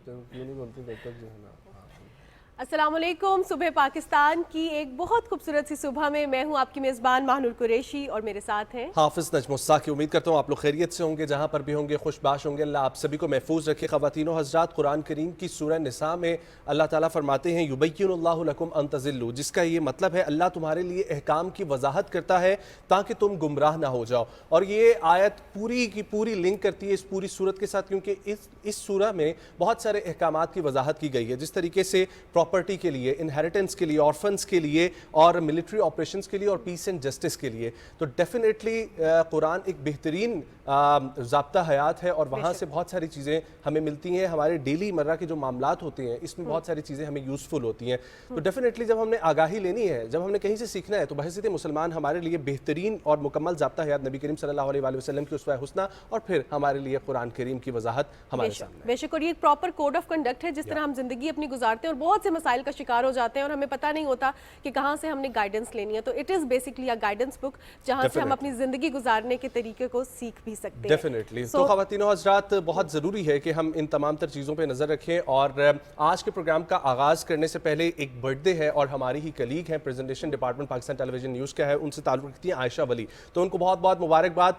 जब तक नहीं बोलते तब तक जो है ना। अस्सलामुअलैकुम। सुबह पाकिस्तान की एक बहुत खूबसूरत सी सुबह में मैं हूं आपकी मेज़बान माहनूर कुरैशी और मेरे साथ हैं हाफिज़ नजमुस्सा की। उम्मीद करता हूँ आप लोग खैरियत से होंगे, जहाँ पर भी होंगे खुशबाश होंगे। अल्लाह आप सभी को महफूज रखे। ख़वातीनो हज़रात, कुरान करीम की सूरह निसा में अल्लाह ताला फरमाते हैं युबय्यिनुल्लाहु लकुम अन तज़िल्लू, जिसका ये मतलब है अल्लाह तुम्हारे लिए अहकाम की वजाहत करता है ताकि तुम गुमराह ना हो जाओ। और ये आयत पूरी की पूरी लिंक करती है इस पूरी सूरत के साथ, क्योंकि इस सूरह में बहुत सारे अहकामात की वजाहत की गई है। जिस तरीके से प्रॉपर्टी के लिए, इनहेरिटेंस के लिए, ऑर्फन्स के लिए और मिलिट्री ऑपरेशंस के लिए और पीस एंड जस्टिस के लिए, तो डेफिनेटली कुरान एक बेहतरीन ज़ाब्ता हयात है और वहाँ से बहुत सारी चीज़ें हमें मिलती हैं। हमारे डेली मर्रा के जो मामलात होते हैं इसमें बहुत सारी चीज़ें हमें यूज़फुल होती हैं। तो डेफिनेटली जब हमने आगाही लेनी है, जब हमने कहीं से सीखना है, तो बहसीत मुसलमान हमारे लिए बेहतरीन और मुकम्मल ज़ाब्ता हयात नबी करीम सल्लल्लाहु अलैहि वसल्लम की उसवा हुस्ना और फिर हमारे लिए कुरान करीम की वजाहत हमारे सामने। बेशक, और ये एक प्रॉपर कोड ऑफ कंडक्ट है जिस तरह हम जिंदगी अपनी गुजारते हैं और बहुत से मसाइल का शिकार हो जाते हैं और हमें पता नहीं होता कि कहाँ से हमने गाइडेंस लेनी है। तो it is basically a guidance book जहाँ से हम अपनी जिंदगी गुजारने के तरीके को सीख भी सकते हैं। डेफिनेटली। तो ख़वातीनो हज़रात, बहुत ज़रूरी है कि हम इन तमाम तर चीज़ों पे नज़र रखें। और आज के प्रोग्राम का आगाज़ करने से पहले एक बर्थडे है और हमारी ही कलीग हैं, presentation department Pakistan television news का है, उनसे ताल्लुक़ रखती हैं आयशा वली। तो उनको बहुत बहुत मुबारकबाद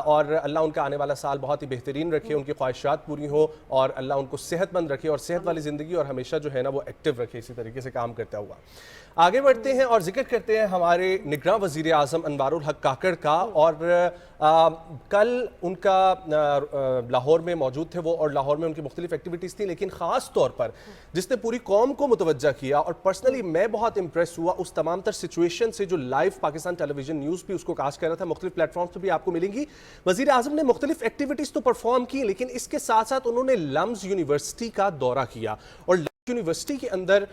और अल्लाह उनका आने वाला साल बहुत ही बेहतरीन रखे, उनकी ख्वाहिशात पूरी हो और अल्लाह उनको सेहतमंद रखे और सेहत वाली ज़िंदगी और हमेशा जो है ना वो एक्टिव रखे, इसी तरीके से काम करता हुआ। आगे बढ़ते हैं और जिक्र करते हैं हमारे निगरान वज़ीर आज़म अनवारुल हक काकड़ का। और कल उनका लाहौर में मौजूद थे वो, और लाहौर में उनकी मुख्तलिफ एक्टिविटीज़ थी, लेकिन ख़ास तौर पर जिसने पूरी कौम को मुतवज्जा किया और पर्सनली मैं बहुत इंप्रेस हुआ उस तमाम तर सिचुएशन से जो लाइव पाकिस्तान टेलीविजन न्यूज़ भी उसको कास्ट कर रहा था, मुख्तलिफ प्लेटफॉर्म्स पर भी आपको मिलेंगी। वज़ीर आज़म ने मुख्तलिफ एक्टिविटीज़ तो परफॉर्म की, लेकिन इसके साथ साथ उन्होंने लम्स यूनिवर्सिटी का दौरा किया और यूनिवर्सिटी के अंदर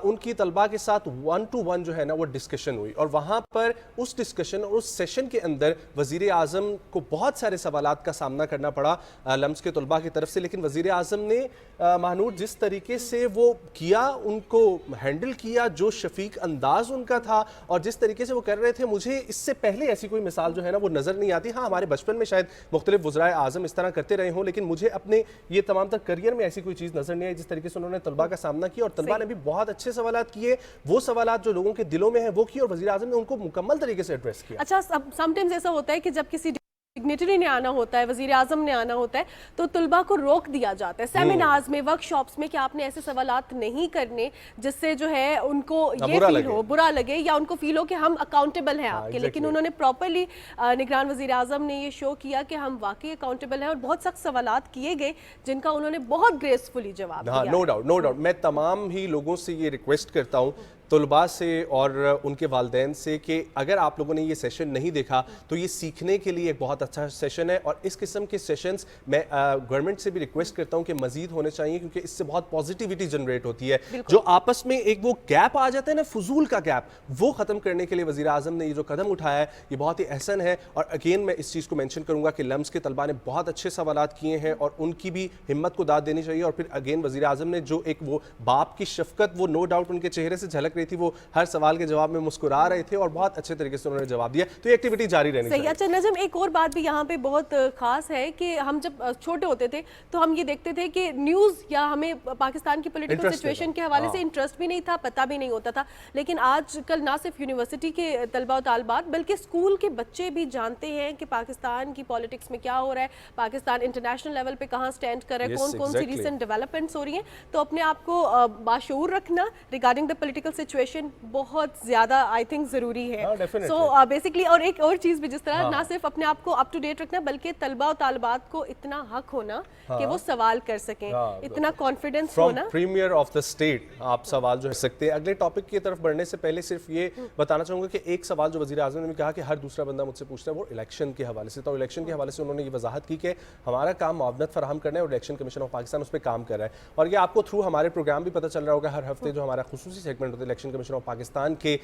उनकी तलबा के साथ 1-to-1 जो है ना वो डिस्कशन हुई। और वहाँ पर उस डिस्कशन और उस सेशन के अंदर वज़ीर आज़म को बहुत सारे सवालात का सामना करना पड़ा लम्स के तलबा की तरफ से, लेकिन वज़ीर आज़म ने महानूर जिस तरीके से वो किया, उनको हैंडल किया, जो शफीक अंदाज उनका था और जिस तरीके से वो कर रहे थे, मुझे इससे पहले ऐसी कोई मिसाल जो है ना वो नज़र नहीं आती। हाँ, हमारे बचपन में शायद मुख्तलिफ वज़राए आज़म इस तरह करते रहे हों, लेकिन मुझे अपने ये तमाम तर करियर में ऐसी कोई चीज़ नज़र नहीं आई जिस तरीके से उन्होंने तलबा का सामना किया। और तलबा ने भी बहुत अच्छे सवालात किए, वो सवालात जो लोगों के दिलों में है वो किए और वज़ीर आज़म ने उनको मुकम्मल तरीके से एड्रेस किया। अच्छा, समटाइम्स ऐसा होता है कि जब किसी डिग्नेटरी ने आना होता है, वज़ीर आज़म ने आना होता है, तो तुलबा को रोक दिया जाता है सेमिनार्स में, वर्कशॉप्स में कि आपने ऐसे सवालात नहीं करने जिससे जो है उनको ये फील हो, बुरा लगे या उनको फील हो कि हम अकाउंटेबल हैं आपके। लेकिन उन्होंने प्रॉपरली निगरान वज़ीर आज़म ने ये शो किया कि हम वाकई अकाउंटेबल हैं और बहुत सख्त सवालात किए गए जिनका उन्होंने बहुत ग्रेसफुली जवाब दिया। No doubt, no doubt. मैं तमाम ही लोगों से ये रिक्वेस्ट करता हूँ, तलबा से और उनके वालिदैन से, कि अगर आप लोगों ने ये सेशन नहीं देखा तो ये सीखने के लिए एक बहुत अच्छा सेशन है। और इस किस्म के सेशंस मैं गवर्नमेंट से भी रिक्वेस्ट करता हूँ कि मजीद होने चाहिए, क्योंकि इससे बहुत पॉजिटिविटी जनरेट होती है। जो आपस में एक वो गैप आ जाता है ना, फजूल का गैप, वो ख़त्म करने के लिए वज़ीर आज़म ने ये जो कदम उठाया है ये बहुत ही अहसन है। और अगेन मैं इस चीज़ को मैंशन करूँगा कि लम्स के तलबा ने बहुत अच्छे सवालात किए हैं और उनकी भी हिम्मत को दाद देनी चाहिए। और फिर अगेन वज़ीर आज़म ने जो एक वो बाप की शफकत, वो नो डाउट उनके चेहरे से झलक थी, वो हर सवाल के जवाब में मुस्कुरा रहे थे और बहुत अच्छे तरीके से उन्होंने जवाब दिया। तो ये एक्टिविटी जारी रहनी चाहिए। अच्छा नजम, एक और बात भी यहाँ पे बहुत खास है कि हम जब छोटे होते थे तो हम ये देखते थे कि न्यूज़ या हमें पाकिस्तान की पॉलिटिकल सिचुएशन के हवाले से इंटरेस्ट भी नहीं था, पता भी नहीं होता था। लेकिन आजकल ना सिर्फ यूनिवर्सिटी के तलबा और तालबात बल्कि स्कूल के बच्चे भी जानते हैं कि पाकिस्तान की पॉलिटिक्स में क्या हो रहा है, पाकिस्तान इंटरनेशनल लेवल पे कहाँ स्टैंड कर रहा है, कौन कौन सी रिसेंट डेवलपमेंट्स हो रही हैं। तो अपने आप को बाशऊर रखना रिगार्डिंग द पॉलिटिकल सिचुएशन बहुत ज्यादा आई थिंक जरूरी है। सो बेसिकली और एक और चीज भी, जिस तरह ना सिर्फ अपने आप को अप टू डेट रखना बल्कि तलबा और तालिबात को इतना हक होना कि वो सवाल कर सकें, इतना कॉन्फिडेंस होना। प्रीमियर ऑफ द स्टेट आप सवाल जो है सकते हैं। अगले टॉपिक की तरफ बढ़ने से पहले सिर्फ ये बताना चाहूंगा कि एक सवाल जो वज़ीर आज़म ने कहा कि हर दूसरा बंदा मुझसे पूछता है, वो इलेक्शन के हवाले से। तो इलेक्शन के हवाले से उन्होंने ये वजाहत की कि हमारा काम मुआवनत फराहम करना है और इलेक्शन कमीशन ऑफ पाकिस्तान उस पर काम कर रहा है। और ये आपको थ्रू हमारे प्रोग्राम भी पता चल रहा होगा, हर हफ्ते जो हमारा खुसूसी सेगमेंट होता है इलेक्शन कमीशन ऑफ पाकिस्तान के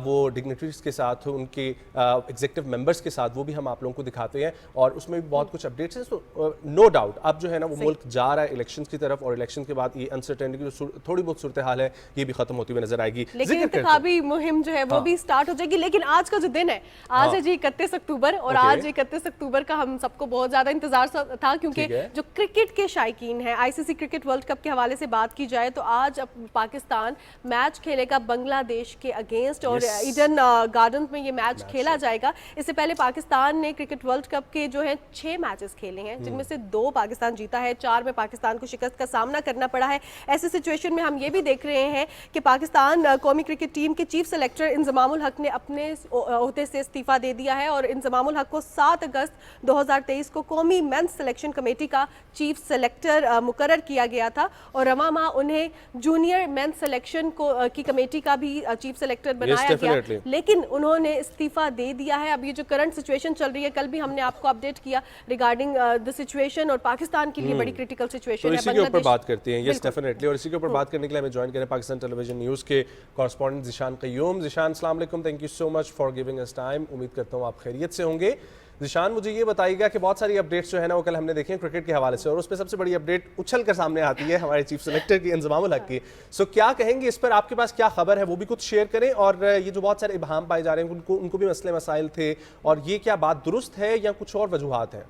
वो डिग्निटरीज के साथ, उनके एग्जीक्यूटिव मेंबर्स के साथ, वो भी हम आप लोगों को दिखाते हैं और उसमें भी बहुत कुछ अपडेट्स हैं। तो नो डाउट अब जो है ना वो मुल्क जा रहा है इलेक्शन की तरफ, और इलेक्शन के बाद ये अनसर्टेनिटी की जो थोड़ी बहुत सूरत हाल है ये भी खत्म होती हुई नजर आएगी। लेकिन इंतखाबी मुहिम जो है वो भी स्टार्ट हो जाएगी। लेकिन आज का जो दिन है, आज है जी 31 अक्टूबर, और आज 31 अक्टूबर का हम सबको बहुत ज्यादा इंतजार था, क्योंकि जो क्रिकेट के शायकीन है, आईसीसी क्रिकेट वर्ल्ड कप के हवाले से बात की जाए तो आज पाकिस्तान मैच खेलेगा बांग्लादेश के अगेंस्ट, और ईडन गार्डन में ये मैच खेला जाएगा। इससे पहले पाकिस्तान ने क्रिकेट वर्ल्ड कप के जो है 6 मैचेस खेले हैं, जिनमें से 2 पाकिस्तान जीता है, 4 में पाकिस्तान को शिकस्त का सामना करना पड़ा है। ऐसे सिचुएशन में हम ये भी देख रहे हैं कि पाकिस्तान कौमी क्रिकेट टीम के चीफ सेलेक्टर इंजमामुल हक ने अपने ओहदे से इस्तीफा दे दिया है, और इंजमामुल हक को 7 अगस्त 2023 को कौमी मेंस सिलेक्शन कमेटी का चीफ सेलेक्टर मुकर्रर किया गया था, और रवा माह उन्हें जूनियर मेंस सिलेक्शन की कमेटी का भी चीफ सेलेक्टर बनाया गया, लेकिन उन्होंने इस्तीफा दे दिया है। अब ये जो करंट सिचुएशन चल रही है, कल भी हमने आपको अपडेट किया रिगार्डिंग द सिचुएशन, और पाकिस्तान के लिए बड़ी क्रिटिकल सिचुएशन है। इसी के ऊपर बात करते हैं, यस डेफिनेटली, और इसी के ऊपर बात करने के लिए हमें ज्वाइन करें पाकिस्तान टेलीविजन न्यूज़ के कॉरेस्पॉन्डेंट ज़िशान क़य्यूम। ज़िशान, अस्सलाम वालेकुम, thank you so much for giving us time. उम्मीद करता हूँ आप खैरियत से होंगे। ज़िशान, मुझे ये बताइएगा कि बहुत सारी अपडेट्स जो है ना वो कल हमने देखे हैं क्रिकेट के हवाले से, और उसमें सबसे बड़ी अपडेट उछल कर सामने आती है हमारे चीफ सेलेक्टर की, इंजमामुल हक की। सो क्या कहेंगे इस पर, आपके पास क्या खबर है, वो भी कुछ शेयर करें। और ये जो बहुत सारे इबहाम पाए जा रहे हैं उनको भी मसले मसाइल थे, और ये क्या बात दुरुस्त है या कुछ और वजूहात हैं?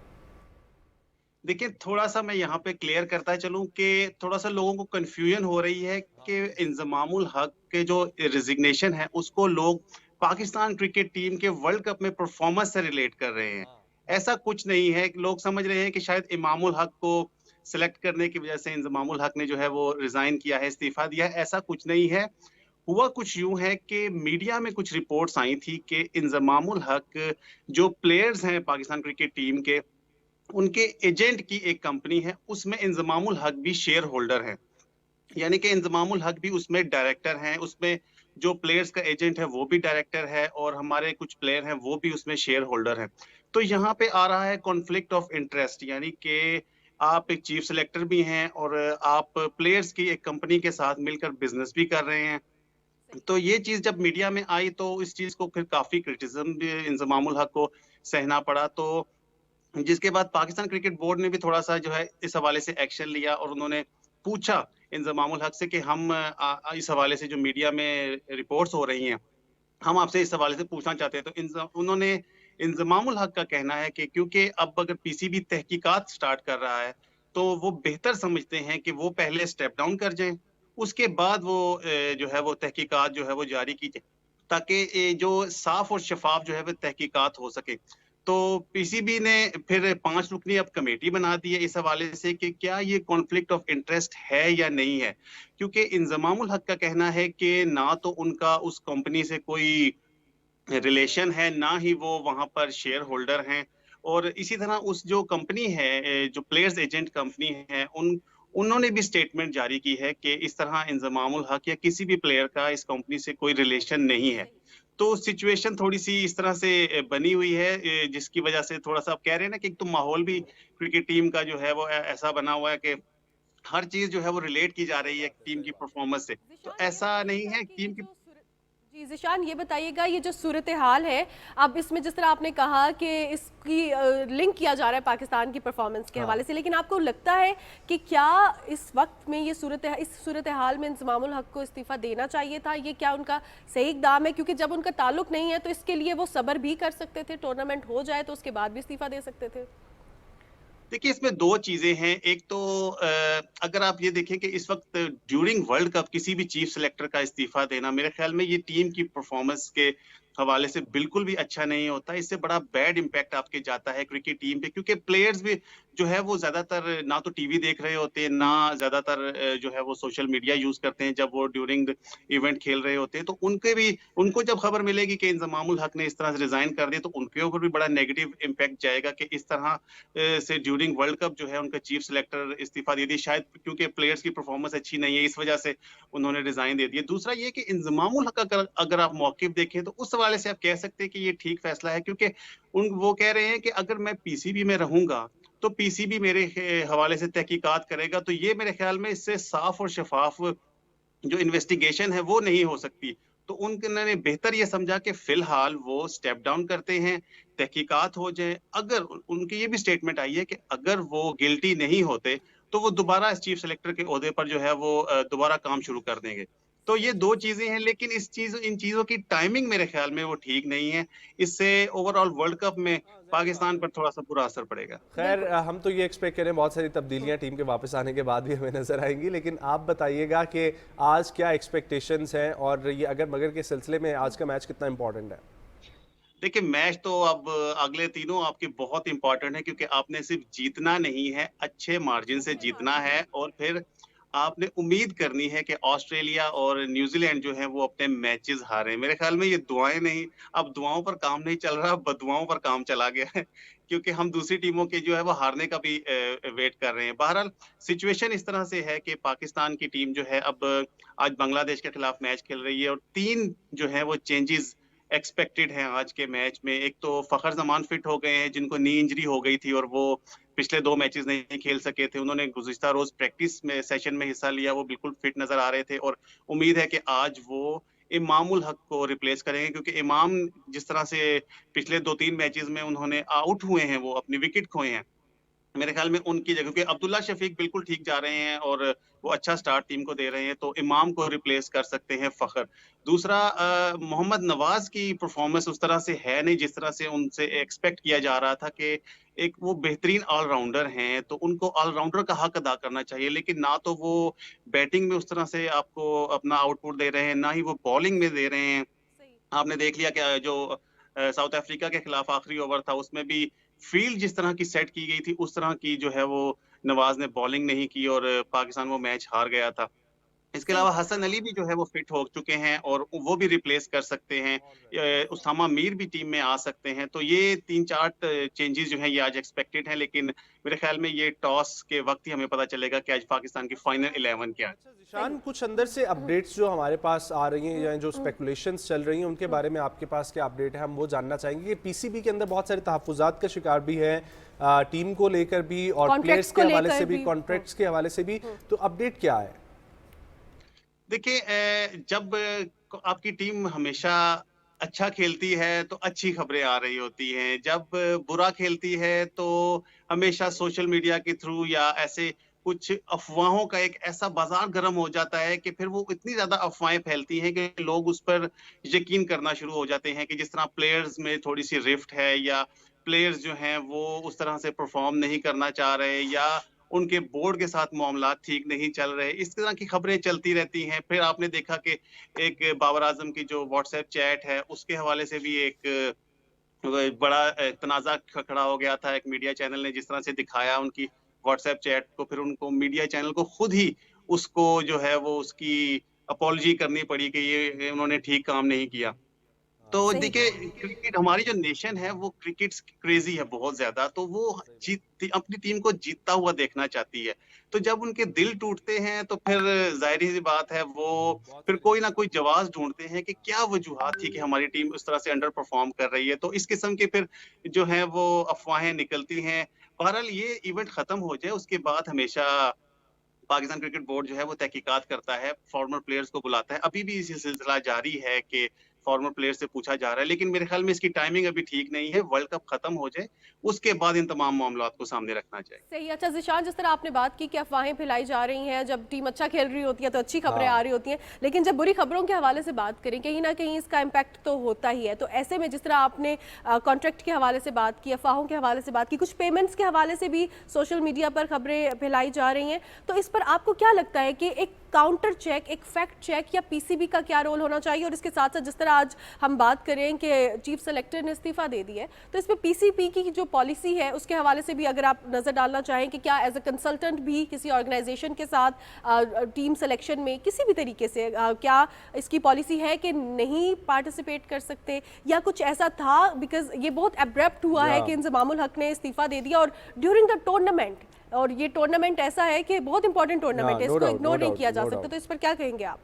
देखिए, थोड़ा सा मैं यहाँ पे क्लियर करता चलूं कि थोड़ा सा लोगों को कंफ्यूजन हो रही है कि इंजमामुल हक के जो रिजिग्नेशन है उसको लोग पाकिस्तान क्रिकेट टीम के वर्ल्ड कप में परफॉर्मेंस से रिलेट कर रहे हैं। ऐसा कुछ नहीं है। लोग समझ रहे हैं कि शायद इमामुल हक को सिलेक्ट करने की वजह से इंजमामुल हक ने जो है वो रिजाइन किया है, इस्तीफा दिया है। ऐसा कुछ नहीं है। हुआ कुछ यूं है कि मीडिया में कुछ रिपोर्ट्स आई थी कि इंजमामुल हक जो प्लेयर्स हैं पाकिस्तान क्रिकेट टीम के, उनके एजेंट की एक कंपनी है, उसमें इंजमामुल हक भी शेयर होल्डर है। यानी कि इंजमामुल हक भी उसमें डायरेक्टर हैं, उसमें जो प्लेयर्स का एजेंट है वो भी डायरेक्टर है, और हमारे कुछ प्लेयर हैं वो भी उसमें शेयर होल्डर हैं। तो यहाँ पे आ रहा है कॉन्फ्लिक्ट ऑफ इंटरेस्ट, यानी कि आप एक चीफ सेलेक्टर भी हैं और आप प्लेयर्स की एक कंपनी के साथ मिलकर बिजनेस भी कर रहे हैं। तो ये चीज जब मीडिया में आई तो इस चीज को फिर काफी क्रिटिसिज्म भी इंजमामुल हक को सहना पड़ा। तो जिसके बाद पाकिस्तान क्रिकेट बोर्ड ने भी थोड़ा सा जो है इस हवाले से एक्शन लिया, और उन्होंने पूछा इंजमामुल हक से कि हम इस हवाले से जो मीडिया में रिपोर्ट्स हो रही हैं, हम आपसे इस हवाले से पूछना चाहते हैं। तो उन्होंने इंजमामुल हक का कहना है कि क्योंकि अब अगर पीसीबी तहकीकात स्टार्ट कर रहा है तो वो बेहतर समझते हैं कि वो पहले स्टेप डाउन कर जाएं, उसके बाद वो जो है वो तहकीकात जो है वो जारी की जाए, ताकि जो साफ और शफाफ जो है वो तहकीकात हो सके। तो पीसीबी ने फिर 5 रुकनी अब कमेटी बना दी है इस हवाले से कि क्या ये कॉन्फ्लिक्ट ऑफ इंटरेस्ट है या नहीं है, क्योंकि इंजमामुल हक का कहना है कि ना तो उनका उस कंपनी से कोई रिलेशन है, ना ही वो वहां पर शेयर होल्डर हैं, और इसी तरह उस जो कंपनी है, जो प्लेयर्स एजेंट कंपनी है, उन्होंने भी स्टेटमेंट जारी की है कि इस तरह इंजमामुल हक या किसी भी प्लेयर का इस कंपनी से कोई रिलेशन नहीं है। तो सिचुएशन थोड़ी सी इस तरह से बनी हुई है, जिसकी वजह से थोड़ा सा आप कह रहे हैं ना कि एक तो माहौल भी क्रिकेट टीम का जो है वो ऐसा बना हुआ है कि हर चीज जो है वो रिलेट की जा रही है टीम की परफॉर्मेंस से। तो ऐसा नहीं है टीम की। जी ज़िशान, ये बताइएगा ये जो सूरत हाल है, अब इसमें जिस तरह आपने कहा कि इसकी लिंक किया जा रहा है पाकिस्तान की परफॉर्मेंस के हवाले से, लेकिन आपको लगता है कि क्या इस वक्त में इस सूरत हाल में इंजमामुल हक को इस्तीफा देना चाहिए था? ये क्या उनका सही इक़दाम है? क्योंकि जब उनका ताल्लुक नहीं है तो इसके लिए वो सब्र भी कर सकते थे, टूर्नामेंट हो जाए तो उसके बाद भी इस्तीफा दे सकते थे। देखिए, इसमें 2 चीजें हैं। एक तो अगर आप ये देखें कि इस वक्त ड्यूरिंग वर्ल्ड कप किसी भी चीफ सेलेक्टर का इस्तीफा देना, मेरे ख्याल में ये टीम की परफॉर्मेंस के हवाले से बिल्कुल भी अच्छा नहीं होता। इससे बड़ा बैड इम्पैक्ट आपके जाता है क्रिकेट टीम पे, क्योंकि प्लेयर्स भी जो है वो ज्यादातर ना तो टीवी देख रहे होते हैं, ना ज्यादातर जो है वो सोशल मीडिया यूज करते हैं जब वो ड्यूरिंग इवेंट खेल रहे होते हैं। तो उनको जब खबर मिलेगी कि इंजमामुल हक ने इस तरह से रिजाइन कर दिया, तो उनके ऊपर भी बड़ा नेगेटिव इम्पैक्ट जाएगा कि इस तरह से ड्यूरिंग वर्ल्ड कप जो है उनका चीफ सेलेक्टर इस्तीफा दे दिया, शायद क्योंकि प्लेयर्स की परफॉर्मेंस अच्छी नहीं है, इस वजह से उन्होंने रिजाइन दे दिया। दूसरा ये कि इंजमामुल हक का अगर आप मौकिफ देखें तो उस हवाले से आप कह सकते हैं कि ये ठीक फैसला है, क्योंकि वो कह रहे हैं कि अगर मैं पीसीबी में रहूंगा तो पीसीबी मेरे हवाले से तहकीकात करेगा। तो ये मेरे ख्याल में इससे साफ और शफाफ जो इन्वेस्टिगेशन है वो नहीं हो सकती। तो उन्होंने बेहतर ये समझा कि फिलहाल वो स्टेप डाउन करते हैं, तहकीकात हो जाए। अगर उनकी ये भी स्टेटमेंट आई है कि अगर वो गिल्टी नहीं होते, तो वो दोबारा चीफ सेलेक्टर के ओहदे पर जो है वो दोबारा काम शुरू कर देंगे। तो ये 2 चीज़ें हैं, लेकिन इन चीज़ों की टाइमिंग मेरे ख़्याल में वो ठीक नहीं है। इससे ओवरऑल वर्ल्ड कप में पाकिस्तान पर थोड़ा-सा बुरा असर पड़ेगा। खैर हम तो ये एक्सपेक्ट करें बहुत सारी तब्दीलियां टीम के वापस आने के बाद भी हमें नजर आएंगी, लेकिन आप बताइएगा कि आज क्या एक्सपेक्टेशंस हैं और ये अगर मगर के सिलसिले में आज का मैच कितना इंपॉर्टेंट है? देखिए, मैच तो अब अगले तीनों आपके बहुत इम्पोर्टेंट है, क्योंकि आपने सिर्फ जीतना नहीं है, अच्छे मार्जिन से जीतना है और फिर आपने उम्मीद करनी है कि ऑस्ट्रेलिया और न्यूजीलैंड जो है वो अपने मैचेस हारें। मेरे ख्याल में ये दुआएं नहीं, अब दुआओं पर काम नहीं चल रहा, बददुआओं पर काम चला गया है क्योंकि हम दूसरी टीमों के जो है वो हारने का भी वेट कर रहे हैं। बहरहाल सिचुएशन इस तरह से है कि पाकिस्तान की टीम जो है अब आज बांग्लादेश के खिलाफ मैच खेल रही है और 3 जो है वो चेंजेस एक्सपेक्टेड हैं आज के मैच में। एक तो फ़खर ज़मान फिट हो गए हैं, जिनको नी इंजरी हो गई थी और वो पिछले 2 मैचेस नहीं खेल सके थे। उन्होंने गुज़िश्ता रोज़ प्रैक्टिस में सेशन में हिस्सा लिया, वो बिल्कुल फिट नज़र आ रहे थे और उम्मीद है कि आज वो इमामुल हक को रिप्लेस करेंगे, क्योंकि इमाम जिस तरह से पिछले 2-3 मैचेस में उन्होंने आउट हुए हैं, वो अपनी विकेट खोए हैं। मेरे ख्याल में उनकी जगह, क्योंकि अब्दुल्ला शफीक बिल्कुल ठीक जा रहे हैं और वो अच्छा स्टार्ट टीम को दे रहे हैं, तो इमाम को रिप्लेस कर सकते हैं फ़खर। दूसरा मोहम्मद नवाज़ की परफ़ॉर्मेंस उस तरह से है नहीं जिस तरह से उनसे एक्सपेक्ट किया जा रहा था कि एक वो बेहतरीन ऑल-राउंडर हैं, तो उनको ऑल-राउंडर का हक अदा करना चाहिए। लेकिन ना तो वो बैटिंग में उस तरह से आपको अपना आउटपुट दे रहे हैं, ना ही वो बॉलिंग में दे रहे हैं। सही। आपने देख लिया कि जो साउथ अफ्रीका के खिलाफ आखिरी ओवर था, उसमें भी फील्ड जिस तरह की सेट की गई थी, उस तरह की जो है वो नवाज़ ने बॉलिंग नहीं की और पाकिस्तान वो मैच हार गया था। इसके सही अलावा बात हसन अली भी जो है वो फिट हो चुके हैं और वो भी रिप्लेस कर सकते हैं। उसामा मीर भी टीम में आ सकते हैं। तो ये 3-4 चेंजेस जो हैं ये आज एक्सपेक्टेड हैं, लेकिन मेरे ख्याल में ये टॉस के वक़्त ही हमें पता चलेगा कि आज पाकिस्तान की फाइनल 11 क्या है। अच्छा जिशान, कुछ अंदर से अपडेट्स जो हमारे पास आ रही हैं या जो स्पेकुलेशंस चल रही हैं उनके बारे में आपके पास क्या अपडेट है, हम वो जानना चाहेंगे कि पीसीबी के अंदर बहुत सारे तहफ़्फ़ुज़ात का शिकार भी है, टीम को लेकर भी और कॉन्ट्रैक्ट्स प्लेयर्स को के हवाले लेकर से भी, भी। कॉन्ट्रैक्ट्स के हवाले से भी, तो अपडेट क्या है? देखिए, जब आपकी टीम हमेशा अच्छा खेलती है तो अच्छी खबरें आ रही होती हैं। जब बुरा खेलती है तो हमेशा सोशल मीडिया के थ्रू या ऐसे कुछ अफ़वाहों का एक ऐसा बाज़ार गर्म हो जाता है कि फिर वो इतनी ज़्यादा अफ़वाहें फैलती हैं कि लोग उस पर यकीन करना शुरू हो जाते हैं कि जिस तरह प्लेयर्स में थोड़ी-सी रिफ्ट है या प्लेयर्स जो हैं वो उस तरह से परफ़ॉर्म नहीं करना चाह रहे या उनके बोर्ड के साथ मामलात ठीक नहीं चल रहे। इस तरह की खबरें चलती रहती हैं। फिर आपने देखा कि एक बाबर आज़म की जो व्हाट्सएप चैट है, उसके हवाले से भी एक बड़ा तनाज़ा खड़ा हो गया था। एक मीडिया चैनल ने जिस तरह से दिखाया उनकी व्हाट्सएप चैट को, फिर उनको मीडिया चैनल को खुद ही उसको जो है वो उसकी अपॉलजी करनी पड़ी कि ये उन्होंने ठीक काम नहीं किया। तो सही। देखिए, क्रिकेट हमारी जो नेशन है वो क्रिकेट क्रेजी है बहुत ज्यादा, तो वो अपनी टीम को जीतता हुआ देखना चाहती है। तो जब उनके दिल टूटते हैं तो फिर जाहिर सी बात है वो फिर कोई ना कोई जवाब ढूंढते हैं कि क्या वजूहात थी कि हमारी टीम उस तरह से अंडर परफॉर्म कर रही है। तो इस किस्म के फिर जो है वो अफवाहें निकलती हैं। बहरहाल ये इवेंट खत्म हो जाए उसके बाद हमेशा पाकिस्तान क्रिकेट बोर्ड जो है वो तहकीकात करता है, फॉर्मर प्लेयर्स को बुलाता है। अभी भी ये सिलसिला जारी है कि फॉर्मर प्लेयर से पूछा जा रहा है, लेकिन मेरे ख्याल में इसकी टाइमिंग अभी ठीक नहीं है। वर्ल्ड कप खत्म हो जाए, उसके बाद इन तमाम मामलात को सामने रखना चाहिए। सही। अच्छा ज़िशान, जिस तरह आपने बात की कि अफवाहें फैलाई जा रही हैं, जब टीम अच्छा खेल रही होती है तो अच्छी खबरें हाँ। आ रही होती हैं, लेकिन जब बुरी खबरों के हवाले से बात करें, कहीं ना कहीं इसका इम्पैक्ट तो होता ही है। तो ऐसे में जिस तरह आपने कॉन्ट्रैक्ट के हवाले से बात की, अफवाहों के हवाले से बात की, कुछ पेमेंट्स के हवाले से भी सोशल मीडिया पर खबरें फैलाई जा रही हैं, तो इस पर आपको क्या लगता है कि एक काउंटर चेक, एक फैक्ट चेक या पीसीबी का क्या रोल होना चाहिए? और इसके साथ साथ जिस तरह आज हम बात करें कि चीफ सेलेक्टर ने इस्तीफा दे दिया है, तो इसमें पीसीबी की जो पॉलिसी है उसके हवाले से भी अगर आप नजर डालना चाहें कि क्या एज अ कंसल्टेंट भी किसी ऑर्गेनाइजेशन के साथ टीम सिलेक्शन में किसी भी तरीके से क्या इसकी पॉलिसी है कि नहीं पार्टिसिपेट कर सकते, या कुछ ऐसा था? बिकॉज ये बहुत एब्रप्ट हुआ है कि इंजमामुल हक ने इस्तीफा दे दिया और ड्यूरिंग द टूर्नामेंट, और ये टूर्नामेंट ऐसा है कि बहुत इंपॉर्टेंट टूर्नामेंट है, इसको इग्नोर नहीं किया जा सकता। तो इस पर क्या कहेंगे आप?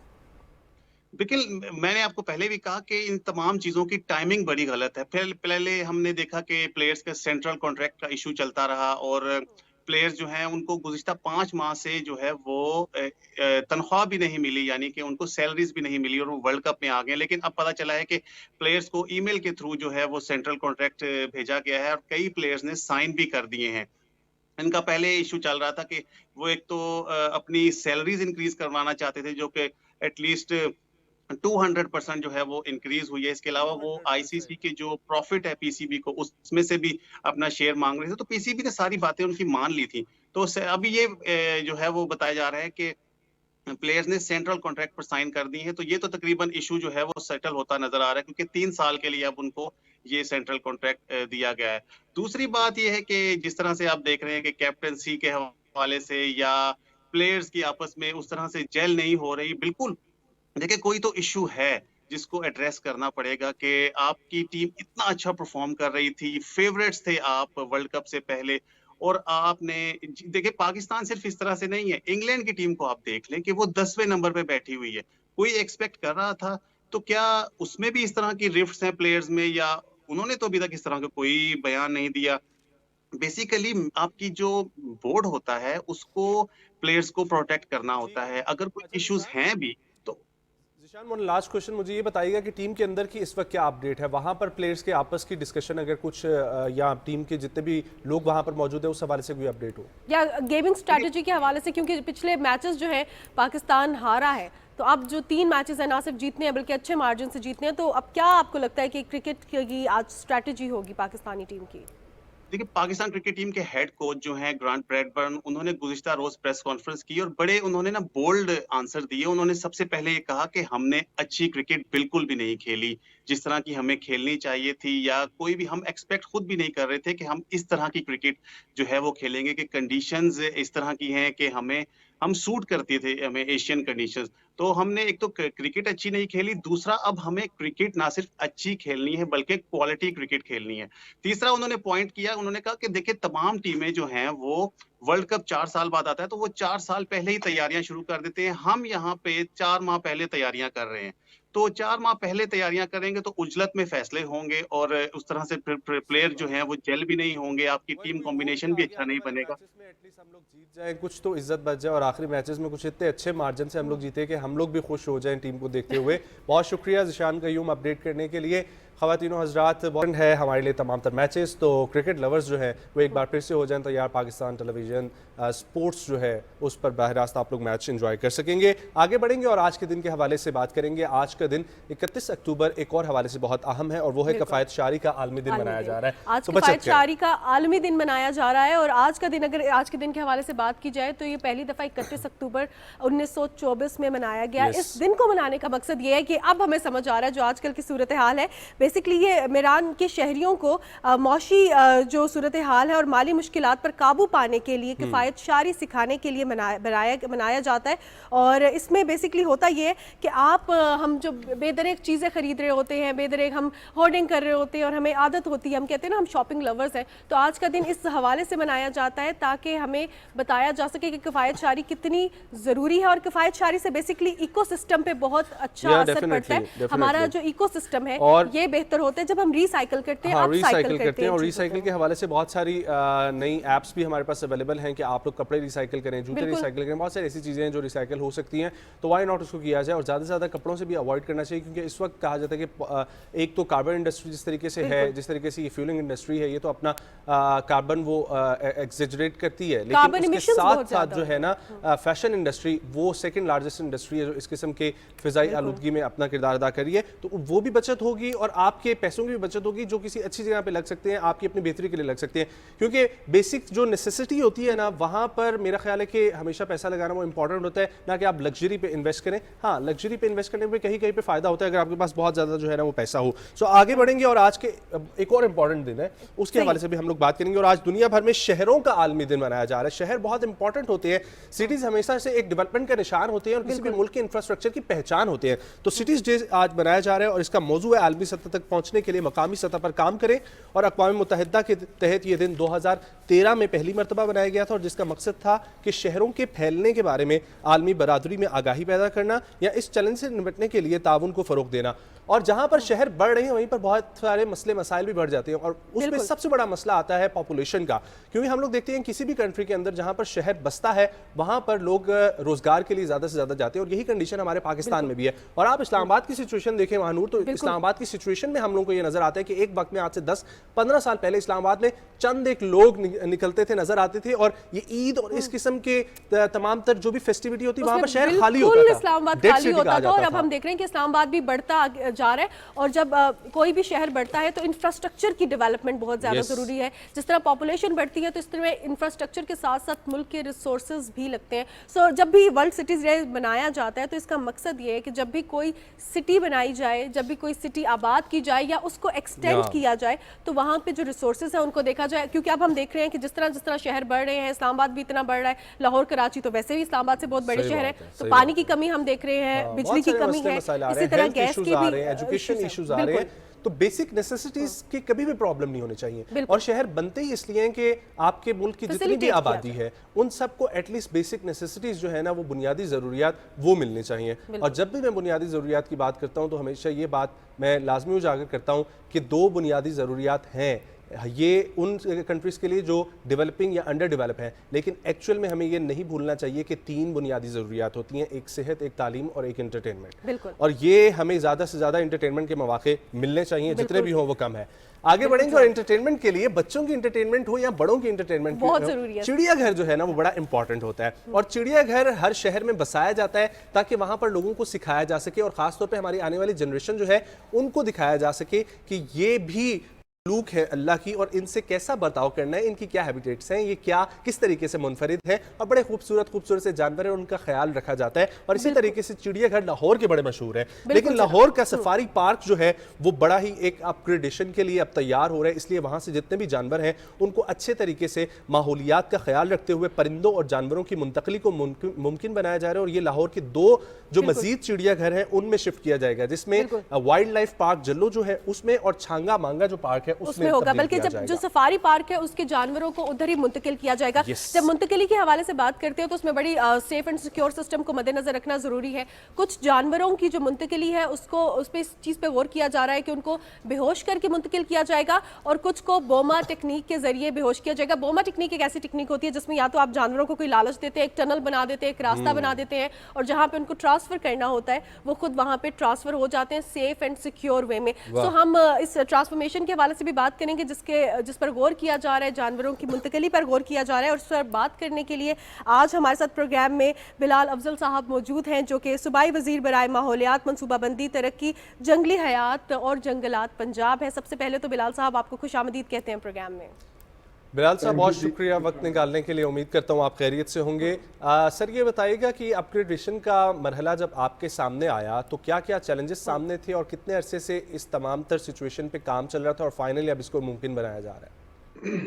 बिल्कुल, मैंने आपको पहले भी कहा कि इन तमाम चीज़ों की टाइमिंग बड़ी गलत है। फिर पहले हमने देखा कि प्लेयर्स का सेंट्रल कॉन्ट्रैक्ट का इश्यू चलता रहा और प्लेयर्स जो हैं उनको गुज़िश्ता 5 माह से जो है वो तनख्वाह भी नहीं मिली, यानी कि उनको सैलरीज भी नहीं मिली और वो वर्ल्ड कप में आ गए। लेकिन अब पता चला है कि प्लेयर्स को ईमेल के थ्रू जो है वो सेंट्रल कॉन्ट्रैक्ट भेजा गया है और कई प्लेयर्स ने साइन भी कर दिए हैं। इनका पहले इशू चल रहा था कि वो एक तो अपनी सैलरीज इंक्रीज करवाना चाहते थे, जो कि एटलीस्ट 200% जो है वो इंक्रीज हुई है। इसके अलावा वो आईसीसी के जो प्रॉफिट है पीसीबी को, उसमें से भी अपना शेयर मांग रहे थे। तो पीसीबी ने सारी बातें उनकी मान ली थी। तो अभी ये जो है वो बताया जा रहा है कि प्लेयर्स ने सेंट्रल कॉन्ट्रैक्ट पर साइन कर दी है। तो ये तो तकरीबन इशू जो है वो सेटल होता नजर आ रहा है, क्योंकि 3 साल के लिए अब उनको ये सेंट्रल कॉन्ट्रैक्ट दिया गया है। दूसरी बात ये है कि जिस तरह से आप देख रहे हैं कि कैप्टनसी के हवाले से या प्लेयर्स की आपस में उस तरह से जेल नहीं हो रही। बिल्कुल देखिए, कोई तो इशू है जिसको एड्रेस करना पड़ेगा कि आपकी टीम इतना अच्छा परफॉर्म कर रही थी, फेवरेट्स थे आप वर्ल्ड कप से पहले, और आपने देखिए पाकिस्तान सिर्फ इस तरह से नहीं है, इंग्लैंड की टीम को आप देख लें कि वो 10वें नंबर पे बैठी हुई है। कोई एक्सपेक्ट कर रहा था? तो क्या उसमें भी इस तरह की रिफ्ट्स हैं प्लेयर्स में, या उन्होंने तो अभी तक इस तरह का कोई बयान नहीं दिया। बेसिकली आपकी जो बोर्ड होता है उसको प्लेयर्स को प्रोटेक्ट करना होता है। अगर कोई अच्छा इश्यूज जिशान, हैं भी तो जिशान मोहन, लास्ट क्वेश्चन मुझे ये बताइएगा कि टीम के अंदर की इस वक्त क्या अपडेट है, वहां पर प्लेयर्स के आपस की डिस्कशन अगर कुछ या टीम के जितने भी लोग वहां पर मौजूद है उस हवाले से कोई अपडेट हो, या गेमिंग स्ट्रैटेजी के हवाले से, क्योंकि पिछले मैचेस जो है पाकिस्तान हारा है, तो अब जो 3 मैचेस है ना सिर्फ जीतने हैं बल्कि अच्छे मार्जिन से जीतने हैं, तो अब क्या आपको लगता है कि क्रिकेट की आज स्ट्रैटेजी होगी पाकिस्तानी टीम की? देखिए, पाकिस्तान क्रिकेट टीम के हेड कोच जो हैं ग्रांट ब्रैडबर्न, उन्होंने गुज़िश्ता रोज प्रेस कॉन्फ्रेंस की और बड़े उन्होंने ना बोल्ड आंसर दिए। उन्होंने सबसे पहले ये कहा कि हमने अच्छी क्रिकेट बिल्कुल भी नहीं खेली जिस तरह की हमें खेलनी चाहिए थी, या कोई भी हम एक्सपेक्ट खुद भी नहीं कर रहे थे कि हम इस तरह की क्रिकेट जो है वो खेलेंगे, कि कंडीशंस इस तरह की हैं कि हम सूट करती थे हमें एशियन कंडीशंस। तो हमने एक तो क्रिकेट अच्छी नहीं खेली, दूसरा अब हमें क्रिकेट ना सिर्फ अच्छी खेलनी है बल्कि क्वालिटी क्रिकेट खेलनी है। तीसरा उन्होंने पॉइंट किया, उन्होंने कहा कि देखिए तमाम टीमें जो हैं वो वर्ल्ड कप 4 साल बाद आता है, तो वो 4 साल पहले ही तैयारियां शुरू कर देते हैं। हम यहाँ पे 4 माह पहले तैयारियां कर रहे हैं। तो 4 माह पहले तैयारियां करेंगे तो उजलत में फैसले होंगे और उस तरह से प्लेयर जो हैं वो जेल भी नहीं होंगे, आपकी टीम कॉम्बिनेशन भी अच्छा नहीं बनेगा। मैचेस में एटलीस्ट हम लोग जीत जाएं, कुछ तो इज्जत बच जाए और आखिरी मैचेस में कुछ इतने अच्छे मार्जिन से हम लोग जीते कि हम लोग भी खुश हो जाएं टीम को देखते हुए। बहुत शुक्रिया जिशान कयूम अपडेट करने के लिए। ख़वातीनो हज़रात, बहुत है हमारे लिए तमाम तर मैचेस, तो क्रिकेट लवर्स जो हैं वो एक बार फिर से हो जाएं तैयार। पाकिस्तान टेलीविजन स्पोर्ट्स जो है उस पर बराह रास्त आप लोग मैच एंजॉय कर सकेंगे। आगे बढ़ेंगे और आज के दिन के हवाले से बात करेंगे। आज का दिन 31 अक्टूबर एक और हवाले से बहुत अहम है और वो है कफ़ायत शारी का आलमी दिन मनाया जा रहा है। आज कफ़ायत शारी का आलमी दिन मनाया जा रहा है और आज का दिन, अगर आज के दिन के हवाले से बात की जाए तो ये पहली दफ़ा 31 अक्टूबर 1924 में मनाया गया। इस दिन को मनाने का मकसद ये है कि अब हमें समझ आ रहा है जो आजकल की सूरत हाल है, बेसिकली ये मेरान के शहरियों को मौशी जो सूरत हाल है और माली मुश्किलात पर काबू पाने के लिए किफ़ायत शारी सिखाने के लिए मनाया जाता है। और इसमें बेसिकली होता ये है कि हम जो बेदरेक चीज़ें खरीद रहे होते हैं, बेदरेक हम होर्डिंग कर रहे होते हैं और हमें आदत होती है, हम कहते हैं ना हम शॉपिंग लवर्स हैं, तो आज का दिन इस हवाले से मनाया जाता है ताकि हमें बताया जा सके कि किफ़ायत शारी कितनी ज़रूरी है। और किफ़ायत शारी से बेसिकली इकोसिस्टम पे बहुत अच्छा असर पड़ता है। हमारा जो इकोसिस्टम है ये बेहतर होता है जब हम रिसाइकिल करते हैं, रिसाइकिल करते हैं। और रिसाइकिल के हवाले से बहुत सारी नई ऐप्स भी हमारे पास अवेलेबल हैं कि आप लोग कपड़े रिसाइकिल करें, जूते रिसाइकिल करें, बहुत सारी ऐसी चीज़ें हैं जो रिसाइकिल हो सकती हैं, तो वाई नॉट उसको किया जाए। और ज़्यादा से ज़्यादा कपड़ों से भी अवॉइड करना चाहिए, क्योंकि इस वक्त कहा जाता है कि एक तो कार्बन इंडस्ट्री जिस तरीके से है, जिस तरीके से ये फ्यूलिंग इंडस्ट्री है, ये तो अपना कार्बन वो एक्सेजरेट करती है, लेकिन उसके साथ साथ जो है ना फैशन इंडस्ट्री वो सेकंड लार्जेस्ट इंडस्ट्री है जो इस किस्म के फिजाई आलूदगी में अपना किरदार अदा करी है। तो वो भी बचत होगी और आपके पैसों की भी बचत होगी जो किसी अच्छी जगह पे लग सकते हैं, आपकी अपनी बेहतरी के लिए लग सकते हैं। क्योंकि बेसिक जो नेसेसिटी होती है ना, वहाँ पर मेरा ख्याल है कि हमेशा पैसा लगाना वो इंपॉर्टेंट होता है, ना कि आप लग्जरी पे इन्वेस्ट करें। हाँ, लग्जरी पे इन्वेस्ट करने में कहीं कहीं पे फायदा होता है अगर आपके पास बहुत ज़्यादा जो है ना वो पैसा हो। सो आगे बढ़ेंगे और आज के एक और इंपॉर्टेंट दिन है उसके हवाले से भी हम लोग बात करेंगे। और आज दुनिया भर में शहरों का आलमी दिन मनाया जा रहा है। शहर बहुत इंपॉर्टेंट होते हैं, सिटीज़ हमेशा से एक डेवलपमेंट का निशान होते हैं और किसी भी मुल्क के इंफ्रास्ट्रक्चर की पहचान होते हैं। तो सिटीज़ डे आज मनाया जा रहा है और इसका मौजू है आलमी सतह तक पहुंचने के लिए मकामी सतह पर काम करें। और अक़वाम मुत्तहिदा के तहत ये दिन 2013 में पहली मरतबा बनाया गया था और जिसका मकसद था कि शहरों के फैलने के बारे में आलमी बरादरी में आगाही पैदा करना या इस चैलेंज से निपटने के लिए ताउन को फ़रोग देना। और जहां पर शहर बढ़ रहे हैं वहीं पर बहुत सारे मसले मसाइल भी बढ़ जाते हैं और उसमें सबसे बड़ा मसला आता है पॉपुलेशन का, क्योंकि हम लोग देखते हैं किसी भी कंट्री के अंदर जहां पर शहर बसता है वहां पर लोग रोजगार के लिए ज्यादा से ज्यादा जाते हैं और यही कंडीशन हमारे पाकिस्तान में भी है। और आप इस्लामाबाद की सिचुएशन देखें वहां नूर, तो इस्लामाबाद की सिचुएशन में हम लोग को ये नजर आता है कि एक वक्त में आज से 10-15 साल पहले इस्लामाबाद में चंद एक लोग निकलते थे, नजर आते थे और ये ईद और इस किस्म के तमाम तर जो भी फेस्टिविटी होती वहां पर शहर खाली होता था, इस्लामाबाद खाली होता था। और अब हम देख रहे हैं कि इस्लामाबाद भी बढ़ता जा रहा है और जब कोई भी शहर बढ़ता है तो इंफ्रास्ट्रक्चर की डेवलपमेंट बहुत ज्यादा जरूरी है। जिस तरह पॉपुलेशन बढ़ती है तो इस तरह इंफ्रास्ट्रक्चर के साथ साथ मुल्क के रिसोर्सेज भी लगते हैं। सो जब भी वर्ल्ड सिटीज डे बनाया जाता है तो इसका मकसद ये है कि जब भी कोई सिटी बनाई जाए, जब भी कोई सिटी आबाद की जाए या उसको एक्सटेंड किया जाए तो वहाँ पे जो रिसोर्सेज है उनको देखा जाए। क्योंकि अब हम देख रहे हैं कि जिस तरह शहर बढ़ रहे हैं, इस्लामाबाद भी इतना बढ़ रहा है, लाहौर कराची तो वैसे भी इस्लामाबाद से बहुत बड़े शहर है, तो पानी की कमी हम देख रहे हैं, बिजली की कमी है, इसी तरह गैस की भी एजुकेशन इश्यूज आ रहे हैं। तो बेसिक नेसेसिटीज की कभी भी प्रॉब्लम नहीं होनी चाहिए और शहर बनते ही इसलिए हैं कि आपके मुल्क की जितनी भी आबादी है उन सबको एटलीस्ट बेसिक नेसेसिटीज जो है ना वो बुनियादी ज़रूरियात वो मिलनी चाहिए। और जब भी मैं बुनियादी ज़रूरियात की बात करता हूँ तो हमेशा ये बात मैं लाजमी उजागर करता हूँ कि 2 बुनियादी ज़रूरियात हैं, ये उन कंट्रीज़ के लिए जो डेवलपिंग या अंडर डेवलप हैं, लेकिन एक्चुअल में हमें ये नहीं भूलना चाहिए कि 3 बुनियादी ज़रूरियात होती हैं, एक सेहत, एक तालीम और एक एंटरटेनमेंट। और ये हमें ज़्यादा से ज़्यादा एंटरटेनमेंट के मौके मिलने चाहिए, जितने भी हों वो कम है। आगे बढ़ेंगे और एंटरटेनमेंट के लिए बच्चों की एंटरटेनमेंट हो या बड़ों की एंटरटेनमेंट बहुत जरूरी है। चिड़ियाघर जो है ना वो बड़ा इंपॉर्टेंट होता है और चिड़ियाघर हर शहर में बसाया जाता है ताकि वहां पर लोगों को सिखाया जा सके और खासतौर पे हमारी आने वाली जनरेशन जो है उनको दिखाया जा सके कि ये भी लूक है अल्लाह की और इनसे कैसा बर्ताव करना है, इनकी क्या हैबिटेट्स हैं, ये क्या किस तरीके से मुनफरिद है और बड़े खूबसूरत से जानवर है और उनका ख्याल रखा जाता है। और इसी तरीके से चिड़ियाघर लाहौर के बड़े मशहूर है, लेकिन लाहौर का सफारी पार्क जो है वो बड़ा ही एक अपग्रेडेशन के लिए अब तैयार हो रहा है, इसलिए वहाँ से जितने भी जानवर हैं उनको अच्छे तरीके से माहौलियात का ख्याल रखते हुए परिंदों और जानवरों की मुंतकली को मुमकिन बनाया जा रहा है। और ये लाहौर के 2 जो मजीद चिड़ियाघर हैं उनमें शिफ्ट किया जाएगा, जिसमें वाइल्ड लाइफ पार्क जल्लो जो है उसमें और छांगा मांगा जो पार्क है उसमें होगा, बल्कि जब जो सफारी पार्क है उसके जानवरों को उधर ही मुंतकिल किया जाएगा। जब मुंतकिली के हवाले से बात करते हो तो उसमें बड़ी सेफ एंड सिक्योर सिस्टम को मद्देनजर रखना जरूरी है। कुछ जानवरों की जो मुंतकिली है उसको उस पर इस चीज पे गौर किया जा रहा है कि उनको बेहोश करके मुंतकिल किया जाएगा और कुछ को बोमा टेक्निक के जरिए बेहोश किया जाएगा। बोमा टेक्निक एक ऐसी टेक्निक होती है जिसमें या तो आप जानवरों को कोई लालच देते हैं, एक टनल बना देते हैं, एक रास्ता बना देते हैं और जहां पे उनको ट्रांसफर करना होता है वो खुद वहां पे ट्रांसफर हो जाते हैं सेफ एंड सिक्योर वे में। तो हम इस ट्रांसफॉर्मेशन के हवाले से भी बात करेंगे जिस पर गौर किया जा रहा है, जानवरों की मुंतकिली पर गौर किया जा रहा है। और उस पर बात करने के लिए आज हमारे साथ प्रोग्राम में बिलाल अफजल साहब मौजूद हैं जो कि सूबाई वजीर बराए माहौलियात, मनसूबाबंदी, तरक्की, जंगली हयात और जंगलात पंजाब है। सबसे पहले तो बिलाल साहब आपको खुशामदीद कहते हैं प्रोग्राम में। बिलाल साहब बहुत शुक्रिया वक्त निकालने के लिए, उम्मीद करता हूँ आप खैरियत से होंगे। सर ये बताइएगा कि अपग्रेडेशन का मरहला जब आपके सामने आया तो क्या क्या चैलेंजेस सामने थे और कितने अरसे से इस तमाम तर सिचुएशन पे काम चल रहा था और फाइनली अब इसको मुमकिन बनाया जा रहा है?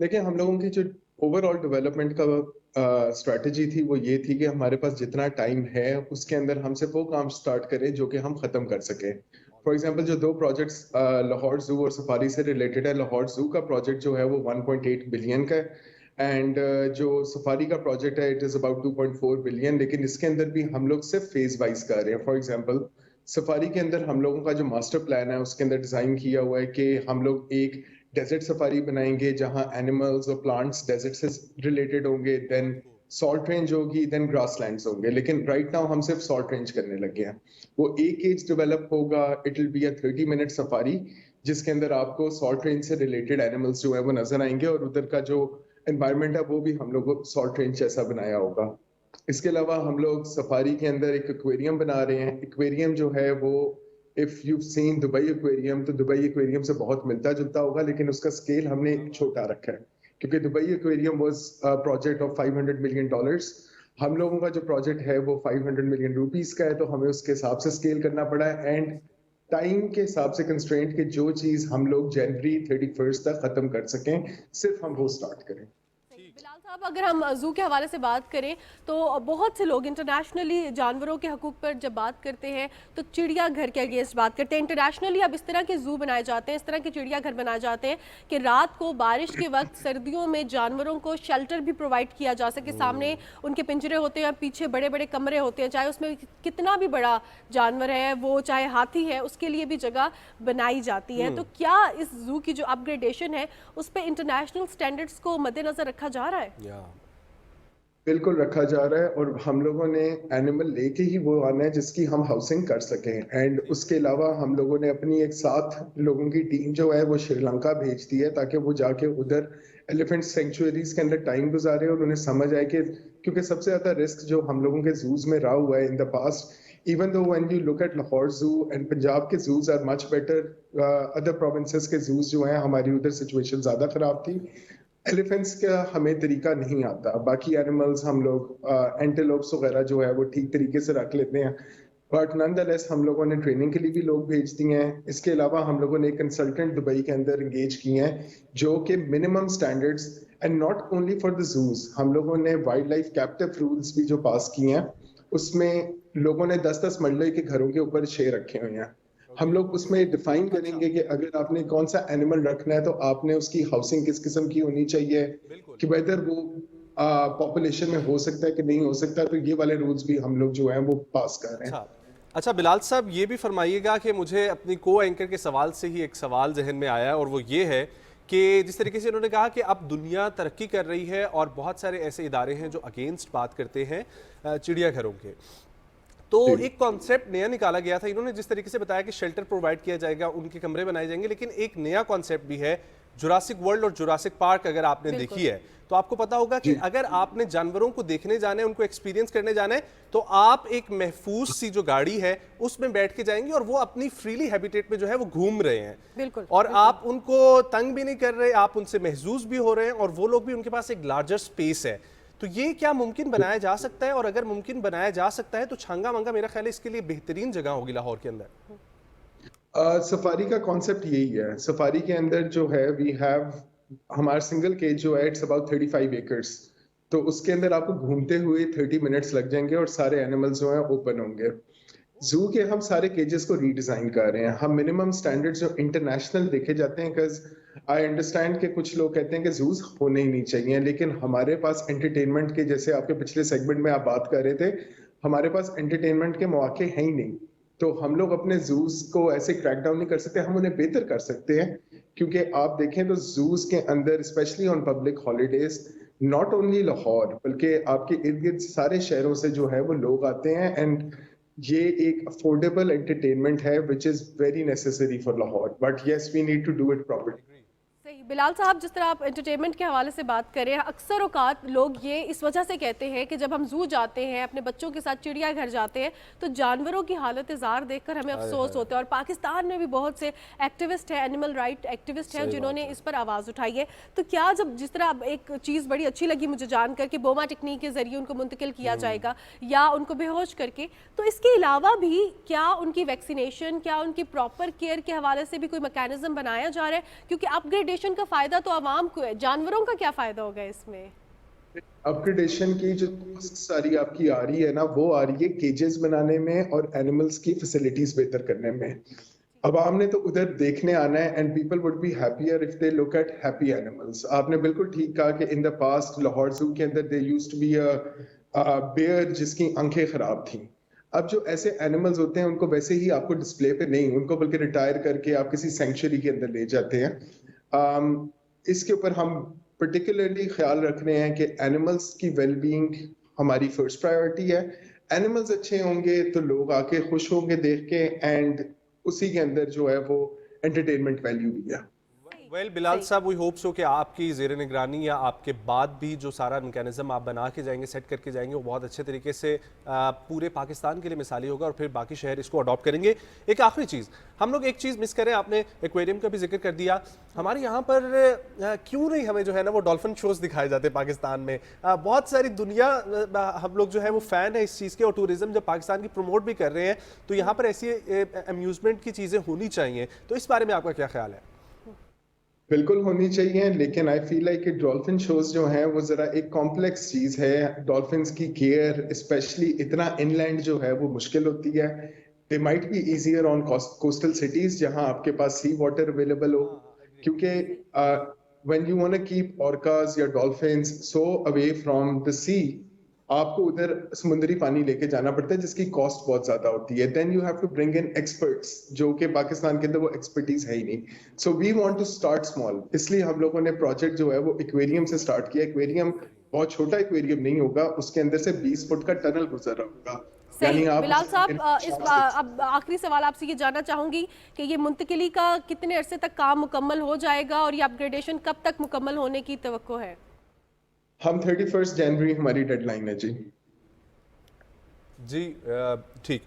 देखिए, हम लोगों की जो ओवरऑल डेवलपमेंट का स्ट्रैटेजी थी वो ये थी कि हमारे पास जितना टाइम है उसके अंदर हम सिर्फ वो काम स्टार्ट करें जो कि हम खत्म कर सकें। फॉर एग्जांपल जो 2 प्रोजेक्ट्स लाहौर जू और सफारी से रिलेटेड है, लाहौर जू का प्रोजेक्ट जो है वो 1.8 बिलियन का है एंड जो सफारी का प्रोजेक्ट है इट इज अबाउट 2.4 बिलियन। लेकिन इसके अंदर भी हम लोग सिर्फ फेज वाइज कर रहे हैं। फॉर एग्जांपल सफारी के अंदर हम लोगों का जो मास्टर प्लान है उसके अंदर डिजाइन किया हुआ है कि हम लोग एक डेजर्ट सफारी बनाएंगे जहां एनिमल्स और प्लांट्स डेजर्ट से रिलेटेड होंगे, देन सॉल्ट रेंज होगी, देन ग्रासलैंड्स होंगे। लेकिन राइट नाउ हम सिर्फ सॉल्ट रेंज करने लगे हैं। वो एक एज डेवलप होगा, it will be a 30-minute safari जिसके अंदर आपको सॉल्ट रेंज से रिलेटेड एनिमल्स जो है वो नजर आएंगे और उधर का जो एनवायरनमेंट है वो भी हम लोग सॉल्ट रेंज जैसा बनाया होगा। इसके अलावा हम लोग सफारी के अंदर एक एक्वेरियम बना रहे हैं। एक्वेरियम जो है वो if you seen Dubai aquarium तो दुबई एक्वेरियम से बहुत मिलता जुलता होगा, लेकिन उसका स्केल हमने छोटा रखा है क्योंकि Dubai aquarium was a project of $500 million। हम लोगों का जो प्रोजेक्ट है वो 500 million रुपीस का है, तो हमें उसके हिसाब से स्केल करना पड़ा है एंड टाइम के हिसाब से कंस्ट्रेंट कि जो चीज हम लोग जनवरी 31 तक खत्म कर सकें सिर्फ हम वो स्टार्ट करें। बिलाल अब अगर हम जू के हवाले से बात करें तो बहुत से लोग इंटरनेशनली जानवरों के हकूक पर जब बात करते हैं तो चिड़ियाघर के अगेंस्ट बात करते हैं। इंटरनेशनली अब इस तरह के जू बनाए जाते हैं, इस तरह के चिड़ियाघर बनाए जाते हैं कि रात को बारिश के वक्त सर्दियों में जानवरों को शेल्टर भी प्रोवाइड किया जा सके। सामने उनके पिंजरे होते हैं, पीछे बड़े बड़े कमरे होते हैं, चाहे उसमें कितना भी बड़ा जानवर है, वो चाहे हाथी है, उसके लिए भी जगह बनाई जाती है। तो क्या इस जू की जो अपग्रेडेशन है उस पर इंटरनेशनल स्टैंडर्ड्स को मद्देनजर रखा जा रहा है? बिल्कुल रखा जा रहा है, और हम लोगों ने एनिमल लेके ही वो आना है जिसकी हम हाउसिंग कर सकें। एंड उसके अलावा हम लोगों ने अपनी एक 7 लोगों की टीम जो है वो श्रीलंका भेज दी है ताकि वो जाके उधर एलिफेंट सेंचुरीज के अंदर टाइम गुजारे और उन्हें समझ आए कि क्योंकि सबसे ज्यादा रिस्क जो हम लोगों के जूज में रहा हुआ है in the past, even though when you look at Lahore zoo and Punjab के zoos are much better, other provinces के जूज जो हैं हमारी उधर सिचुएशन ज्यादा खराब थी। एलिफेंट्स का हमें तरीका नहीं आता, बाकी एनिमल्स हम लोग एंटेलोप्स वगैरह जो है वो ठीक तरीके से रख लेते हैं, बट नॉनदलेस हम लोगों ने ट्रेनिंग के लिए भी लोग भेज दिए हैं। इसके अलावा हम लोगों ने एक कंसल्टेंट दुबई के अंदर एंगेज किए हैं जो कि minimum standards and not only for the zoos, हम लोगों ने वाइल्ड लाइफ कैप्टिव रूल्स भी जो पास किए हैं, उसमें लोगों ने 10-10 मंडले के घरों के ऊपर शेर रखे हुए हैं। हम लोग उसमें डिफाइन करेंगे कि अगर आपने कौन सा एनिमल रखना है तो आपने उसकी हाउसिंग किस किस्म की होनी चाहिए, कि वेदर वो पॉपुलेशन में हो सकता है कि नहीं हो सकता। तो ये वाले रूल्स भी हम लोग जो हैं वो पास कर रहे हैं। अच्छा बिलाल साहब, ये भी फरमाइएगा कि मुझे अपनी को एंकर के सवाल से ही एक सवाल जहन में आया, और वो ये है कि जिस तरीके से उन्होंने कहा कि अब दुनिया तरक्की कर रही है और बहुत सारे ऐसे इदारे हैं जो अगेंस्ट बात करते हैं चिड़ियाघरों के, तो एक कॉन्सेप्ट नया निकाला गया था। इन्होंने जिस तरीके से बताया कि शेल्टर प्रोवाइड किया जाएगा, उनके कमरे बनाए जाएंगे, लेकिन एक नया कॉन्सेप्ट भी है जुरासिक वर्ल्ड और जुरासिक पार्क। अगर आपने देखी है तो आपको पता होगा कि अगर आपने जानवरों को देखने जाना है, उनको एक्सपीरियंस करने जाना है, तो आप एक महफूज सी जो गाड़ी है उसमें बैठ के जाएंगे और वो अपनी फ्रीली हैबिटेट में जो है वो घूम रहे हैं। बिल्कुल, और आप उनको तंग भी नहीं कर रहे, आप उनसे महजूज भी हो रहे हैं, और वो लोग भी, उनके पास एक लार्जर स्पेस है। तो ये क्या मुमकिन बनाया जा सकता है? और अगर मुमकिन बनाया जा सकता है तो छांगा मंगा मेरा ख्याल है इसके लिए बेहतरीन जगह होगी लाहौर के अंदर। सफारी का कॉन्सेप्ट यही है। सफारी के अंदर जो है वी हैव हमारा सिंगल केज जो है इट्स अबाउट 35 एकर्स, तो उसके अंदर आपको घूमते हुए 30 मिनट्स लग जाएंगे और सारे एनिमल्स जो हैं ओपन होंगे। जू के हम सारे केजेस को रीडिजाइन कर रहे हैं। हम मिनिमम स्टैंडर्ड्स जो इंटरनेशनल देखे जाते हैं, बिकॉज आई अंडरस्टैंड कि कुछ लोग कहते हैं कि जूस होने ही नहीं चाहिए, लेकिन हमारे पास एंटरटेनमेंट के, जैसे आपके पिछले सेगमेंट में आप बात कर रहे थे, हमारे पास एंटरटेनमेंट के मौके हैं ही नहीं। तो हम लोग अपने जूस को ऐसे क्रैक डाउन नहीं कर सकते, हम उन्हें बेहतर कर सकते हैं। क्योंकि आप देखें तो जूस के अंदर specially on public holidays not only Lahore बल्कि आपके इर्द गिर्द सारे शहरों से जो है वो लोग आते हैं, एंड ये एक अफोर्डेबल एंटरटेनमेंट है which is very necessary for Lahore, but yes we need to do it properly. सही बिलाल साहब, जिस तरह आप एंटरटेनमेंट के हवाले से बात कर रहे हैं, अक्सर औकात लोग ये इस वजह से कहते हैं कि जब हम जू जाते हैं, अपने बच्चों के साथ चिड़ियाघर जाते हैं, तो जानवरों की हालत ज़ार देखकर हमें अफसोस होता है। और पाकिस्तान में भी बहुत से एक्टिविस्ट हैं, एनिमल राइट एक्टिविस्ट हैं, जिन्होंने इस पर आवाज़ उठाई है। तो क्या जब जिस तरह एक चीज़ बड़ी अच्छी लगी मुझे जानकर कि बोमा टेक्निक के जरिए उनको मुंतकिल किया जाएगा या उनको बेहोश करके, तो इसके अलावा भी क्या उनकी वैक्सीनेशन, क्या उनकी प्रॉपर केयर के हवाले से भी कोई मैकेनिज्म बनाया जा रहा है? क्योंकि अपग्रेडेशन का फायदा तो आवाम को है, जानवरों का क्या फायदा होगा इसमें? अपग्रेडेशन की जो सारी आपकी आ रही है ना, वो आ रही है केजेस बनाने में और एनिमल्स की फैसिलिटीज बेहतर करने में। आवाम ने तो उधर देखने आना है, and people would be happier if they look at happy animals. आपने बिल्कुल ठीक कहा कि इन द पास्ट लाहौर जू के अंदर they used to be a bear जिसकी आंखें खराब थी। अब जो ऐसे एनिमल्स होते हैं उनको वैसे ही आपको डिस्प्ले पे नहीं, उनको बल्कि रिटायर करके आप किसी सेंचुरी के अंदर ले जाते हैं। इसके ऊपर हम पर्टिकुलरली ख्याल रख रहे हैं कि एनिमल्स की वेलबीइंग हमारी फर्स्ट प्रायोरिटी है। एनिमल्स अच्छे होंगे तो लोग आके खुश होंगे देख के, एंड उसी के अंदर जो है वो एंटरटेनमेंट वैल्यू भी है। वेल बिलाल साहब, वी होप सो कि आपकी ज़ेर निगरानी या आपके बाद भी जो सारा मैकेनिज्म आप बना के जाएंगे, सेट करके जाएंगे, वो बहुत अच्छे तरीके से पूरे पाकिस्तान के लिए मिसाली होगा और फिर बाकी शहर इसको अडॉप्ट करेंगे। एक आखिरी चीज़, हम लोग एक चीज़ मिस करें, आपने एक्वेरियम का भी जिक्र कर दिया। हमारे यहाँ पर क्यों नहीं हमें जो है ना वो डॉल्फिन शोज़ दिखाए जाते पाकिस्तान में? बहुत सारी दुनिया, हम लोग जो है वो फ़ैन है इस चीज़ के, और टूरिज़्म जब पाकिस्तान की प्रमोट भी कर रहे हैं, तो यहाँ पर ऐसी अम्यूज़मेंट की चीज़ें होनी चाहिए। तो इस बारे में आपका क्या ख्याल है? बिल्कुल होनी चाहिए, लेकिन आई फील लाइक कि डॉल्फिन शोज जो हैं वो जरा एक कॉम्प्लेक्स चीज है। डॉल्फिन्स की केयर स्पेशली इतना इनलैंड जो है वो मुश्किल होती है। They might be easier on coastal cities जहां आपके पास सी वाटर अवेलेबल हो, क्योंकि when you want to keep orcas या dolphins so away from the sea, आपको उधर समुद्री पानी लेके जाना पड़ता है जिसकी कॉस्ट बहुत ज्यादा होती है। Then you have to bring in experts, जो कि पाकिस्तान के अंदर वो एक्सपर्टीज है ही नहीं। So we want to start small, इसलिए हम लोगों ने प्रोजेक्ट जो है वो एक्वेरियम से स्टार्ट किया। एक्वेरियम बहुत छोटा एक्वेरियम नहीं होगा, उसके अंदर से 20 फुट का टनल गुजर रहा होगा। सही। आप बिलाल साहब, अब आखिरी सवाल आपसे ये जानना चाहूंगी कि ये मुंतकिली का कितने अरसे तक काम मुकम्मल हो जाएगा और ये अपग्रेडेशन कब तक मुकम्मल होने की तवक्को है? हम 31 जनवरी हमारी डेडलाइन है जी। जी ठीक,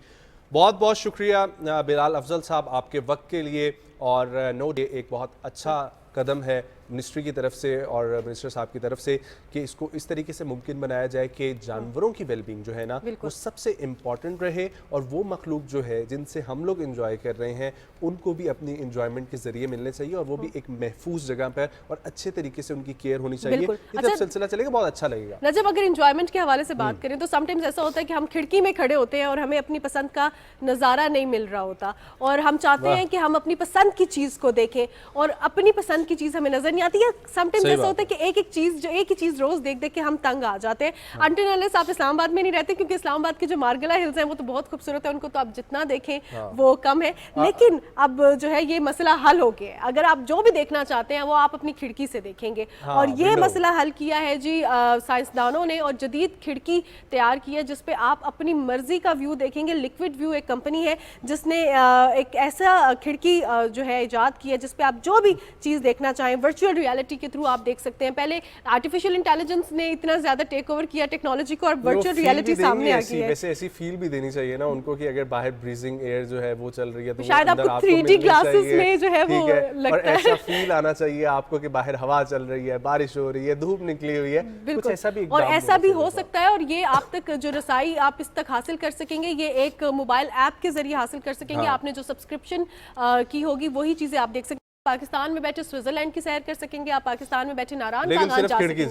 बहुत बहुत शुक्रिया बिलाल अफजल साहब आपके वक्त के लिए। और नो डे एक बहुत अच्छा कदम है मिनिस्ट्री की तरफ से और मिनिस्टर साहब की तरफ से कि इसको इस तरीके से मुमकिन बनाया जाए कि जानवरों की वेलबींग जो है ना वो सबसे इम्पॉर्टेंट रहे, और वो मखलूक जो है जिनसे हम लोग इंजॉय कर रहे हैं उनको भी अपनी इंजॉयमेंट के जरिए मिलने चाहिए, और वो भी एक महफूज जगह पर और अच्छे तरीके से उनकी केयर होनी चाहिए। ये जब सिलसिला चलेगा बहुत अच्छा लगेगा। नजब, अगर इंजॉयमेंट के हवाले से बात करें तो समटाइम्स ऐसा होता है कि हम खिड़की में खड़े होते हैं और हमें अपनी पसंद का नज़ारा नहीं मिल रहा होता, और हम चाहते हैं कि हम अपनी पसंद की चीज़ को देखें और अपनी पसंद की चीज़ हमें नजर नहीं आती है। समटाइम्स ऐसा होता है कि एक ही चीज रोज देख देख के हम तंग आ जाते हैं। अनटिल अनलेस आप इस्लामाबाद में नहीं रहते, क्योंकि इस्लामाबाद के जो मार्गला हिल्स हैं वो तो बहुत खूबसूरत है, उनको तो आप जितना देखें वो कम है। लेकिन अब जो है ये मसला हल हो गया है, अगर आप जो भी देखना चाहते हैं वो आप अपनी खिड़की से देखेंगे। और ये मसला हल किया है जी साइंसदानों ने, और जदीद खिड़की तैयार की है जिसपे आप अपनी मर्जी का व्यू देखेंगे। लिक्विड व्यू एक कंपनी है जिसने एक ऐसा खिड़की जो है इजाद की है जिसपे आप जो भी चीज देखना चाहें वर्चुअल रियलिटी के थ्रू आप देख सकते हैं। पहले आर्टिफिशियल इंटेलिजेंस ने इतना ज्यादा टेक ओवर किया टेक्नोलॉजी को और वर्चुअल रियलिटी सामने आ गई है। वैसे ऐसी फील भी देनी चाहिए ना उनको कि अगर बाहर ब्रीजिंग एयर जो है वो चल रही है तो शायद आपको 3D ग्लासेस में जो है वो लगता और ऐसा फील आना चाहिए आपको कि बाहर हवा चल रही है, बारिश हो रही है, धूप निकली हुई है, कुछ ऐसा भी और ऐसा भी हो सकता है। और ये आप तक जो रसाई आप इस तक हासिल कर सकेंगे, ये एक मोबाइल ऐप के जरिए हासिल कर सकेंगे। आपने जो सब्सक्रिप्शन की होगी वही चीजें आप देख सकते हैं। पाकिस्तान में बैठे स्विट्जरलैंड की सैर कर सकेंगे, आप पाकिस्तान में बैठे नारायण बागान जा सकेंगे,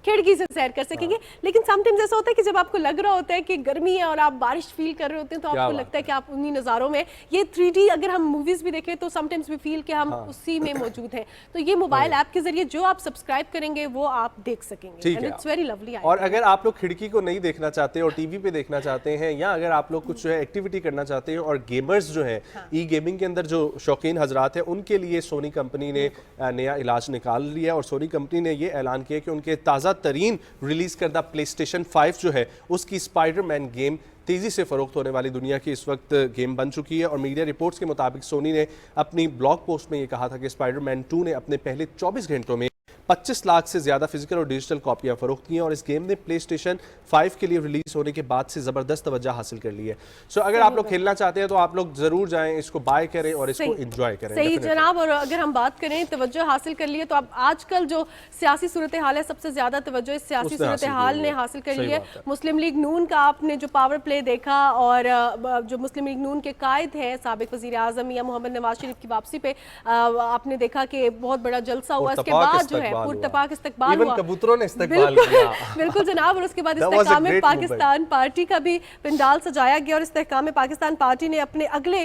खिड़की से सैर कर सकेंगे। लेकिन समटाइम्स ऐसा होता है कि जब आपको लग रहा होता है कि गर्मी है और आप बारिश फील कर रहे होते हैं तो आपको लगता है कि आप उन्हीं नज़ारों में, ये 3D अगर हम मूवीज भी देखें तो समटाइम्स भी फील कि हम उसी में मौजूद हैं। तो ये मोबाइल ऐप के जरिए जो आप सब्सक्राइब करेंगे वो आप देख सकेंगे। It's very lovely. और अगर आप लोग खिड़की को नहीं देखना चाहते और टीवी पे देखना चाहते हैं, या अगर आप लोग कुछ जो है एक्टिविटी करना चाहते हैं और गेमर्स जो है ई गेमिंग के अंदर जो शौकीन हजरात हैं, उनके लिए सोनी कंपनी ने नया इलाज निकाल लिया। और सोनी कंपनी ने ये ऐलान किया कि उनके ताज़ा तरीन रिलीज करदा प्लेस्टेशन 5 जो है उसकी स्पाइडरमैन गेम तेजी से फरोख्त होने वाली दुनिया की इस वक्त गेम बन चुकी है। और मीडिया रिपोर्ट्स के मुताबिक सोनी ने अपनी ब्लॉग पोस्ट में ये कहा था कि स्पाइडरमैन 2 ने अपने पहले 24 घंटों में 25 लाख से ज्यादा फिजिकल और डिजिटल कॉपियां फरोख्त की हैं, और इस गेम ने प्लेस्टेशन 5 के लिए रिलीज होने के बाद से जबरदस्त तवज्जो हासिल कर ली है। सो अगर आप लोग खेलना चाहते हैं तो आप लोग जरूर जाएं, इसको बाय करें और इसको एंजॉय करें। सही जनाब। और अगर हम बात करें तवज्जो हासिल कर लिए तो अब आजकल जो सियासी सूरत हाल है, सबसे ज्यादा तवज्जो इस सियासी सूरत हाल ने हासिल कर ली है। मुस्लिम लीग नून का आपने जो पावर प्ले देखा, और जो मुस्लिम लीग नून के कायद हैं साबिक वजीर आजम मियां मोहम्मद नवाज शरीफ की वापसी पे आपने देखा कि बहुत बड़ा जलसा हुआ। इसके बाद जो है पुरतपाक इस्तकबाल हुआ, कबूतरों ने इस्तकबाल किया। बिल्कुल जनाब। और उसके बाद इस्तेहकाम पाकिस्तान पार्टी का भी पंडाल सजाया गया, और इस्तेहकाम पाकिस्तान पार्टी ने अपने अगले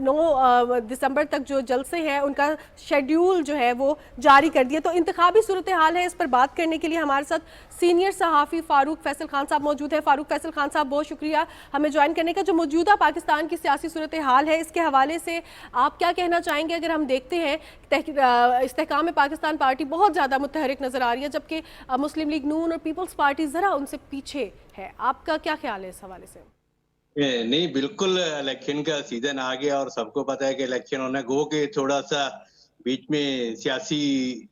9 दिसंबर तक जो जलसे हैं उनका शेड्यूल जो है वो जारी कर दिया। तो इंतखाबी सूरत हाल है, इस पर बात करने के लिए हमारे साथ सीनियर सहाफ़ी फारूक फैसल खान साहब मौजूद है। फारूक फैसल खान साहब, बहुत शुक्रिया हमें ज्वाइन करने का। जो मौजूदा पाकिस्तान की सियासी सूरत हाल है इसके हवाले से आप क्या कहना चाहेंगे? अगर हम देखते हैं इस्तेहकाम पाकिस्तान पार्टी बहुत ज़्यादा मुतहरिक नज़र आ रही है, जबकि मुस्लिम लीग नून और पीपल्स पार्टी ज़रा उनसे पीछे है। आपका क्या ख्याल है इस हवाले से? नहीं, बिल्कुल इलेक्शन का सीजन आ गया और सबको पता है कि इलेक्शन होना गो के थोड़ा सा बीच में सियासी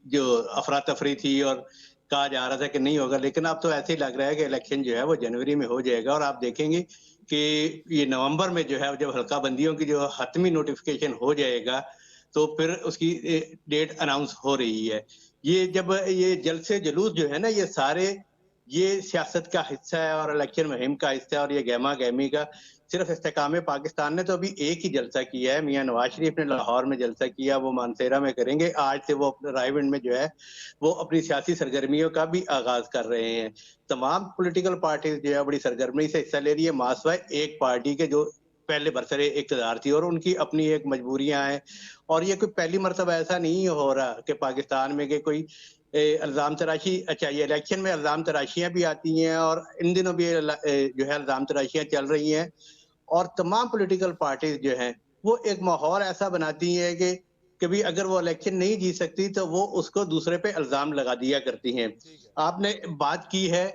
जो अफरा तफरी थी और कहा जा रहा था कि नहीं होगा, लेकिन अब तो ऐसे ही लग रहा है कि इलेक्शन जो है वो जनवरी में हो जाएगा। और आप देखेंगे कि ये नवंबर में जो है जब हल्का बंदियों की जो हतमी नोटिफिकेशन हो जाएगा तो फिर उसकी डेट अनाउंस हो रही है। ये जब ये जलसे जुलूस जो है ना, ये सारे ये सियासत का हिस्सा है और इलेक्शन मुहिम का हिस्सा है, और ये गहमा गहमी का सिर्फ इस्तेकाम पाकिस्तान ने तो अभी एक ही जलसा किया है, मियां नवाज शरीफ ने लाहौर में जलसा किया, वो मानसेरा में करेंगे। आज से वो रायविंड में जो है वो अपनी सियासी सरगर्मियों का भी आगाज कर रहे हैं। तमाम पॉलिटिकल पार्टीज जो है बड़ी सरगर्मी से हिस्सा ले रही है, मासवाए एक पार्टी के जो पहले बरसरे इक़्तिदार थी और उनकी अपनी एक मजबूरियां हैं। और ये कोई पहली मर्तबा ऐसा नहीं हो रहा कि पाकिस्तान में कि कोई इल्ज़ाम तराशी, अच्छा ये इलेक्शन में इल्ज़ाम तराशियां भी आती हैं और इन दिनों भी जो है इल्ज़ाम तराशियां चल रही हैं। और तमाम पॉलिटिकल पार्टीज जो हैं वो एक माहौल ऐसा बनाती हैं कि कभी अगर वो इलेक्शन नहीं जीत सकती तो वो उसको दूसरे पे इल्ज़ाम लगा दिया करती हैं। आपने बात की है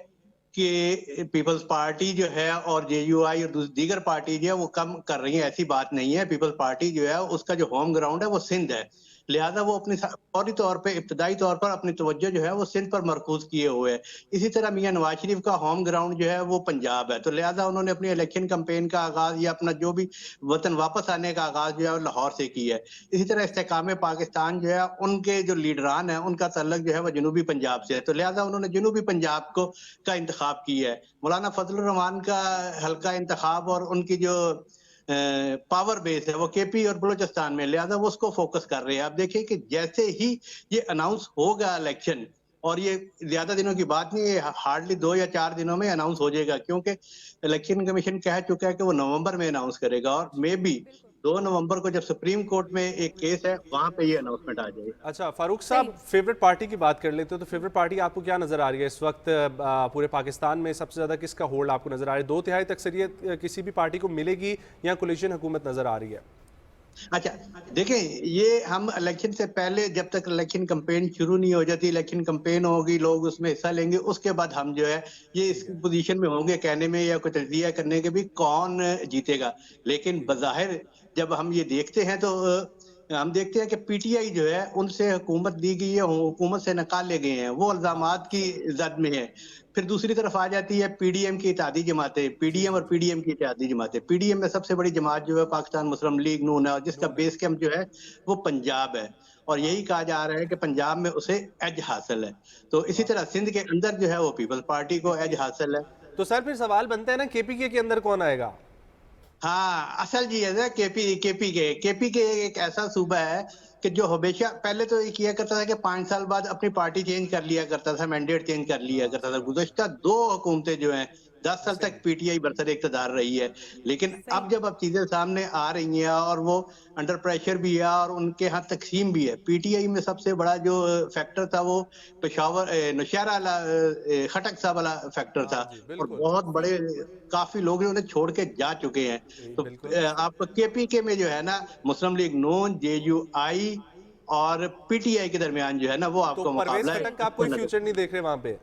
कि पीपल्स पार्टी जो है और जेयूआई और दीगर पार्टी जो है वो कम कर रही है, ऐसी बात नहीं है। पीपल्स पार्टी जो है उसका जो होम ग्राउंड है वो सिंध है, लिहाजा वो अपनी फौरी तौर पे इब्तदाई तौर पर अपनी तवज्जो जो है वो सिंध पर मरकूज किए हुए है। इसी तरह मियां नवाज शरीफ का होम ग्राउंड जो है वो पंजाब है, तो लिहाजा उन्होंने अपनी इलेक्शन कैंपेन का आगाज या अपना जो भी वतन वापस आने का आगाज जो है वो लाहौर से किया है। इसी तरह इस्तेकाम पाकिस्तान जो है उनके जो लीडरान है उनका तल्लुक जो है वो जनूबी पंजाब से है, तो लिहाजा उन्होंने जनूबी पंजाब को का इंतखाब किया है। मौलाना फजलुर रहमान का हल्का इंतखाब और उनकी जो पावर बेस है वो केपी और बलूचिस्तान में, लिहाजा वो उसको फोकस कर रहे हैं। आप देखिए कि जैसे ही ये अनाउंस होगा इलेक्शन, और ये ज्यादा दिनों की बात नहीं है, हार्डली 2 या 4 दिनों में अनाउंस हो जाएगा, क्योंकि इलेक्शन कमीशन कह चुका है कि वो नवंबर में अनाउंस करेगा और मे बी 2 नवंबर को जब सुप्रीम कोर्ट में एक केस है वहां पे ये अनाउंसमेंट आ जाएगा। अच्छा फारूक साहब, फेवरेट पार्टी की बात कर लेते हो तो फेवरेट पार्टी आपको क्या नजर आ रही है इस वक्त पूरे पाकिस्तान में? सबसे ज्यादा किसका होल्ड आपको नजर आ रहा है? 2/3 अक्सरियत किसी भी पार्टी को मिलेगी या कोलिशन हुकूमत नजर आ रही है? अच्छा देखें, ये हम इलेक्शन से पहले जब तक इलेक्शन कैंपेन शुरू नहीं हो जाती, इलेक्शन कैंपेन होगी, लोग उसमें हिस्सा लेंगे, उसके बाद हम जो है ये इस पोजीशन में होंगे कहने में या कोई तजज़िया करने के भी कौन जीतेगा। लेकिन बज़ाहिर जब हम ये देखते हैं तो हम देखते हैं कि पीटीआई जो है उनसे हुकूमत दी गई है, हुकूमत से निकाले गए हैं, वो इल्जामात की जद में है। फिर दूसरी तरफ आ जाती है पीडीएम की इत्तेहादी जमातें, पीडीएम और पीडीएम की इत्तेहादी जमातें। पीडीएम में सबसे बड़ी जमात जो है पाकिस्तान मुस्लिम लीग नून है और जिसका बेस कैंप जो है वो पंजाब है, और यही कहा जा रहा है कि पंजाब में उसे एज हासिल है। तो इसी तरह सिंध के अंदर जो है वो पीपल्स पार्टी को एज हासिल है। तो सर फिर सवाल बनता है ना, केपीके के अंदर कौन आएगा? हाँ, असल जी है केपी के एक ऐसा सूबा है कि जो हमेशा पहले तो ये किया करता था कि 5 साल बाद अपनी पार्टी चेंज कर लिया करता था, मैंडेट चेंज कर लिया करता था। गुज़श्ता 2 हुकूमतें जो हैं 10 साल तक पीटीआई बरसर इक़्तिदार रही है, लेकिन अब जब चीजें सामने आ रही हैं और वो अंडर प्रेशर भी है और उनके यहाँ तकसीम भी है। पीटीआई में सबसे बड़ा जो फैक्टर था वो पेशावर नौशहरा खटक साहब वाला फैक्टर था, और बहुत बड़े काफी लोग उन्हें छोड़ के जा चुके हैं। तो आप केपीके में जो है ना मुस्लिम लीग नून, जेयूआई और पीटीआई के दरमियान जो है ना वो आपको मुकाबला है। आप कोई फ्यूचर नहीं देख रहे वहां पे?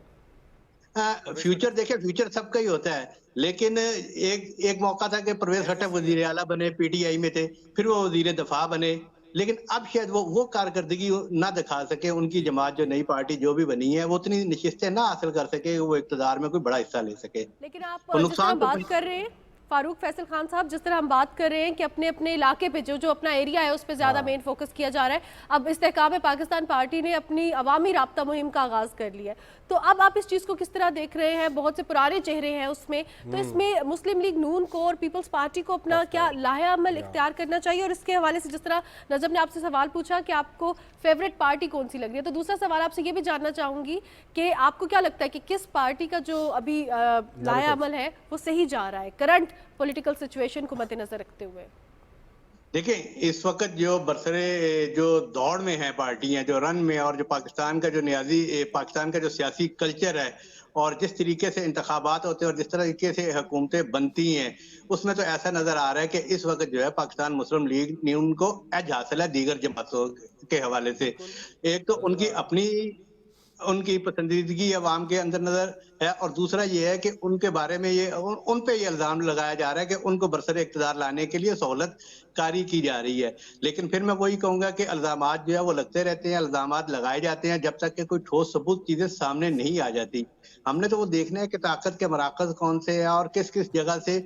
फ्यूचर देखे, फ्यूचर सबका ही होता है, लेकिन एक मौका था कि परवेज खट्टक वजीर आला बने, पीटीआई में थे, फिर वो वजीर दफा बने, लेकिन अब शायद वो कारकर्दगी ना दिखा सके। उनकी जमात जो नई पार्टी जो भी बनी है वो उतनी नशिस्तें ना हासिल कर सके, वो इक़्तिदार में कोई बड़ा हिस्सा ले सके। लेकिन आप जिस तरह बात कर रहे हैं फारूक फैसल खान साहब, जिस तरह हम बात कर रहे हैं कि अपने अपने इलाके पे जो अपना एरिया है उस पर ज़्यादा मेन फोकस किया जा रहा है। अब इस्तेहकाम पाकिस्तान पार्टी ने अपनी अवामी राब्ता मुहिम का आगाज़ कर लिया है, तो अब आप इस चीज़ को किस तरह देख रहे हैं? बहुत से पुराने चेहरे हैं उसमें, तो इसमें मुस्लिम लीग नून को और पीपल्स पार्टी को अपना क्या लाहेअमल इख्तियार करना चाहिए? और इसके हवाले से जिस तरह नजम ने आपसे सवाल पूछा कि आपको फेवरेट पार्टी कौन सी लग रही है, तो दूसरा सवाल आपसे ये भी जानना चाहूँगी कि आपको क्या लगता है कि किस पार्टी का जो अभी लाहेअमल है वो सही जा रहा है करंट पॉलिटिकल सिचुएशन को मद्देनजर रखते हुए? देखिए, इस वक्त जो बरसरे जो दौड़ में है पार्टियां, जो रन में, और जो पाकिस्तान का जो पाकिस्तान का जो सियासी कल्चर है और जिस तरीके से इंतखाबात होते हैं और जिस तरीके से हुकूमतें बनती हैं, उसमें तो ऐसा नजर आ रहा है कि इस वक्त जो है पाकिस्तान मुस्लिम लीग नून को एज हासिल है दीगर जमातों के हवाले से। एक तो उनकी पसंदीदगी अवाम के अंदर नजर है, और दूसरा ये है कि उनके बारे में उन पे ये इल्जाम लगाया जा रहा है कि उनको बरसरे इक़्तिदार लाने के लिए सहूलत कारी की जा रही है। लेकिन फिर मैं वही कहूंगा कि इल्जामात जो है वो लगते रहते हैं, इल्जामात लगाए जाते हैं जब तक कि कोई ठोस सबूत चीजें सामने नहीं आ जाती। हमने तो वो देखना है कि ताकत के मराकज कौन से हैं और किस किस जगह से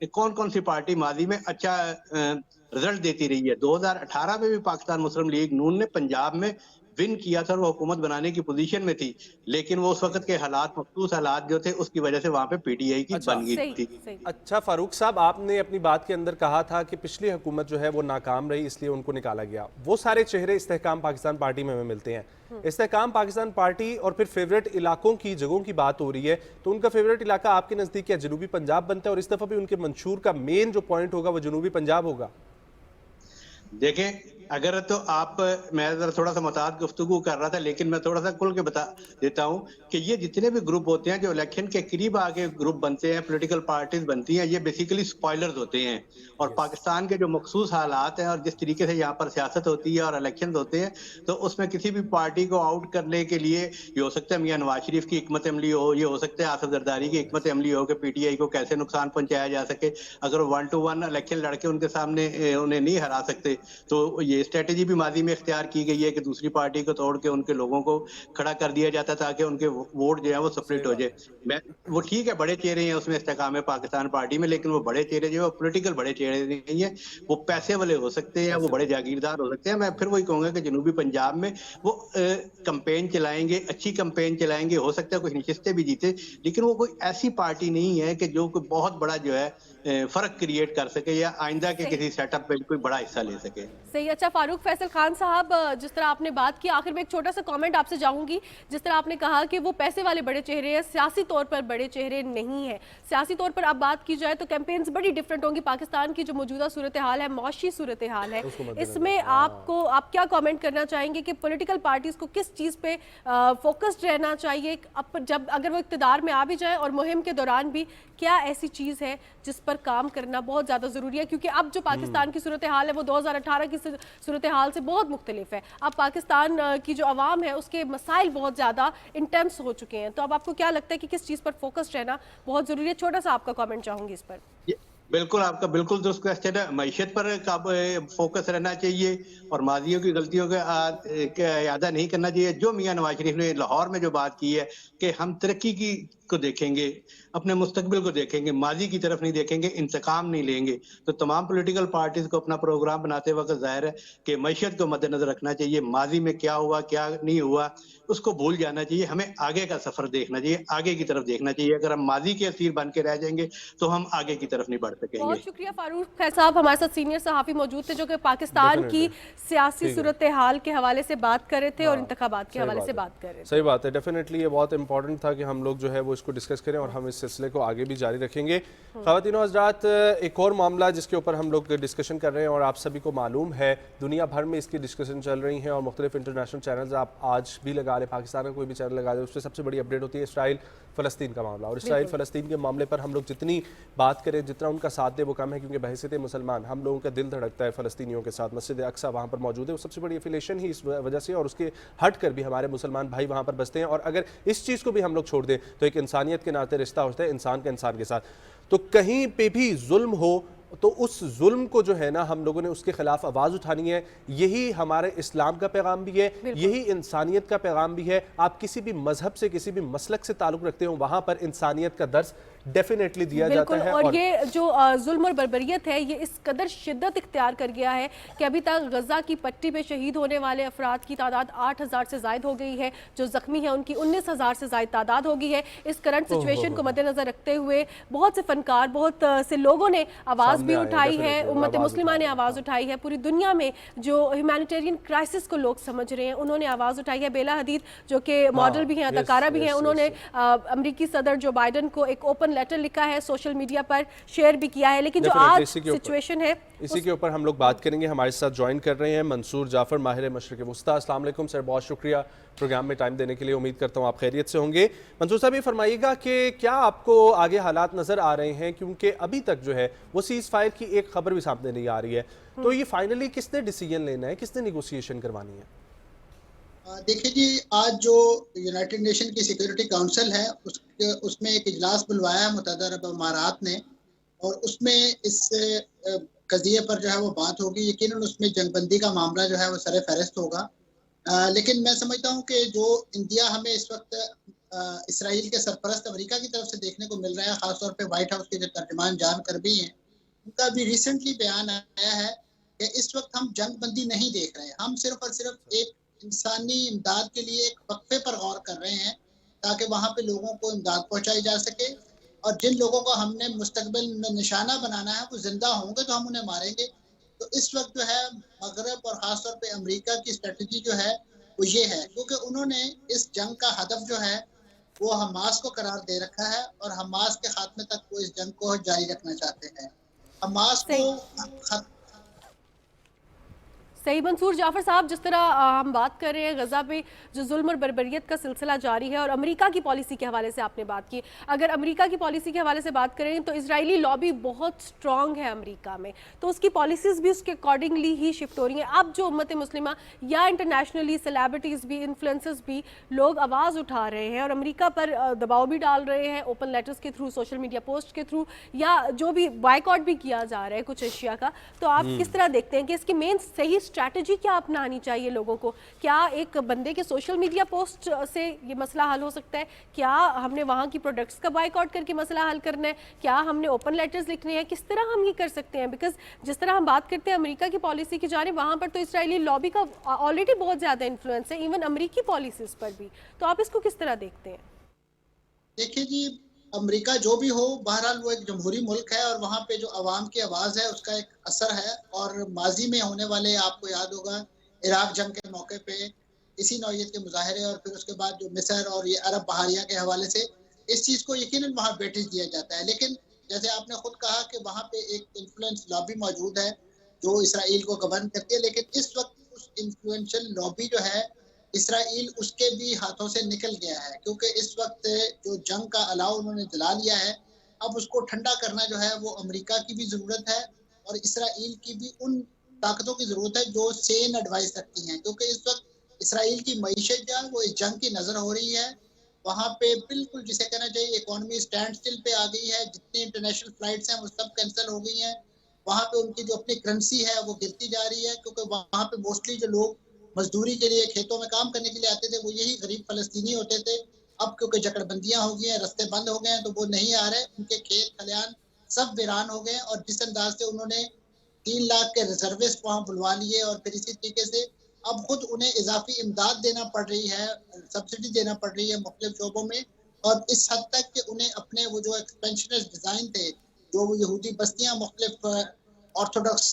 कौन कौन सी पार्टी माजी में अच्छा रिजल्ट देती रही है। 2018 में भी पाकिस्तान मुस्लिम लीग नून ने पंजाब में विन किया था और वो हुकूमत बनाने की पोजीशन में थी, लेकिन वो उस वक्त के हालात, मखसूस हालात जो थे उसकी वजह से वहां पे पीटीआई की अच्छा, बन गई सही थी। सही। अच्छा फारूक साहब, आपने अपनी बात के अंदर कहा था कि पिछली हुकूमत जो है वो नाकाम रही इसलिए उनको निकाला गया। वो सारे चेहरे इस्तेहकाम पाकिस्तान पार्टी में हमें मिलते हैं। इस्तेहकाम पाकिस्तान पार्टी और फिर फेवरेट इलाकों की जगहों की बात हो रही है, तो उनका फेवरेट इलाका आपके नज़दीक क्या जनूबी पंजाब बनता है? और इस दफ़ा भी उनके मंशूर का मेन जो पॉइंट होगा वो जनूबी पंजाब होगा? देखें, अगर तो आप, मैं जरा थोड़ा सा मुताद गुफ्तगू कर रहा था, लेकिन मैं थोड़ा सा खुल के बता देता हूं कि ये जितने भी ग्रुप होते हैं जो इलेक्शन के करीब आके ग्रुप बनते हैं, पॉलिटिकल पार्टीज बनती हैं, ये बेसिकली स्पॉयलर्स होते हैं। और पाकिस्तान के जो मखसूस हालात हैं और जिस तरीके से यहाँ पर सियासत होती है और इलेक्शन होते हैं, तो उसमें किसी भी पार्टी को आउट करने के लिए ये हो सकता है मियां नवाज शरीफ की हिकमत अमली हो, ये हो सकता है आसिफ जरदारी की हिकमत अमली हो कि पीटीआई को कैसे नुकसान पहुंचाया जा सके। अगर वो 1 to 1 इलेक्शन लड़के उनके सामने उन्हें नहीं हरा सकते, तो ये स्ट्रेटेजी भी माजी में इख्तियार की गई है कि दूसरी पार्टी को तोड़ के उनके लोगों को खड़ा कर दिया जाता ताकि उनके वोट जो है वो स्प्लिट हो जाए। मैं वो ठीक है, बड़े चेहरे हैं उसमें इस्तेकाम पाकिस्तान पार्टी में, लेकिन वो बड़े चेहरे जो है पॉलिटिकल बड़े चेहरे नहीं है, वो पैसे वाले हो सकते हैं, वो बड़े जागीरदार हो सकते हैं। मैं फिर वही कहूंगा कि जनूबी पंजाब में वो कंपेन चलाएंगे, अच्छी कंपेन चलाएंगे, हो सकता है कुछ नशिस्तें भी जीते, लेकिन वो कोई ऐसी पार्टी नहीं है कि जो कोई बहुत बड़ा जो है फर्क क्रिएट कर सके या आइंदा के किसी सेटअप में कोई बड़ा हिस्सा ले सके। सही। अच्छा फारूक फैसल खान साहब, जिस तरह आपने बात की, आखिर में एक छोटा सा कमेंट आपसे चाहूंगी। जिस तरह आपने कहा कि वो पैसे वाले बड़े चेहरे हैं, सियासी तौर पर बड़े चेहरे नहीं है। सियासी तौर पर आप बात की जाए तो कैंपेन्स बड़ी डिफरेंट होंगी। पाकिस्तान की जो मौजूदा सूरत हाल है, मौशी सूरत हाल है, इसमें आप क्या कमेंट करना चाहेंगे कि पॉलिटिकल पार्टीज को किस चीज़ पे फोकस्ड रहना चाहिए जब अगर वो इक़्तिदार में आ भी जाए, और मुहिम के दौरान भी क्या ऐसी चीज़ है जिस पर काम करना बहुत ज़्यादा ज़रूरी है? क्योंकि अब जो पाकिस्तान की सूरत हाल है वो 2018 की सूरत हाल से बहुत मुख्तलिफ है। अब पाकिस्तान की जो आवाम है उसके मसाइल बहुत ज़्यादा इंटेंस हो चुके हैं। तो अब आपको क्या लगता है कि किस चीज़ पर फोकस्ड रहना बहुत ज़रूरी है? छोटा सा आपका कमेंट चाहूँगी इस पर। बिल्कुल, आपका बिल्कुल दुरुस्त क्वेश्चन है। मईशत पर फोकस रहना चाहिए और माजियों की गलतियों का यादा नहीं करना चाहिए। जो मियां नवाज शरीफ ने लाहौर में जो बात की है कि हम तरक्की की को देखेंगे, अपने मुस्तकबिल को देखेंगे, माजी की तरफ नहीं देखेंगे, इंतकाम नहीं लेंगे, तो तमाम पॉलिटिकल पार्टीज को अपना प्रोग्राम बनाते वक्त जाहिर है कि मईशत को मद्देनजर रखना चाहिए। माजी में क्या हुआ क्या नहीं हुआ उसको भूल जाना चाहिए, हमें आगे का सफर देखना चाहिए, आगे की तरफ देखना चाहिए। अगर हम माजी के असीर बन के रह जाएंगे तो हम आगे की तरफ नहीं बढ़ सकेंगे। बहुत शुक्रिया फारूक फैसल साहब, हमारे साथ सीनियर सहाफी मौजूद थे जो कि पाकिस्तान की सियासी सूरत हाल के हवाले से बात कर रहे थे और इंतखाबात के हवाले से बात कर रहे थे। सही बात है, डेफिनेटली ये बहुत इंपॉर्टेंट था कि हम लोग जो है वो इसको डिस्कस करें और हम इस सिलसिले को आगे भी जारी रखेंगे। ख़वातीनो हज़रात, एक और मामला जिसके ऊपर हम लोग डिस्कशन कर रहे हैं और आप सभी को मालूम है दुनिया भर में इसकी डिस्कशन चल रही है और मुख्तलिफ इंटरनेशनल चैनल्स आप आज भी लगा लें, पाकिस्तान का कोई भी चैनल लगा लें, उससे सबसे बड़ी अपडेट होती है इसराइल फ़लस्तीन का मामला। और इसराइल फ़लस्तीन के मामले पर हम लोग जितनी बात करें, जितना उनका साथ दे वो कम है, क्योंकि बहैसियत मुसलमान हम लोगों का दिल धड़कता है फ़लस्तीनियों के साथ। मस्जिद अक्सा वहाँ पर मौजूद है, वो सबसे बड़ी एफिलेशन ही इस वजह से, और उसके हट कर भी हमारे मुसलमान भाई वहाँ पर बसते हैं। और अगर इस चीज़ को भी हम लोग छोड़ दें तो एक इंसानियत के नाते रिश्ता होता है इंसान का इंसान के साथ। तो कहीं पे भी जुल्म हो तो उस जुल्म को जो है ना हम लोगों ने उसके खिलाफ आवाज़ उठानी है। यही हमारे इस्लाम का पैगाम भी है, यही इंसानियत का पैगाम भी है। आप किसी भी मजहब से, किसी भी मसलक से ताल्लुक़ रखते हो, वहाँ पर इंसानियत का दर्स डेफिनेटली दिया जाता है। और ये जो जुल्म और बर्बरियत है ये इस कदर शिद्दत इख्तियार कर गया है कि अभी तक गजा की पट्टी पे शहीद होने वाले अफराद की तादाद 8,000 से ज़ायद हो गई है, जो ज़ख्मी है उनकी 19,000 से ज़ायद तादाद हो गई है। इस करंट सिचुएशन को मद्देनजर रखते हुए बहुत से फनकार, बहुत से लोगों ने आवाज़ भी उठाई है, उम्मत मुस्लिमा ने आवाज़ उठाई है। पूरी दुनिया में जो ह्यूमैनिटेरियन क्राइसिस को लोग समझ रहे हैं उन्होंने आवाज़ उठाई है। बेला हदीद जो कि मॉडल भी हैं, अदाकारा भी हैं, उन्होंने अमरीकी सदर जो बाइडन को एक ओपन लेटर लिखा है, सोशल मीडिया पर शेयर भी किया है। लेकिन जो आज सिचुएशन है इसी के ऊपर हम लोग बात करेंगे। हमारे साथ ज्वाइन कर रहे हैं मंसूर जाफर, माहिर मशरिक़ वस्ता। अस्सलाम वालेकुम सर, बहुत शुक्रिया प्रोग्राम में टाइम देने के लिए। उम्मीद करता हूँ आप खैरियत से होंगे। मंसूर साहब, ये फरमाइएगा कि क्या आपको आगे हालात नज़र आ रहे हैं, क्योंकि अभी तक जो है वो सीज़ फायर की एक खबर भी सामने नहीं आ रही है, तो ये फाइनली किसने डिसीजन लेना है, किसने निगोशिएशन करवानी है? देखिए जी, आज जो यूनाइटेड नेशन की सिक्योरिटी काउंसिल है उसमें एक इजलास बुलवाया है मुत्तहिदा अरब अमारात ने, और उसमें इस कज़िये पर जो है वो बात होगी। यकीनन उसमें जंगबंदी का मामला जो है वो सर फहरिस्त होगा। लेकिन मैं समझता हूँ कि जो इंडिया हमें इस वक्त इसराइल के सरपरस्त अमेरिका की तरफ से देखने को मिल रहा है, ख़ासतौर पे वाइट हाउस के जो तर्जमान जान करबी हैं, उनका भी रिसेंटली बयान आया है कि इस वक्त हम जंगबंदी नहीं देख रहे हैं, हम सिर्फ और सिर्फ एक इंसानी इमदाद के लिए एक वक्फे पर गौर कर रहे हैं ताकि वहाँ पे लोगों को इमदाद पहुँचाई जा सके, और जिन लोगों को हमने मुस्तकबिल में निशाना बनाना है वो जिंदा होंगे तो हम उन्हें मारेंगे। तो इस वक्त जो है मगरब और ख़ासतौर पे अमेरिका की स्ट्रेटजी जो है वो ये है, क्योंकि उन्होंने इस जंग का हदफ जो है वो हमास को करार दे रखा है और हमास के खात्मे तक वो इस जंग को जारी रखना चाहते हैं। हमास को सही मंसूर जाफर साहब, जिस तरह हम बात कर रहे हैं गजा पे जो जुल्म और बर्बरियत का सिलसिला जारी है और अमेरिका की पॉलिसी के हवाले से आपने बात की, अगर अमेरिका की पॉलिसी के हवाले से बात करें तो इजरायली लॉबी बहुत स्ट्रॉन्ग है अमेरिका में, तो उसकी पॉलिसीज़ भी उसके अकॉर्डिंगली ही शिफ्ट हो रही हैं। अब जो उम्मत मुस्लिमा या इंटरनेशनली सेलिब्रिटीज़ भी, इन्फ्लुएंसर्स भी लोग आवाज़ उठा रहे हैं और अमेरिका पर दबाव भी डाल रहे हैं ओपन लेटर्स के थ्रू, सोशल मीडिया पोस्ट के थ्रू, या जो भी बायकॉट भी किया जा रहा है कुछ एशिया का, तो आप किस तरह देखते हैं कि इसकी मेन सही स्ट्रैटेजी क्या अपनानी चाहिए लोगों को? क्या एक बंदे के सोशल मीडिया पोस्ट से ये मसला हल हो सकता है? क्या हमने वहाँ की प्रोडक्ट्स का बायकॉट करके मसला हल करना है? क्या हमने ओपन लेटर्स लिखने हैं? किस तरह हम ये कर सकते हैं? बिकॉज जिस तरह हम बात करते हैं अमेरिका की पॉलिसी की जानिब, वहाँ पर तो इसराइली लॉबी का ऑलरेडी बहुत ज़्यादा इन्फ्लुएंस है, इवन अमेरिकी पॉलिसीज़ पर भी। तो आप इसको किस तरह देखते हैं? देखिए जी, अमेरिका जो भी हो, बहरहाल वो एक जमहूरी मुल्क है और वहाँ पे जो अवाम की आवाज़ है उसका एक असर है। और माजी में होने वाले, आपको याद होगा इराक जंग के मौके पे इसी नौइयत के मुजाहरे, और फिर उसके बाद जो मिस्र और ये अरब बहारिया के हवाले से इस चीज़ को यकीनन वहाँ वेटेज दिया जाता है। लेकिन जैसे आपने खुद कहा कि वहाँ पे एक इन्फ्लुएंस लॉबी मौजूद है जो इसराइल को गवर्न करती है, लेकिन इस वक्त उस इन्फ्लुएंशियल लॉबी जो है इसराइल उसके भी हाथों से निकल गया है, क्योंकि इस वक्त जो जंग का अलाव उन्होंने जला लिया है, अब उसको ठंडा करना जो है वो अमेरिका की भी ज़रूरत है और इसराइल की भी उन ताकतों की ज़रूरत है जो सेन एडवाइस रखती हैं, क्योंकि इस वक्त इसराइल की मईशत जो है वो इस जंग की नज़र हो रही है। वहाँ पे बिल्कुल जिसे कहना चाहिए इकोनॉमी स्टैंड स्टिल पे आ गई है, जितनी इंटरनेशनल फ्लाइट्स हैं वो सब कैंसिल हो गई हैं। वहाँ पे उनकी जो अपनी करेंसी है वो गिरती जा रही है, क्योंकि वहाँ पे मोस्टली जो लोग मजदूरी के लिए खेतों में काम करने के लिए आते थे वो यही गरीब फलस्तीनी होते थे। अब क्योंकि जकड़बंदियां हो गई हैं, रास्ते बंद हो गए हैं, तो वो नहीं आ रहे, उनके खेत खलियान सब वीरान हो गए। और जिस अंदाज से उन्होंने 3 लाख के रिजर्विस्ट वहाँ बुलवा लिए और फिर इसी तरीके से अब खुद उन्हें इजाफी इमदाद देना पड़ रही है, सब्सिडी देना पड़ रही है मुख्तलिफ शोबों में, और इस हद तक कि उन्हें अपने वो जो एक्सपेंशनिस्ट डिज़ाइन थे, जो वो यहूदी बस्तियाँ मुख्तलिफ ऑर्थोडॉक्स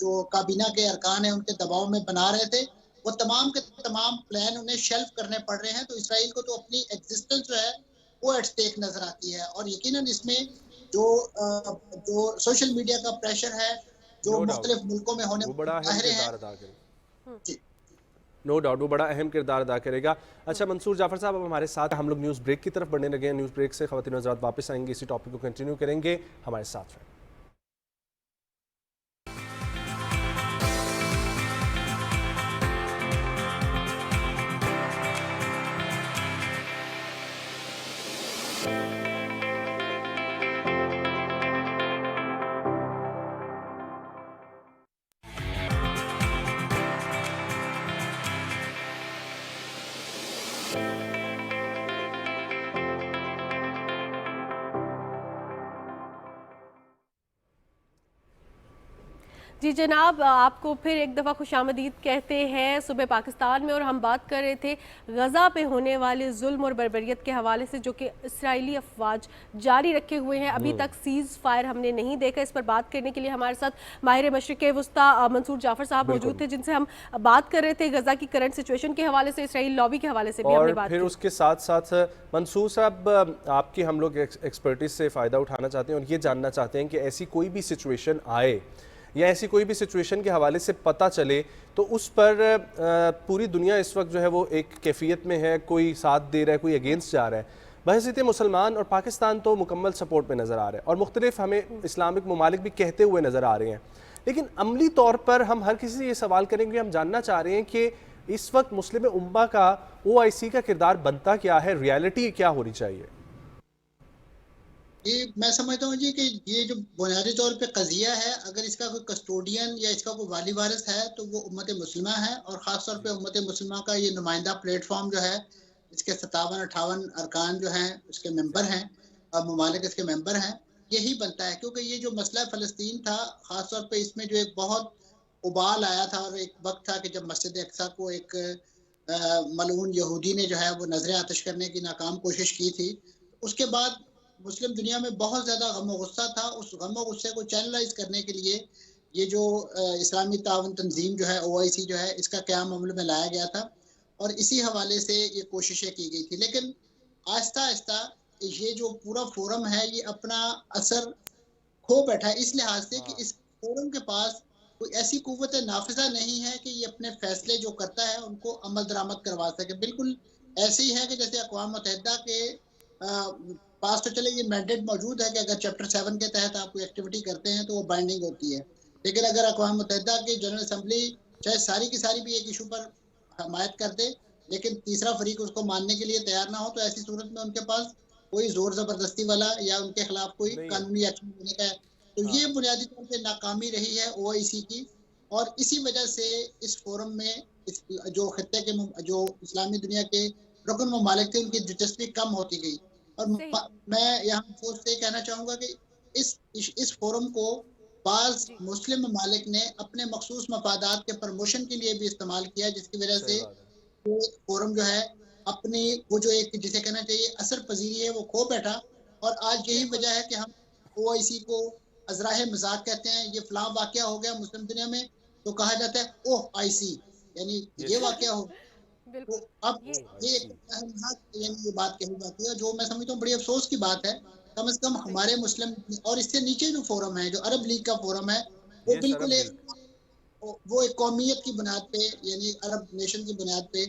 जो काबीना के अरकान हैं उनके दबाव में बना रहे थे, वो तमाम के तमाम प्लान उन्हें शेल्फ करने पड़ रहे हैं। तो इसराइल को तो अपनी एग्जिस्टेंस जो है वो एट स्टेक नजर आती है। और यकीनन इसमें जो सोशल मीडिया का प्रेशर है, जो मुख्तलिफ मुल्कों में होने मुजाहरे हैं, नो डाउट वो बड़ा अहम किरदार अदा करेगा। अच्छा मंसूर जाफर साहब, अब हमारे साथ हम लोग न्यूज़ ब्रेक की तरफ बढ़ने लगे हैं। न्यूज़ ब्रेक से ख़वातीन और हज़रात वापस आएंगे, इसी टॉपिक को कंटिन्यू करेंगे, हमारे साथ रहें। जी जनाब, आपको फिर एक दफ़ा खुशामदीद कहते हैं सुबह पाकिस्तान में। और हम बात कर रहे थे गज़ा पे होने वाले जुल्म और बर्बरियत के हवाले से, जो कि इसराइली अफवाज जारी रखे हुए हैं। अभी तक सीज़ फायर हमने नहीं देखा। इस पर बात करने के लिए हमारे साथ माहिर मशरिक़ वुस्ता मंसूर जाफर साहब मौजूद थे, जिनसे हम बात कर रहे थे गज़ा की करंट सिचुएशन के हवाले से, इसराइली लॉबी के हवाले से भी हमने बात फिर उसके साथ साथ मंसूर साहब, आपकी हम लोग एक्सपर्टीज से फ़ायदा उठाना चाहते हैं और ये जानना चाहते हैं कि ऐसी कोई भी सिचुएशन आए या ऐसी कोई भी सिचुएशन के हवाले से पता चले तो उस पर पूरी दुनिया इस वक्त जो है वो एक कैफियत में है, कोई साथ दे रहा है, कोई अगेंस्ट जा रहा है। बहसीत मुसलमान और पाकिस्तान तो मुकम्मल सपोर्ट में नज़र आ रहा है और मुख्तलिफ हमें इस्लामिक ममालिक भी कहते हुए नज़र आ रहे हैं, लेकिन अमली तौर पर हम हर किसी से ये सवाल करेंगे, हम जानना चाह रहे हैं कि इस वक्त मुस्लिम उम्मा का OIC का किरदार बनता क्या है, रियलिटी क्या होनी चाहिए? ये मैं समझता हूँ जी कि ये जो बुनियादी तौर पे कज़िया है, अगर इसका कोई कस्टोडियन या इसका कोई वाली वारिस है तो वो उम्मत मुस्लिमा है। और ख़ास तौर पे उम्मत मुस्लिमा का ये नुमाइंदा प्लेटफॉर्म जो है, इसके 57-58 अरकान जो हैं उसके मेंबर हैं और ममालिक इसके मेंबर हैं, यही बनता है। क्योंकि ये जो मसला फ़लस्तीन था, ख़ास तौर पे इसमें जो एक बहुत उबाल आया था और एक वक्त था कि जब मस्जिद अक्सा को एक मलऊन यहूदी ने जो है वो नजर आतिश करने की नाकाम कोशिश की थी। उसके बाद मुस्लिम दुनिया में बहुत ज़्यादा गम गुस्सा था। उस गम गुस्से को चैनलाइज करने के लिए ये जो इस्लामी तावन तंजीम जो है OIC जो है इसका क़याम अमल में लाया गया था और इसी हवाले से ये कोशिशें की गई थी। लेकिन आहिस्ता आहिस्ता ये जो पूरा फोरम है ये अपना असर खो बैठा है इस लिहाज से कि इस फोरम के पास कोई ऐसी कुव्वत नाफिजा नहीं है कि ये अपने फैसले जो करता है उनको अमल दरामद करवा सके। बिल्कुल ऐसे ही है कि जैसे अक़वाम मुत्तहिदा के पास तो चले ये मैंडेट मौजूद है कि अगर चैप्टर 7 के तहत आप कोई एक्टिविटी करते हैं तो वो बाइंडिंग होती है, लेकिन अगर अक़वाम मुत्तहिदा की जनरल असम्बली चाहे सारी की सारी भी एक इशू पर हमायत कर दे लेकिन तीसरा फरीक उसको मानने के लिए तैयार ना हो, तो ऐसी सूरत में उनके पास कोई जोर जबरदस्ती वाला या उनके खिलाफ कोई कानूनी एक्शन लेने का है। तो ये बुनियादी तौर पे नाकामी रही है OIC की और इसी वजह से इस फोरम में जो खित्ते के जो इस्लामी दुनिया के रुकन ममालिक थे उनकी दिलचस्पी कम होती गई। और मैं यहाँ अफसोस से कहना चाहूँगा कि इस फोरम को बाज़ मुस्लिम ममालिक ने अपने मखसूस मफादात के प्रमोशन के लिए भी इस्तेमाल किया, जिसकी वजह से वो फोरम जो है अपनी वो जो एक जिसे कहना चाहिए असर पजीरी है वो खो बैठा। और आज यही वजह है कि हम OIC को अजराह मजाक कहते हैं। ये फलां वाकया हो गया मुस्लिम दुनिया में तो कहा जाता है OIC यानी ये वाकया हो। तो अब ये ये बात कही जाती है जो मैं समझता हूँ बड़ी अफसोस की बात है। कम से कम हमारे मुस्लिम और इससे नीचे जो फोरम है जो अरब लीग का फोरम है वो बिल्कुल एक कौमियत की बुनियाद पे यानी अरब नेशन की बुनियाद पे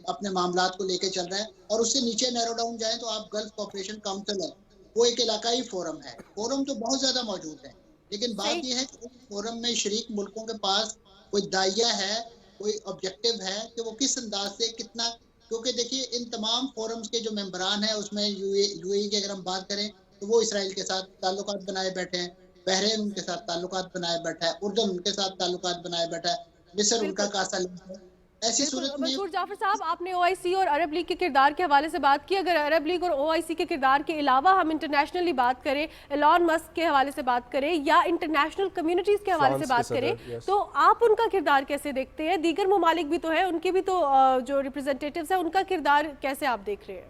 अपने मामलात को लेके चल रहा है। और उससे नीचे नैरो डाउन जाए तो आप गल्फ कोऑपरेशन काउंसिल है, वो एक इलाकाई फोरम है। फोरम तो बहुत ज्यादा मौजूद है, लेकिन बात यह है कि फोरम में शरीक मुल्कों के पास कोई दायिया है, कोई ऑब्जेक्टिव है कि वो किस अंदाज से कितना, क्योंकि देखिए इन तमाम फोरम्स के जो मेंबरान हैं उसमें UAE की अगर हम बात करें तो वो इसराइल के साथ ताल्लुकात बनाए बैठे हैं, बहरीन उनके साथ ताल्लुकात बनाए बैठा है, उर्दन उनके साथ ताल्लुकात बनाए बैठा है, मिस्र उनका कासा है। ऐसी सूरत में मशहूर जाफर साहब आपने OIC और अरब लीग के किरदार के हवाले से बात की। अगर अरब लीग और OIC के किरदार के अलावा हम इंटरनेशनली बात करें, एलॉन मस्क के हवाले से बात करें या इंटरनेशनल कम्युनिटीज के हवाले से बात करें तो आप उनका किरदार कैसे देखते हैं? दीगर ममालिक भी तो है, उनके भी तो जो रिप्रेजेंटेटिव्स हैं उनका किरदार कैसे आप देख रहे हैं?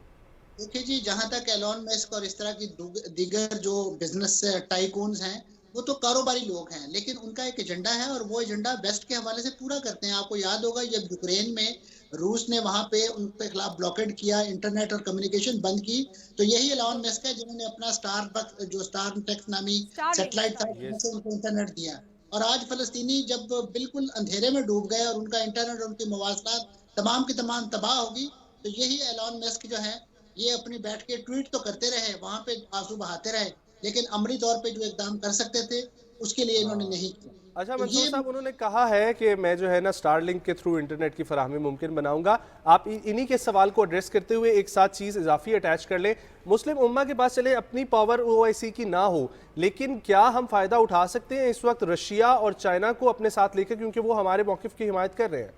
देखिए जी, जहाँ तक एलॉन मस्क और इस तरह की दीगर जो बिजनेस टाइकून्स हैं वो तो कारोबारी लोग हैं, लेकिन उनका एक एजेंडा है और वो एजेंडा वेस्ट के हवाले से पूरा करते हैं। आपको याद होगा जब यूक्रेन में रूस ने वहां पे उनके खिलाफ ब्लॉकेड किया, इंटरनेट और कम्युनिकेशन बंद की, तो यही एलॉन मस्क है जिन्होंने अपना स्टारटेक्स नामी सैटेलाइट था उनको इंटरनेट दिया। और आज फलस्तीनी जब बिल्कुल अंधेरे में डूब गए और उनका इंटरनेट और उनकी मवासलात तमाम की तमाम तबाह होगी, तो यही एलॉन मस्क जो है ये अपनी बैठ के ट्वीट तो करते रहे, वहां पे आंसू बहाते रहे, लेकिन अमली तौर पे जो इकदाम कर सकते थे उसके लिए इन्होंने नहीं किया। अच्छा मंसूर साहब, उन्होंने कहा है कि मैं जो है ना स्टारलिंक के थ्रू इंटरनेट की फराहमी मुमकिन बनाऊंगा। आप इन्हीं के सवाल को एड्रेस करते हुए एक साथ चीज़ इजाफी अटैच कर लें। मुस्लिम उम्मा के पास चले अपनी पावर OIC की ना हो, लेकिन क्या हम फ़ायदा उठा सकते हैं इस वक्त रशिया और चाइना को अपने साथ लेकर, क्योंकि वो हमारे मौक़िफ़ की हिमायत कर रहे हैं?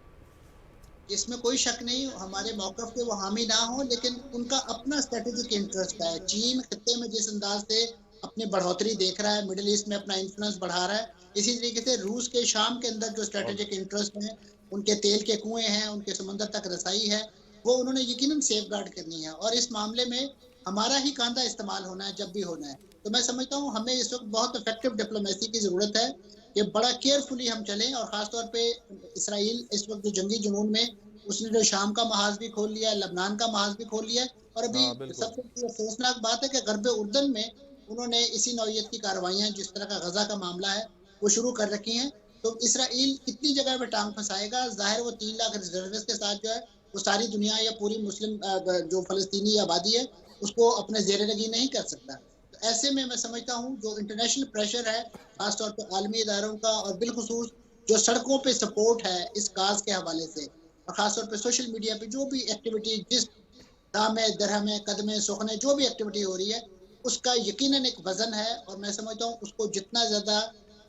इसमें कोई शक नहीं, हमारे मौक़िफ़ के वो हामी ना हो, लेकिन उनका अपना स्ट्रेटेजिक इंटरेस्ट है। चीन खत्ते में जिस अंदाज से अपनी बढ़ोतरी देख रहा है, मिडिल ईस्ट में अपना इन्फ्लुएंस बढ़ा रहा है, इसी तरीके से रूस के शाम के अंदर जो स्ट्रेटेजिक इंटरेस्ट है, उनके तेल के कुएं हैं, उनके समंदर तक रसाई है, वो उन्होंने यकीनन सेफ गार्ड करनी है और इस मामले में हमारा ही कांधा इस्तेमाल होना है जब भी होना है। तो मैं समझता हूँ हमें इस वक्त बहुत इफेक्टिव डिप्लोमेसी की ज़रूरत है कि बड़ा केयरफुली हम चलें। और ख़ासतौर पर इसराइल इस वक्त जो जंगी जुनून में उसने जो शाम का महाज भी खोल लिया है, लबनान का महाज भी खोल लिया है, और अभी सबसे अफसोसनाक बात है कि गरब उर्दन में उन्होंने इसी नौयत की कार्रवाइयाँ जिस तरह का गजा का मामला है वो शुरू कर रखी हैं। तो इसराइल कितनी जगह पे टांग फंसाएगा? जाहिर वो 3 लाख रिजर्विस्ट के साथ जो है वो सारी दुनिया या पूरी मुस्लिम जो फलस्तीनी आबादी है उसको अपने जेर लगी नहीं कर सकता। तो ऐसे में मैं समझता हूँ जो इंटरनेशनल प्रेशर है खासतौर पर आलमी इदारों का और बिलखुसूस जो सड़कों पर सपोर्ट है इस काज के हवाले से, और खासतौर पर सोशल मीडिया पे जो भी एक्टिविटी जिस दामे दरहमे कदमे सुखने जो भी एक्टिविटी हो रही है उसका यकीनन एक वजन है। और मैं समझता हूँ उसको जितना ज़्यादा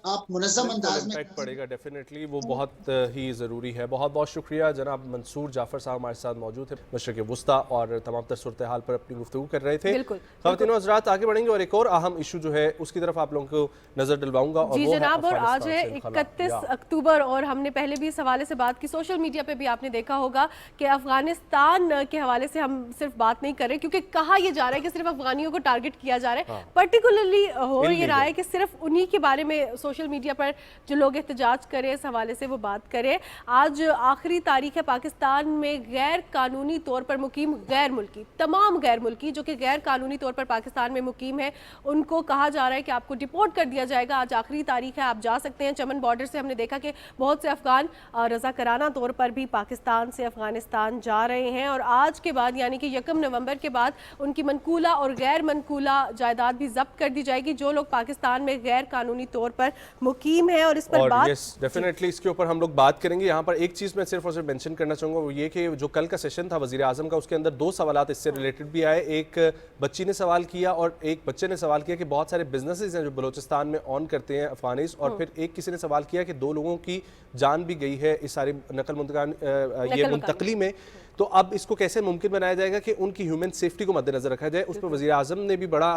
आप मुनज़्ज़म अंदाज में इम्पैक्ट पड़ेगा डेफिनेटली, वो बहुत ही ज़रूरी है। बहुत बहुत शुक्रिया जनाब मंसूर जाफ़र साहब हमारे साथ मौजूद थे, मशरिक़ वुस्ता और तमाम तर सूरत हाल पर अपनी गुफ्तगू कर रहे थे। ख़वातीन और हज़रात आगे बढ़ेंगे और एक और अहम इशू जो है उसकी तरफ आप लोगों को नज़र डलवाऊंगा। जी जनाब, और आज है 31 अक्टूबर और हमने पहले भी इस हवाले से बात की, सोशल मीडिया पे भी आपने देखा होगा कि अफगानिस्तान के हवाले से हम सिर्फ बात नहीं कर रहे, क्योंकि कहा यह जा रहा है कि सिर्फ अफगानियों को टारगेट किया जा रहा है। पर्टिकुलरली हो ये रहा है कि सिर्फ उन्हीं के बारे में सोशल मीडिया पर जो लोग एहतजाज करें इस हवाले से वो बात करें। आज आखिरी तारीख है पाकिस्तान में गैर कानूनी तौर पर मुकीम गैर मुल्की, तमाम गैर मुल्की जो कि गैर कानूनी तौर पर पाकिस्तान में मुकीम है, उनको कहा जा रहा है कि आपको डिपोर्ट कर दिया जाएगा। आज आखिरी तारीख है, आप जा सकते हैं। चमन बॉर्डर से हमने देखा कि बहुत से अफगान रज़ाकाराना तौर पर भी पाकिस्तान से अफगानिस्तान जा रहे हैं और आज के बाद यानी कि 1 नवंबर के बाद उनकी मनकूला और गैर मनकूला जायदाद भी जब्त कर दी जाएगी जो लोग पाकिस्तान में गैर कानूनी तौर पर मुकीम है। और इस पर बात डेफिनेटली इसके ऊपर हम लोग बात करेंगे। यहाँ पर एक चीज़ मैं सिर्फ और सिर्फ मेंशन करना चाहूँगा वो ये कि जो कल का सेशन था वज़ीर आज़म का, उसके अंदर 2 सवालात इससे रिलेटेड भी आए। एक बच्ची ने सवाल किया और एक बच्चे ने सवाल किया कि बहुत सारे बिजनेसेस हैं जो बलूचिस्तान में ऑन करते हैं अफगानिस, और फिर एक किसी ने सवाल किया कि 2 लोगों की जान भी गई है इस सारी मुंतकली में, तो अब इसको कैसे मुमकिन बनाया जाएगा कि उनकी ह्यूमन सेफ्टी को मद्देनजर रखा जाए। उस पर वज़ीर आज़म ने भी बड़ा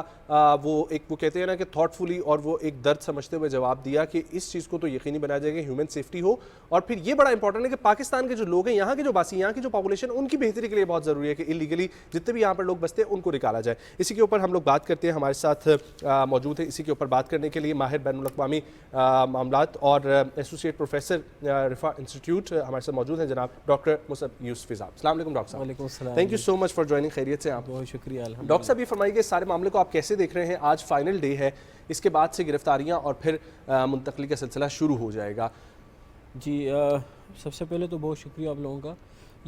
वो कहते हैं ना कि थॉटफुली और वो एक दर्द समझते हुए जवाब दिया कि इस चीज़ को तो यकीनी बनाया जाएगा ह्यूमन सेफ्टी हो। और फिर ये बड़ा इंपॉर्टेंट है कि पाकिस्तान के जो लोग हैं, यहाँ के जो बासी, यहाँ की जो पॉपुलेशन, उनकी बेहतरी के लिए बहुत ज़रूरी है कि इलीगली जितने भी यहाँ पर लोग बसते हैं उनको निकाला जाए। इसी के ऊपर हम लोग बात करते हैं। हमारे साथ मौजूद है इसी के ऊपर बात करने के लिए माहिर बैनुल-अक़वामी मामलात और एसोसिएट प्रोफेसर रिफा इंस्टीट्यूट हमारे साथ मौजूद हैं जनाब डॉक्टर मुसअब यूसुफ़ी साहब। अस्सलाम वालेकुम डॉक्टर साहब, thank you so much for joining. खैरियत से आप? बहुत शुक्रिया। डॉक्टर साहब ये फरमाइए कि सारे मामले को आप कैसे देख रहे हैं? आज फाइनल डे है, इसके बाद से गिरफ्तारियां और फिर मुंतकली का सिलसिला शुरू हो जाएगा। जी सबसे पहले तो बहुत शुक्रिया आप लोगों का।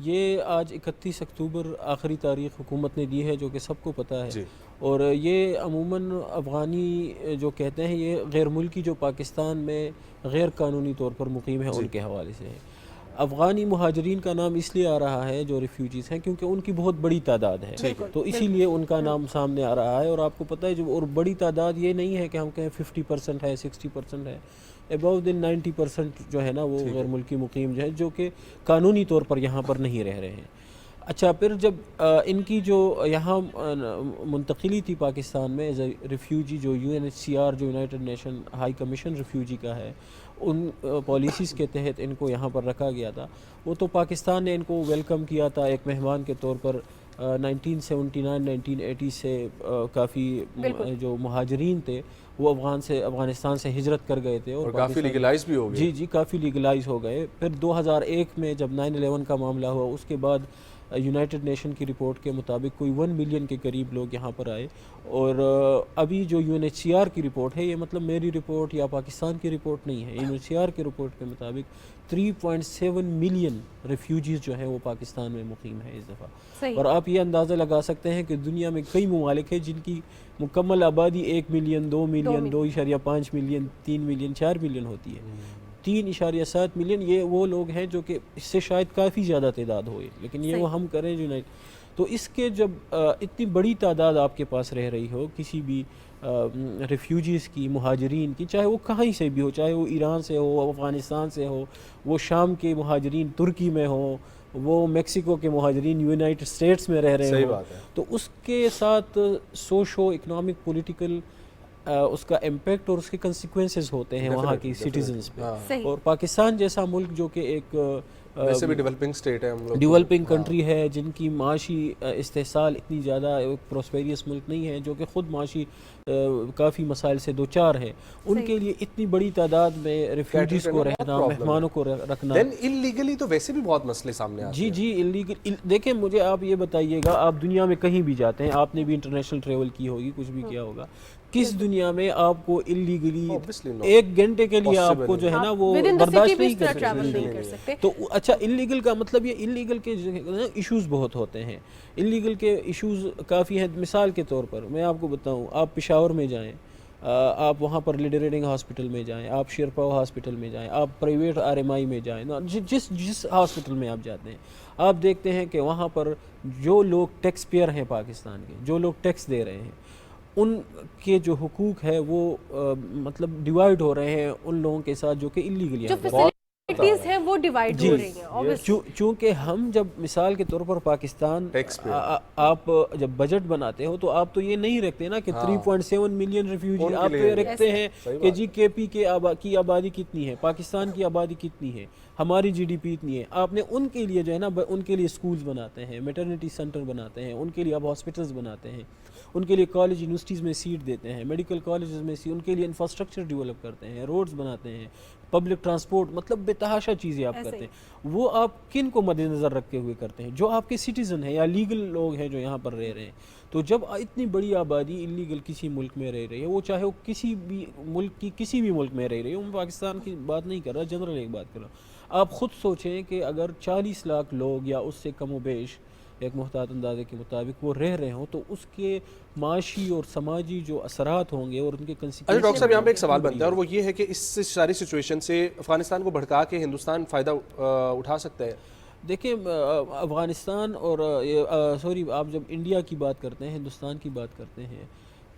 ये आज 31 अक्टूबर आखिरी तारीख हुकूमत ने दी है जो कि सबको पता है, और ये अमूमन अफ़गानी जो कहते हैं ये गैर मुल्की जो पाकिस्तान में गैर कानूनी तौर पर मुकीम है उनके हवाले से है। अफ़गानी मुहाजिरीन का नाम इसलिए आ रहा है जो रिफ्यूजीज़ हैं क्योंकि उनकी बहुत बड़ी तादाद है, तो इसीलिए उनका नाम सामने आ रहा है। और आपको पता है जो और बड़ी तादाद ये नहीं है कि हम कहें 50% है, 60% है, अबव दिन 90% जो है ना वो गैर मुल्की मुकीम जो है जो कि कानूनी तौर पर यहाँ पर नहीं रह रहे हैं। अच्छा, फिर जब इनकी जो यहाँ मुंतकिली थी पाकिस्तान में एज ए रिफ्यूजी, जो UNHCR जो United nation high commission refugee का है, उन पॉलिसीज़ के तहत इनको यहाँ पर रखा गया था। वो तो पाकिस्तान ने इनको वेलकम किया था एक मेहमान के तौर पर। 1979-1980 से काफ़ी जो मुहाजिरीन थे वो अफ़गानिस्तान से हिजरत कर गए थे और काफ़ी लीगलाइज भी हो गए। जी काफ़ी लीगलाइज हो गए। फिर 2001 में जब 9/11 का मामला हुआ उसके बाद यूनाइटेड नेशन की रिपोर्ट के मुताबिक कोई 1 मिलियन के करीब लोग यहाँ पर आए। और अभी जो UNHCR की रिपोर्ट है, ये मतलब मेरी रिपोर्ट या पाकिस्तान की रिपोर्ट नहीं है, UNHCR की रिपोर्ट के मुताबिक 3.7 मिलियन रिफ्यूजीज़ जो हैं वो पाकिस्तान में मुकीम है इस दफ़ा। और आप ये अंदाज़ा लगा सकते हैं कि दुनिया में कई ममालिक हैं जिनकी मुकम्मल आबादी 1 million, 2 million, 2.5 million, 3 million, 4 million होती है। 3.7 मिलियन ये वो लोग हैं जो कि इससे शायद काफ़ी ज़्यादा तादाद हो, लेकिन ये वो हम करें जो नहीं। तो इसके जब इतनी बड़ी तादाद आपके पास रह रही हो किसी भी रिफ्यूजीज़ की, मुहाजिरीन की, चाहे वो कहीं से भी हो, चाहे वो ईरान से हो, अफ़गानिस्तान से हो, वो शाम के मुहाजिरीन तुर्की में हो, वो मेक्सिको के मुहाजिरीन यूनाइटेड स्टेट्स में रह रहे हो, तो उसके साथ सोशो इकनॉमिक पॉलिटिकल उसका इम्पैक्ट और उसके कंसिक्वेंसेस होते हैं वहाँ की सिटीजन्स पे। और पाकिस्तान जैसा मुल्क जो कि एक वैसे भी डेवलपिंग स्टेट है, हम लोग डेवलपिंग कंट्री है, जिनकी माशी इस्तेसाल इतनी ज़्यादा प्रोस्पेरियस मुल्क नहीं है, जो कि ख़ुद माशी काफ़ी मसाइल से दो चार है, उनके लिए इतनी बड़ी तादाद में रिफ्यूजीज़ को रहना, मेहमानों को रखना, इल्लीगली तो वैसे भी बहुत मसले सामने आते हैं। जी इल्लीगल। देखें, मुझे आप ये बताइएगा, आप दुनिया में कहीं भी जाते हैं, आपने भी इंटरनेशनल ट्रेवल की होगी, कुछ भी किया होगा, किस दुनिया में आपको इल्लीगली 1 घंटे के लिए आपको जो है ना वो बर्दाश्त नहीं कर सकते। तो अच्छा, इल्लीगल का मतलब ये इल्लीगल के इश्यूज़ बहुत होते हैं, इल्लीगल के इश्यूज़ काफ़ी हैं। मिसाल के तौर पर मैं आपको बताऊं, आप पेशावर में जाएं, आप वहाँ पर लिडर रीडिंग हॉस्पिटल में जाएं, आप शेरपाव हॉस्पिटल में जाएं, आप प्राइवेट RMI में जाएं, जिस हॉस्पिटल में आप जाते हैं, आप देखते हैं कि वहाँ पर जो लोग टैक्स पेयर हैं पाकिस्तान के, जो लोग टैक्स दे रहे हैं, उनके जो हुकूक है वो मतलब डिवाइड हो रहे हैं उन लोगों के साथ जो कि इलीगली जो फैसिलिटीज हैं वो डिवाइड हो रही हैं obviously। चूँकि हम जब मिसाल के तौर पर पाकिस्तान आप जब बजट बनाते हो तो आप तो ये नहीं रखते ना कि 3.7 मिलियन रिफ्यूजी, आप तो ये रखते हैं कि जी केपी की आबादी कितनी है, पाकिस्तान की आबादी कितनी है, हमारी जीडीपी इतनी है। आपने उनके लिए जो है ना उनके लिए स्कूल्स बनाते हैं, मैटरनिटी सेंटर बनाते हैं, उनके लिए आप हॉस्पिटल्स बनाते हैं, उनके लिए कॉलेज यूनिवर्सिटीज़ में सीट देते हैं, मेडिकल कॉलेजेस में उनके लिए इंफ्रास्ट्रक्चर डेवलप करते हैं, रोड्स बनाते हैं, पब्लिक ट्रांसपोर्ट, मतलब बेतहाशा चीज़ें आप करते हैं। वो आप किन को मद्देनज़र रखते हुए करते हैं? जो आपके सिटीज़न हैं या लीगल लोग हैं जो यहाँ पर रह रहे हैं। तो जब इतनी बड़ी आबादी इलीगल किसी मुल्क में रह रही है, वो चाहे वो किसी भी मुल्क की किसी भी मुल्क में रह रही है, मैं पाकिस्तान की बात नहीं कर रहा, जनरल एक बात कर रहा हूँ। आप ख़ुद सोचें कि अगर 40 लाख लोग या उससे कम बेश एक मुहतात अंदाजे के मुताबिक वो रह रहे हों, तो उसके माशी और समाजी जो असरात होंगे और उनके अच्छा डॉक्टर साहब, यहाँ पे एक सवाल बनता है और वो ये है कि इस सारी सिचुएशन से अफगानिस्तान को भड़का के हिंदुस्तान फ़ायदा उठा सकता है। देखिए अफ़गानिस्तान और सॉरी, आप जब इंडिया की बात करते हैं, हिंदुस्तान की बात करते हैं,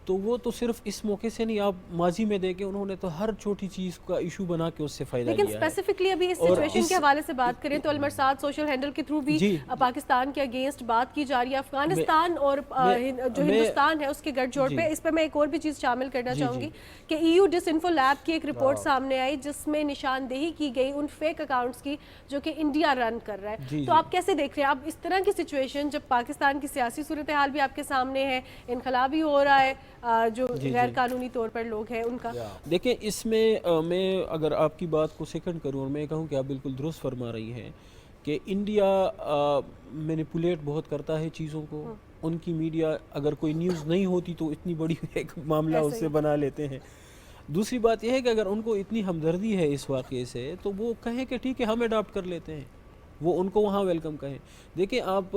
तो वो तो सिर्फ इस मौके से नहीं, आप माजी में देखें उन्होंने तो हर छोटी चीज़ का इशू बना के उससे फ़ायदा लिया है। लेकिन स्पेसिफिकली अभी इस सिचुएशन के हवाले से बात करें तो अलमरसाद सोशल हैंडल के थ्रू भी पाकिस्तान के अगेंस्ट बात की जा रही है। अफगानिस्तान और जो हिंदुस्तान है उसके गठजोड़ पे, इस पर मैं एक और भी चीज़ शामिल करना चाहूँगी कि EU डिसइंफो लैब की एक रिपोर्ट सामने आई जिसमें निशानदेही की गई उन फेक अकाउंट्स की जो कि इंडिया रन कर रहा है। तो आप कैसे देख रहे हैं आप इस तरह की सिचुएशन, जब पाकिस्तान की सियासी सूरत हाल भी आपके सामने है, इनकलाब भी हो रहा है, जो गैर कानूनी तौर पर लोग हैं उनका? देखिए इसमें मैं अगर आपकी बात को सेकंड करूँ और मैं कहूँ कि आप बिल्कुल दुरुस्त फरमा रही हैं कि इंडिया मैनिपुलेट बहुत करता है चीज़ों को। उनकी मीडिया अगर कोई न्यूज़ नहीं होती तो इतनी बड़ी एक मामला उससे बना लेते हैं। दूसरी बात यह है कि अगर उनको इतनी हमदर्दी है इस वाक़े से तो वो कहें कि ठीक है हम अडॉप्ट कर लेते हैं, वो उनको वहाँ वेलकम कहें। देखिए आप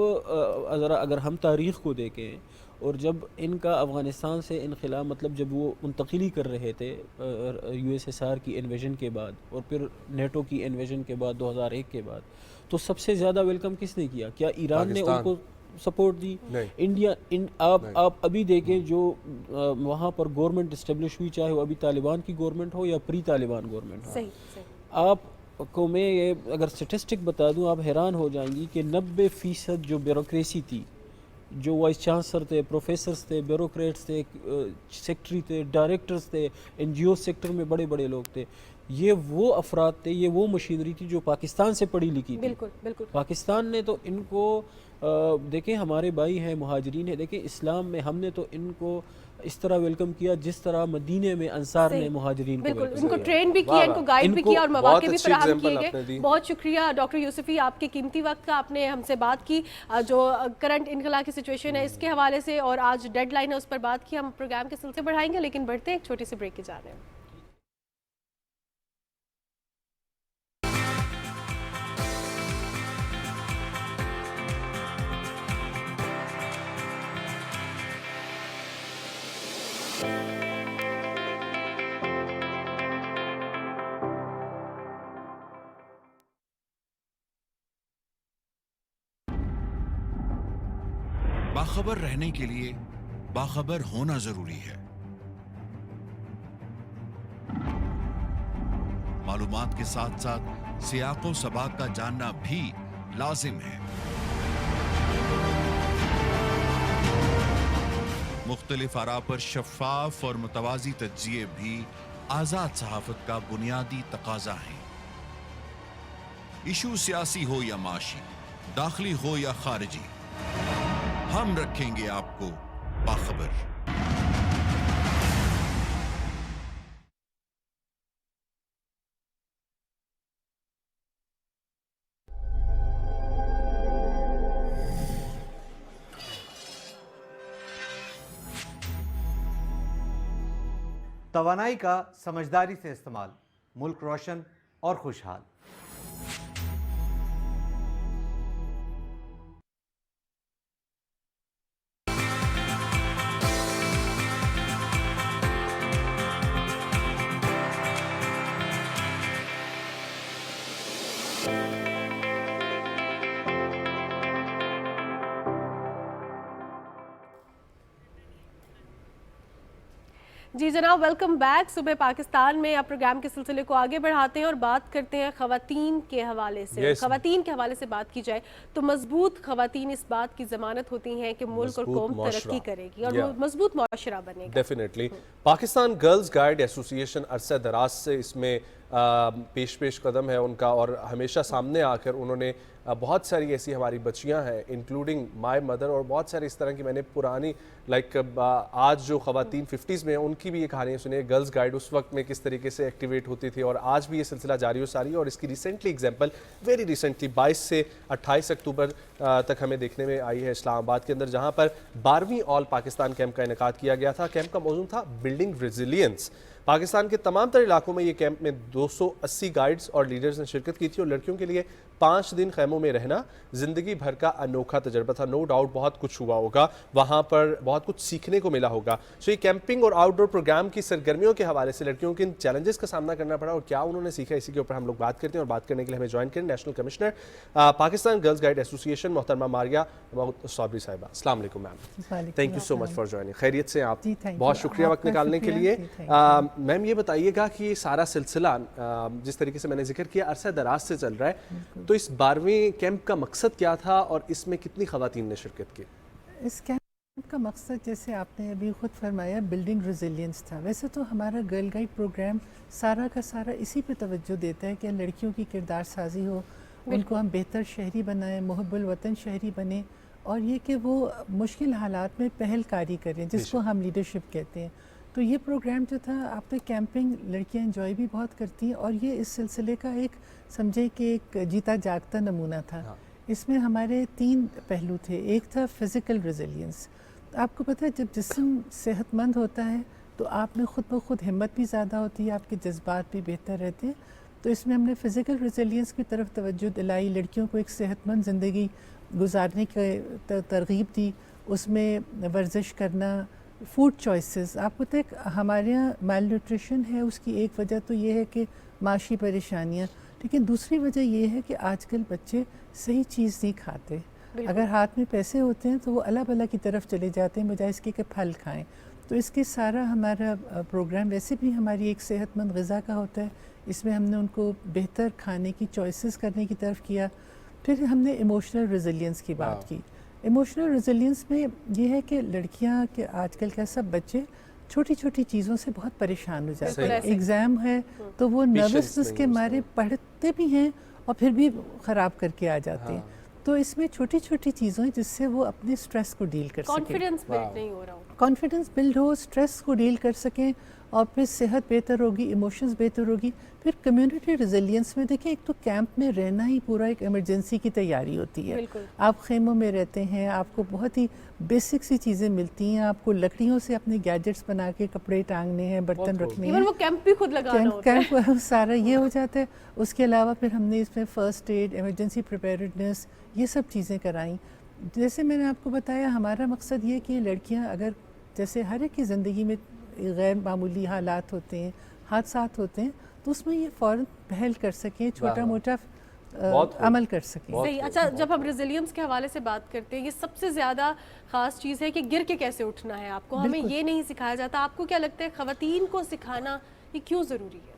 ज़रा अगर हम तारीख़ को देखें और जब इनका अफ़गानिस्तान से इनखिला, मतलब जब वो मुंतकिली कर रहे थे USSR की इन्वेजन के बाद और फिर नेटो की इन्वेजन के बाद 2001 के बाद, तो सबसे ज़्यादा वेलकम किसने किया? क्या ईरान ने उनको सपोर्ट दी? इंडिया आप अभी देखें जो वहाँ पर गवर्नमेंट इस्टेब्लिश हुई, चाहे वो अभी तालिबान की गवर्नमेंट हो या प्री तालिबान गवर्नमेंट हो, आपको मैं ये अगर स्टेटिस्टिक बता दूँ आप हैरान हो जाएंगी कि 90% जो ब्यूरोक्रेसी थी, जो वाइस चांसलर थे, प्रोफेसर्स थे, ब्यूरोक्रेट्स थे, सेक्रेटरी थे, डायरेक्टर्स थे, NGO सेक्टर में बड़े बड़े लोग थे, ये वो अफराद थे, ये वो मशीनरी थी जो पाकिस्तान से पढ़ी लिखी थी। बिल्कुल बिल्कुल। पाकिस्तान ने तो इनको देखें, हमारे भाई हैं, मुहाजिरीन हैं, देखें इस्लाम में हमने तो इनको इस तरह वेलकम किया जिस तरह मदीने में अंसार ने मुहाजिरीन को वेलकम इनको ट्रेन भी किया, इनको गाइड भी किया और मौके भी फराहम किए गए। बहुत शुक्रिया डॉक्टर यूसुफी, आपके कीमती वक्त का, आपने हमसे बात की जो करंट इनकला की सिचुएशन है इसके हवाले से, और आज डेडलाइन है उस पर बात की। हम प्रोग्राम के सिलसिले बढ़ाएंगे लेकिन बढ़ते एक छोटे से ब्रेक के जा रहे हैं। बाखबर रहने के लिए बाखबर होना जरूरी है। मालूमात के साथ साथ सियाको सबाक का जानना भी लाजिम है। मुख्तलिफ आरा पर शफ़ाफ और मुतवाज़ी तज्ज़िये भी आज़ाद सहाफ़त का बुनियादी तकाज़ा है। इशू सियासी हो या माशी, दाखिली हो या खारिजी, हम रखेंगे आपको बाखबर। तवानाई का समझदारी से इस्तेमाल, मुल्क रोशन और खुशहाल। जी जनाब, वेलकम बैक। सुबह पाकिस्तान में अब प्रोग्राम के सिलसिले को आगे बढ़ाते हैं और बात करते हैं खवातीन के हवाले से। Yes. खवातीन के हवाले से बात की जाए तो मजबूत खवातीन इस बात की जमानत होती हैं कि मुल्क और कौम तरक्की करेगी और मजबूत मुआशरा बनेगा। Definitely Pakistan girls guide association अरसे दराज से इसमें पेश कदम है उनका, और हमेशा सामने आकर उन्होंने बहुत सारी ऐसी हमारी बच्चियां हैं इंक्लूडिंग माय मदर और बहुत सारी इस तरह की मैंने पुरानी आज जो खवातीन 50s में हैं उनकी भी ये कहानियाँ सुनी है। गर्ल्स गाइड उस वक्त में किस तरीके से एक्टिवेट होती थी और आज भी ये सिलसिला जारी हो सारी, और इसकी रिसेंटली एग्जाम्पल वेरी रिसेंटली 22 से 28 अक्टूबर तक हमें देखने में आई है इस्लामाबाद के अंदर, जहाँ पर 12वीं ऑल पाकिस्तान कैंप का इनेकाद किया गया था। कैंप का मौजूद था बिल्डिंग रेजिलियंस। पाकिस्तान के तमाम तर इलाकों में ये कैंप में 280 गाइड्स और लीडर्स ने शिरकत की थी और लड़कियों के लिए 5 दिन खैमों में रहना जिंदगी भर का अनोखा तजर्बा था। नो डाउट बहुत कुछ हुआ होगा वहाँ पर, बहुत कुछ सीखने को मिला होगा। सो ये कैंपिंग और आउटडोर प्रोग्राम की सरगर्मियों के हवाले से लड़कियों के इन चैलेंजेस का सामना करना पड़ा और क्या उन्होंने सीखा, इसी के ऊपर हम लोग बात करते हैं। और बात करने के लिए हमें ज्वाइन करें national commissioner Pakistan girls guide association मोहतरमा मारिया सौबरी साहिबा। अस्सलाम वालेकुम ma'am, thank you so much for joining. खैरियत से आप? बहुत शुक्रिया वक्त निकालने के लिए। मैम ये बताइएगा कि ये सारा सिलसिला जिस तरीके से मैंने जिक्र किया अरसा दराज से चल रहा है, तो इस 12वीं कैंप का मकसद क्या था और इसमें कितनी खवातीन ने शिरकत की? इस कैंप का मकसद जैसे आपने अभी खुद फरमाया बिल्डिंग रेजिलियंस था। वैसे तो हमारा गर्ल गाइड प्रोग्राम सारा का सारा इसी पे तवज्जो देता है कि लड़कियों की किरदार साजी हो, उनको हम बेहतर शहरी बनाएं, मुहब्बुल वतन शहरी बने, और ये कि वो मुश्किल हालात में पहलकारी करें जिसको हम लीडरशिप कहते हैं। तो ये प्रोग्राम जो था, आप तो कैंपिंग लड़कियां एंजॉय भी बहुत करती हैं और ये इस सिलसिले का एक समझे कि एक जीता जागता नमूना था। इसमें हमारे 3 पहलू थे। एक था फिज़िकल रेजिलियंस। आपको पता है जब जिस्म सेहतमंद होता है तो आप में खुद ब खुद हिम्मत भी ज़्यादा होती है, आपके जज्बात भी बेहतर रहते हैं। तो इसमें हमने फ़िज़िकल रेजिलियंस की तरफ तवज्जो दिलाई, लड़कियों को एक सेहतमंद ज़िंदगी गुजारने की तरगीब दी। उसमें वर्जिश करना, फूड चॉइसेस। आपको पता है हमारे यहाँ माल न्यूट्रिशन है, उसकी एक वजह तो ये है कि माशी परेशानियाँ, लेकिन दूसरी वजह ये है कि आजकल बच्चे सही चीज़ नहीं खाते। अगर हाथ में पैसे होते हैं तो वो अल्लाह भला की तरफ चले जाते हैं बजाय इसके कि फल खाएं। तो इसके सारा हमारा प्रोग्राम वैसे भी हमारी एक सेहतमंद ग़िज़ा का होता है। इसमें हमने उनको बेहतर खाने की चॉइसेस करने की तरफ किया। फिर हमने इमोशनल रेजिलियंस की बात की। इमोशनल रेजिलियंस में ये है कि लड़कियां के आजकल के सब बच्चे छोटी छोटी चीज़ों से बहुत परेशान हो जाते हैं। एग्ज़ाम है तो वो नर्वसनेस के मारे पढ़ते भी हैं और फिर भी ख़राब करके आ जाते हैं। तो इसमें छोटी छोटी चीज़ों हैं जिससे वो अपने स्ट्रेस को डील कर सकें। कॉन्फिडेंस बिल्ड नहीं हो रहा हो, कॉन्फिडेंस बिल्ड हो, स्ट्रेस को डील कर सकें और फिर सेहत बेहतर होगी, इमोशंस बेहतर होगी। फिर कम्युनिटी रेजिलियंस में देखिए, एक तो कैंप में रहना ही पूरा एक इमरजेंसी की तैयारी होती है। आप खेमों में रहते हैं, आपको बहुत ही बेसिक सी चीज़ें मिलती हैं। आपको लकड़ियों से अपने गैजेट्स बना के कपड़े टांगने हैं, बर्तन रखने हैं। वो कैंप भी खुद लगाना होता है। कैंप सारा ये हो जाता है। उसके अलावा फिर हमने इसमें फ़र्स्ट एड, इमरजेंसी प्रिपेयर्डनेस, ये सब चीज़ें कराई। जैसे मैंने आपको बताया, हमारा मकसद ये कि लड़कियाँ अगर जैसे हर एक की ज़िंदगी में गैर मामूली हालात होते हैं, हादसात होते हैं, तो उसमें ये फ़ौरन पहल कर सकें, छोटा मोटा अमल कर सकें। सही। अच्छा, जब हम रेजिलियंस के हवाले से बात करते हैं, ये सबसे ज़्यादा ख़ास चीज़ है कि गिर के कैसे उठना है आपको, हमें ये नहीं सिखाया जाता। आपको क्या लगता है ख़वातीन को सिखाना ये क्यों ज़रूरी है?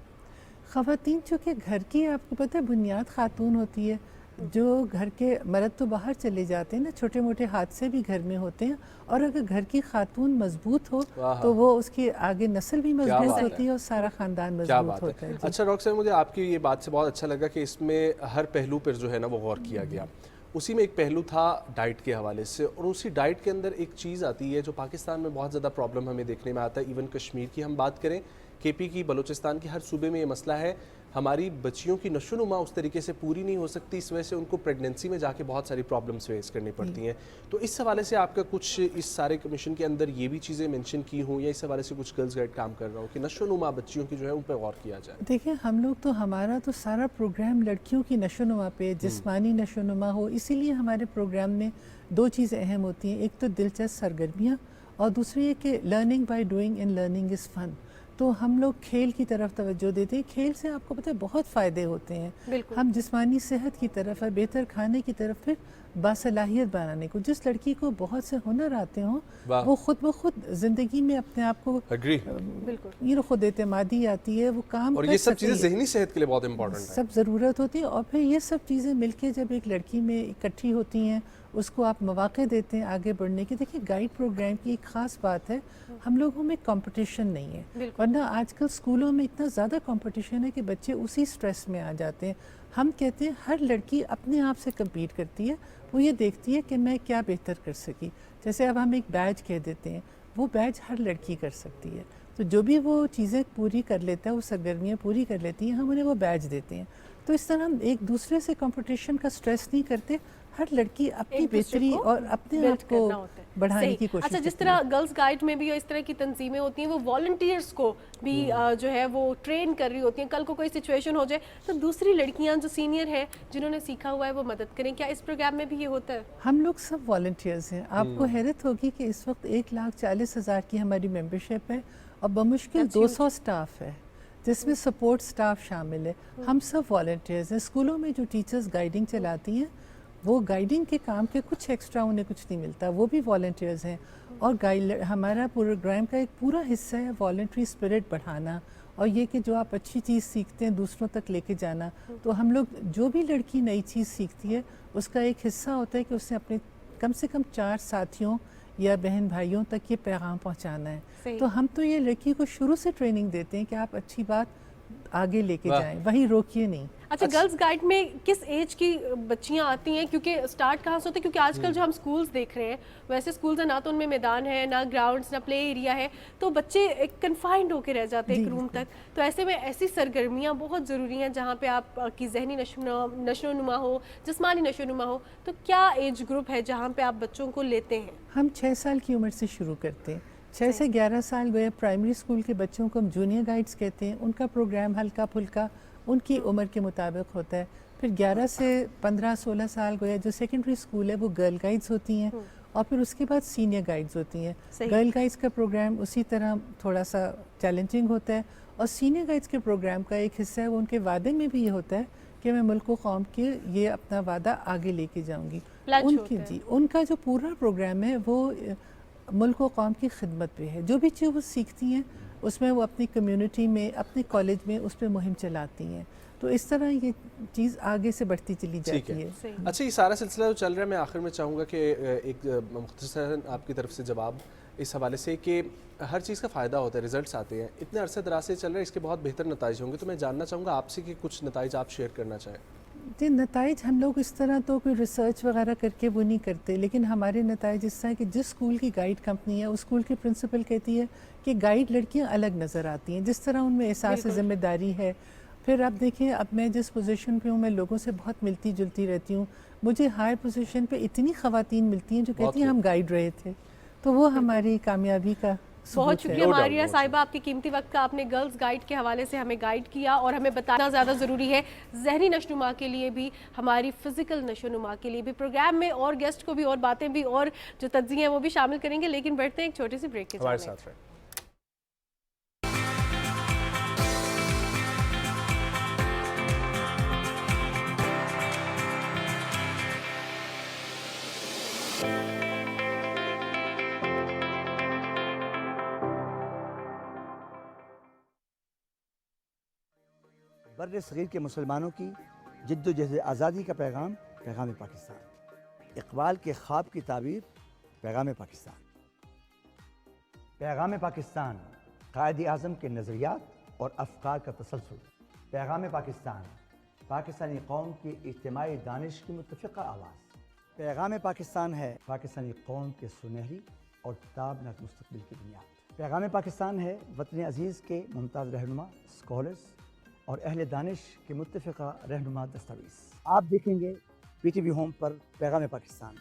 ख़वातीन चूँकि घर की, आपको पता है, बुनियाद खातून होती है। जो घर के मर्द तो बाहर चले जाते हैं ना, छोटे मोटे हादसे भी घर में होते हैं, और अगर घर की खातून मजबूत हो तो वो उसकी आगे नस्ल भी मजबूत होती है और सारा ख़ानदान मजबूत होता है। अच्छा डॉक्टर साहब, मुझे आपकी ये बात से बहुत अच्छा लगा कि इसमें हर पहलू पर जो है ना वो गौर किया गया। उसी में एक पहलू था डाइट के हवाले से, और उसी डाइट के अंदर एक चीज़ आती है जो पाकिस्तान में बहुत ज़्यादा प्रॉब्लम हमें देखने में आता है। इवन कश्मीर की हम बात करें, KP की, बलूचिस्तान की, हर सूबे में ये मसला है। हमारी बच्चियों की नशोनुमा उस तरीके से पूरी नहीं हो सकती, इस वजह से उनको प्रेगनेंसी में जाके बहुत सारी प्रॉब्लम्स फेस करनी पड़ती हैं। तो इस हवाले से आपका कुछ इस सारे कमीशन के अंदर ये भी चीज़ें मेंशन की हों, या इस हवाले से कुछ गर्ल्स गाइड काम कर रहा हो कि नशोनुमा बच्चियों की जो है उन पर गौर किया जाए? देखिए, हम लोग तो, हमारा तो सारा प्रोग्राम लड़कियों की नशोनुमा पे, जिस्मानी नशोनुमा हो, इसीलिए हमारे प्रोग्राम में 2 चीज़ें अहम होती हैं। एक तो दिलचस्प सरगर्मियाँ, और दूसरी है कि learning by doing and learning is fun. तो हम लोग खेल की तरफ तवज्जो देते हैं। खेल से आपको पता है बहुत फ़ायदे होते हैं। हम जिस्मानी सेहत की तरफ है, बेहतर खाने की तरफ, फिर बासलाहियत बनाने को। जिस लड़की को बहुत से हुनर आते हों वाह। वो खुद ब खुद ज़िंदगी में अपने आप को एग्री। बिल्कुल खुद एतमादी आती है, वो काम और कर ये सब सकती चीज़ें है। ज़हनी सेहत के लिए बहुत इंपॉर्टेंट है। सब ज़रूरत होती है और फिर ये सब चीज़ें मिलके जब एक लड़की में इकट्ठी होती हैं, उसको आप मौक़े देते हैं आगे बढ़ने की। देखिए गाइड प्रोग्राम की एक ख़ास बात है, हम लोगों में कंपटीशन नहीं है, वरना आजकल स्कूलों में इतना ज़्यादा कंपटीशन है कि बच्चे उसी स्ट्रेस में आ जाते हैं। हम कहते हैं हर लड़की अपने आप से कम्पीट करती है, वो ये देखती है कि मैं क्या बेहतर कर सकी। जैसे अब हम एक बैच कह देते हैं, वो बैच हर लड़की कर सकती है, तो जो भी वो चीज़ें पूरी कर लेता है, वो सरगर्मियाँ पूरी कर लेती हैं, हम उन्हें वो बैच देते हैं। तो इस तरह हम एक दूसरे से कंपटीशन का स्ट्रेस नहीं करते, हर लड़की अपनी बेहतरी और अपने आप को बढ़ाने की कोशिश। अच्छा, जिस तरह गर्ल्स गाइड में भी इस तरह की तंजीमें होती हैं, वो वॉलंटियर्स को भी जो है वो ट्रेन कर रही होती हैं। कल को कोई सिचुएशन हो जाए तो दूसरी लड़कियां जो सीनियर हैं, जिन्होंने सीखा हुआ है, वो मदद करें। क्या इस प्रोग्राम में भी ये होता है? हम लोग सब वॉलंटियर्स हैं। आपको हैरत होगी कि इस वक्त 1,40,000 की हमारी मेंबरशिप है और बमुश्किल 200 स्टाफ है, जिसमें सपोर्ट स्टाफ शामिल है। हम सब वॉलंटियर्स हैं। स्कूलों में जो टीचर्स गाइडिंग चलाती हैं, वो गाइडिंग के काम के कुछ एक्स्ट्रा उन्हें कुछ नहीं मिलता, वो भी वॉलंटियर्स हैं। और हमारा प्रोग्राम का एक पूरा हिस्सा है वॉलंटरी स्पिरिट बढ़ाना, और ये कि जो आप अच्छी चीज़ सीखते हैं दूसरों तक लेके जाना। तो हम लोग, जो भी लड़की नई चीज़ सीखती है, उसका एक हिस्सा होता है कि उसने अपने कम से कम 4 साथियों या बहन भाइयों तक ये पैगाम पहुंचाना है। तो हम तो ये लड़की को शुरू से ट्रेनिंग देते हैं कि आप अच्छी बात आगे लेके जाएं, वहीं रोकिए नहीं। अच्छा, गर्ल्स गाइड में किस एज की बच्चियां आती हैं? क्योंकि स्टार्ट कहाँ से होता है? क्योंकि आजकल जो हम स्कूल्स देख रहे हैं, वैसे स्कूल्स हैं ना, तो उनमें मैदान है ना, ग्राउंड्स ना, प्ले एरिया है, तो बच्चे एक कन्फाइंड होकर रह जाते हैं एक रूम तक। तो ऐसे में ऐसी सरगर्मियाँ बहुत ज़रूरी हैं जहाँ पे आप की जहनी नशोनुमा हो, जिस्मानी नशोनुमा हो। तो क्या एज ग्रुप है जहाँ पे आप बच्चों को लेते हैं? हम 6 साल की उम्र से शुरू करते हैं। 6 से 11 साल गए प्राइमरी स्कूल के बच्चों को हम जूनियर गाइड्स कहते हैं। उनका प्रोग्राम हल्का फुल्का उनकी उम्र के मुताबिक होता है। फिर 11 से 15-16 साल गए जो सेकेंडरी स्कूल है, वो गर्ल गाइड्स होती हैं, और फिर उसके बाद सीनियर गाइड्स होती हैं। गर्ल गाइड्स का प्रोग्राम उसी तरह थोड़ा सा चैलेंजिंग होता है, और सीनियर गाइड्स के प्रोग्राम का एक हिस्सा है, वो उनके वादे में भी ये होता है कि मैं मुल्क व कौम के ये अपना वादा आगे लेके जाऊँगी। उनका जो पूरा प्रोग्राम है वो मुल्क व कौम की खिदमत पे है। जो भी चीज़ वो सीखती हैं उसमें वो अपनी कम्युनिटी में, अपने कॉलेज में उस पर मुहिम चलाती हैं। तो इस तरह ये चीज़ आगे से बढ़ती चली जाती है। अच्छा, ये सारा सिलसिला जो चल रहा है, मैं आखिर में चाहूँगा कि एक मुख्तसरन आपकी तरफ से जवाब इस हवाले से कि हर चीज़ का फ़ायदा होता है, रिजल्ट्स आते हैं, इतने अरसे दराज से चल रहे हैं, इसके बहुत बेहतर नताइज होंगे। तो मैं जानना चाहूँगा आपसे कि कुछ नताइज आप शेयर करना चाहें। जी, नताइज हम लोग इस तरह तो कोई रिसर्च वगैरह करके वो नहीं करते, लेकिन हमारे नताइज इस तरह कि जिस स्कूल की गाइड कंपनी है, उस स्कूल की प्रिंसिपल कहती है कि गाइड लड़कियां अलग नज़र आती हैं, जिस तरह उनमें एहसास ज़िम्मेदारी है। फिर आप देखें, अब मैं जिस पोजीशन पे हूँ, मैं लोगों से बहुत मिलती जुलती रहती हूँ। मुझे हायर पोजीशन पे इतनी ख़वातीन मिलती हैं जो कहती हैं हम गाइड रहे थे, तो वो हमारी कामयाबी का बहुत शुक्रिया मारिया साहिबा, आपके कीमती वक्त का आपने गर्ल्स गाइड के हवाले से हमें गाइड किया, और हमें बताना ज़्यादा ज़रूरी है जहनी नशोनुमा के लिए भी, हमारी फिजिकल नशोनुमा के लिए भी। प्रोग्राम में और गेस्ट को भी और बातें भी और जो तज्ज़िये हैं वो भी शामिल करेंगे, लेकिन बढ़ते हैं एक छोटी सी ब्रेक के साथ। बर्र सग़ीर के मुसलमानों की जिद्दोजहद आज़ादी का पैगाम, पैगाम पाकिस्तान। इक़बाल के ख्वाब की ताबीर, पैगाम पाकिस्तान। पैगाम पाकिस्तान, क़ायद आज़म के नज़रियात और अफ़कार का तसलसल। पैगाम पाकिस्तान, पाकिस्तानी कौम की इज्तिमाई दानिश की मुत्तफ़िक़ा आवाज़। पैगाम पाकिस्तान है पाकिस्तानी कौम के सुनहरी और ताबनाक मुस्तक़बिल की बुनियाद। पैगाम पाकिस्तान है वतन अज़ीज़ के मुमताज़ रहनुमा, स्कॉलर्स और अहले दानिश के मुत्तफ़िक़ा रहनुमा दस्तावेज़। आप देखेंगे PTV होम पर पैगाम पाकिस्तान।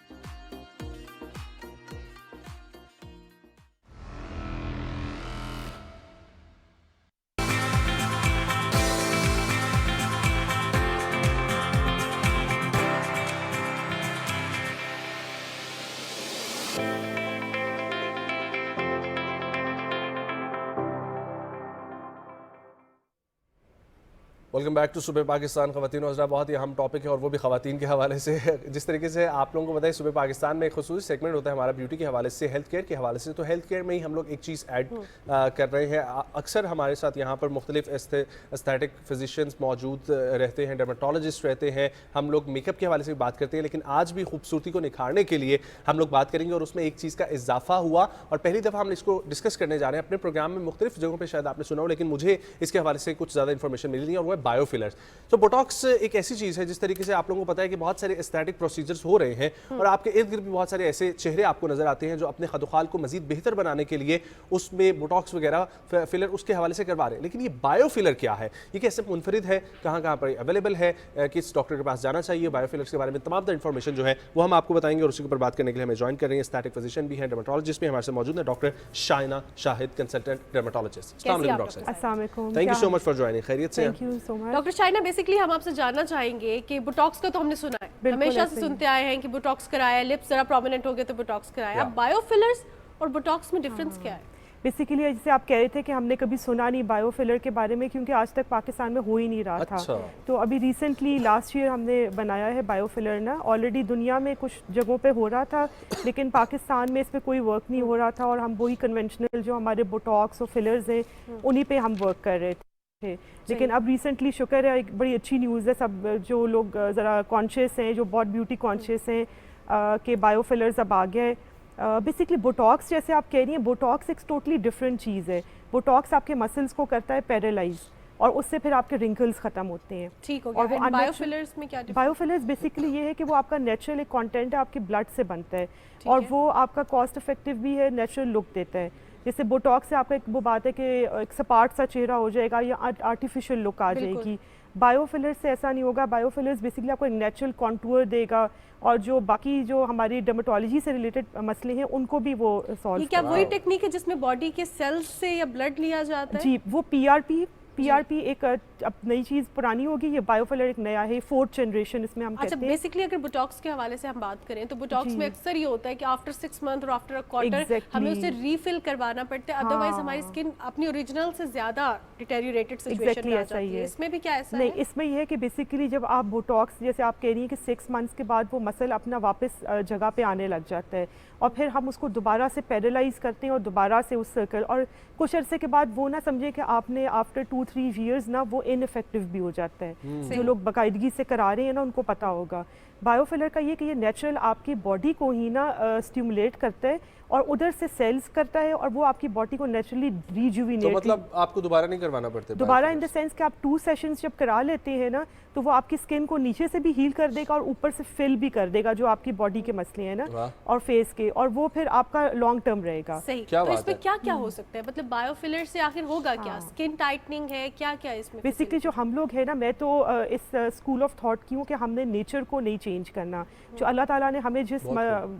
वेलकम बैक टू सुबह पाकिस्तान। ख़वातीन और हज़रात, बहुत ही अहम टॉपिक है और वो भी ख़वातीन के हवाले से। जिस तरीके से आप लोगों को बताएं, सुबह पाकिस्तान में एक खुसूसी सेगमेंट होता है हमारा ब्यूटी के हवाले से, हेल्थ केयर के हवाले से। तो हेल्थ केयर में ही हम लोग एक चीज़ ऐड कर रहे हैं। अक्सर हमारे साथ यहाँ पर मुख्तलिफ एस्थेटिक फिजिशियंस मौजूद रहते हैं, डर्माटोलॉजिस्ट रहते हैं, हम लोग मेकअप के हवाले से भी बात करते हैं। लेकिन आज भी खूबसूरती को निखारने के लिए हम लोग बात करेंगे और उसमें एक चीज़ का इजाफा हुआ और पहली दफ़ा हम इसको डिस्कस करने जा रहे हैं अपने प्रोग्राम में। मुख्तलिफ जगहों पर शायद आपने सुना हो, लेकिन मुझे इसके हवाले से कुछ ज़्यादा इन्फॉर्मेशन मिली नहीं, और वो है बायोफिलर्स। तो बोटॉक्स एक ऐसी चीज़ है जिस तरीके से आप लोगों को पता है कि बहुत सारे एस्थेटिक प्रोसीजर्स हो रहे हैं और आपके इर्द गिर्द भी बहुत सारे ऐसे चेहरे आपको नजर आते हैं जो अपने खदुखाल को मजीद बेहतर बनाने के लिए उसमें बोटॉक्स वगैरह फिलर उसके हवाले से करवा रहे हैं। लेकिन ये बायोफिलर क्या है, ये कैसे मुनफरिद है, कहाँ कहाँ पर अवेलेबल है, किस डॉक्टर के पास जाना चाहिए, बायोफिलर्स के बारे में तमाम इन्फॉर्मेशन जो है वो हम आपको बताएंगे। और उसी के ऊपर बात करने के लिए हमें ज्वाइन कर रहे हैं एस्थेटिक फिजिशियन भी हैं, डर्माटोलॉजिस्ट भी हमारे साथ मौजूद है, doctor Shaina Shahid, consultant dermatologist. अस्सलाम वालेकुम doctor, thank you so much for joining. खैरियत से? Thank you so much doctor Shaina. Basically हम आपसे जानना चाहेंगे कि बोटॉक्स का तो हमने सुना है, हमेशा से सुनते आए हैं कि बोटॉक्स कराया, लिप्स जरा प्रोमिनेंट हो गए तो बोटॉक्स कराया। अब बायोफिलर्स और बोटॉक्स में डिफरेंस क्या है? बेसिकली जैसे आप कह रहे थे कि हमने कभी सुना नहीं बायोफिलर के बारे में, क्योंकि आज तक पाकिस्तान में हो ही नहीं रहा था। तो अभी रिसेंटली लास्ट ईयर हमने बनाया है बायोफिलर ना। ऑलरेडी दुनिया में कुछ जगहों पे हो रहा था, लेकिन पाकिस्तान में इस पर कोई वर्क नहीं हो रहा था और हम वही कन्वेंशनल जो हमारे बोटॉक्स और फिलर्स हैं उन्हीं पे हम वर्क कर रहे थे। लेकिन अब रिसेंटली शुक्र है, एक बड़ी अच्छी न्यूज़ है, सब जो लोग ज़रा कॉन्शियस हैं, जो बहुत ब्यूटी कॉन्शियस हैं कि बायोफिलर्स अब आ गए। बेसिकली बोटॉक्स जैसे आप कह रही हैं, बोटॉक्स एक टोटली डिफरेंट चीज़ है। बोटॉक्स आपके मसल्स को करता है पैरालाइज और उससे फिर आपके रिंकल्स ख़त्म होते हैं। ठीक हो गया। और वो बायोफिलर्स में क्या? बायोफिलर्स बेसिकली ये है कि वो आपका नेचुरल एक कंटेंट है, आपके ब्लड से बनता है और वो आपका कॉस्ट इफेक्टिव भी है, नेचुरल लुक देता है। जैसे बोटॉक्स से आपका एक वो बात है कि एक सपाट सा चेहरा हो जाएगा या आर्टिफिशियल लुक आ जाएगी। बायोफिलर्स से ऐसा नहीं होगा। बायोफिलर्स बेसिकली आपको एक नेचुरल कॉन्टूर देगा और जो बाकी जो हमारी डर्मेटोलॉजी से रिलेटेड मसले हैं उनको भी वो सॉल्व। क्या वही टेक्निक है जिसमें बॉडी के सेल्स से या ब्लड लिया जाता है? जी, वो पीआरपी एक अब नई चीज़ पुरानी होगी, ये बायोफिलर एक नया है, 4th जनरेशन इसमें हम कहते हैं। बेसिकली अगर बोटॉक्स के हवाले से हम बात करें तो बोटॉक्स में अक्सर ये होता है कि आफ्टर 6 मंथ और आफ्टर अ क्वार्टर हमें उसे रीफिल करवाना पड़ता है, अदरवाइज हमारी स्किन अपनी ओरिजिनल से ज़्यादा डिटेरियोरेटेड सिचुएशन में आ जाती है। इसमें भी क्या ऐसा है? नहीं, इसमें यह है कि बेसिकली जब आप बोटॉक्स जैसे आप कह रही हैं कि 6 मंथ्स के बाद वो मसल अपना वापस जगह पे आने लग जाता है और फिर हम उसको दोबारा से पैरालाइज करते हैं और दोबारा से उस सर्कल, और कुछ अरसे के बाद वो ना समझे कि आपने आफ्टर 2-3 ईयर्स ना वो इनइफेक्टिव भी हो जाता है। जो लोग बाकायदगी से करा रहे हैं ना उनको पता होगा। बायोफिलर का ये कि ये नेचुरल आपकी बॉडी को ही ना स्टिमुलेट करता है और उधर से सेल्स करता है और वो आपकी बॉडी को नेचुरली रिजुविनेट। तो मतलब आपको दोबारा नहीं करवाना पड़ता? दोबारा इन द सेंस कि आप 2 सेशंस जब करा लेते हैं ना तो वो आपकी स्किन को नीचे से भी हील कर देगा और ऊपर से फिल भी कर देगा जो आपकी बॉडी के मसले हैं ना और फेस के, और वो फिर आपका लॉन्ग टर्म रहेगा। सही। तो इसमें क्या क्या हो सकता है, मतलब बायोफिलर से आखिर होगा क्या? स्किन टाइटनिंग है, क्या क्या इसमें? बेसिकली जो हम लोग है ना, मैं तो इस स्कूल ऑफ थॉट की हूँ कि हमने नेचर को नहीं चेंज करना। जो अल्लाह ताला ने हमें जिस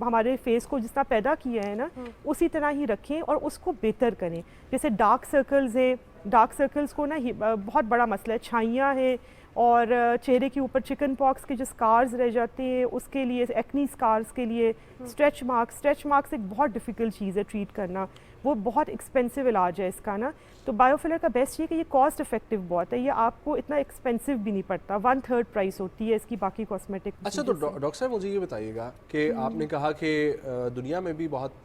हमारे फेस को जितना पैदा किया है ना उसी तरह ही रखें और उसको बेहतर करें। जैसे डार्क सर्कल्स हैं, डार्क सर्कल्स को ना बहुत बड़ा मसला है, छाइयाँ हैं और चेहरे के ऊपर चिकन पॉक्स के जो स्कार्स रह जाते हैं उसके लिए, एक्नी स्कार्स के लिए, स्ट्रेच मार्क्स एक बहुत डिफ़िकल्ट चीज़ है ट्रीट करना, वो बहुत एक्सपेंसिव इलाज है इसका ना। तो बायोफिलर का बेस्ट ये कि ये कॉस्ट इफेक्टिव बहुत है, ये आपको इतना एक्सपेंसिव भी नहीं पड़ता, 1/3 प्राइस होती है इसकी बाकी कॉस्मेटिक। अच्छा, तो डॉक्टर साहब मुझे ये बताइएगा कि आपने कहा कि दुनिया में भी बहुत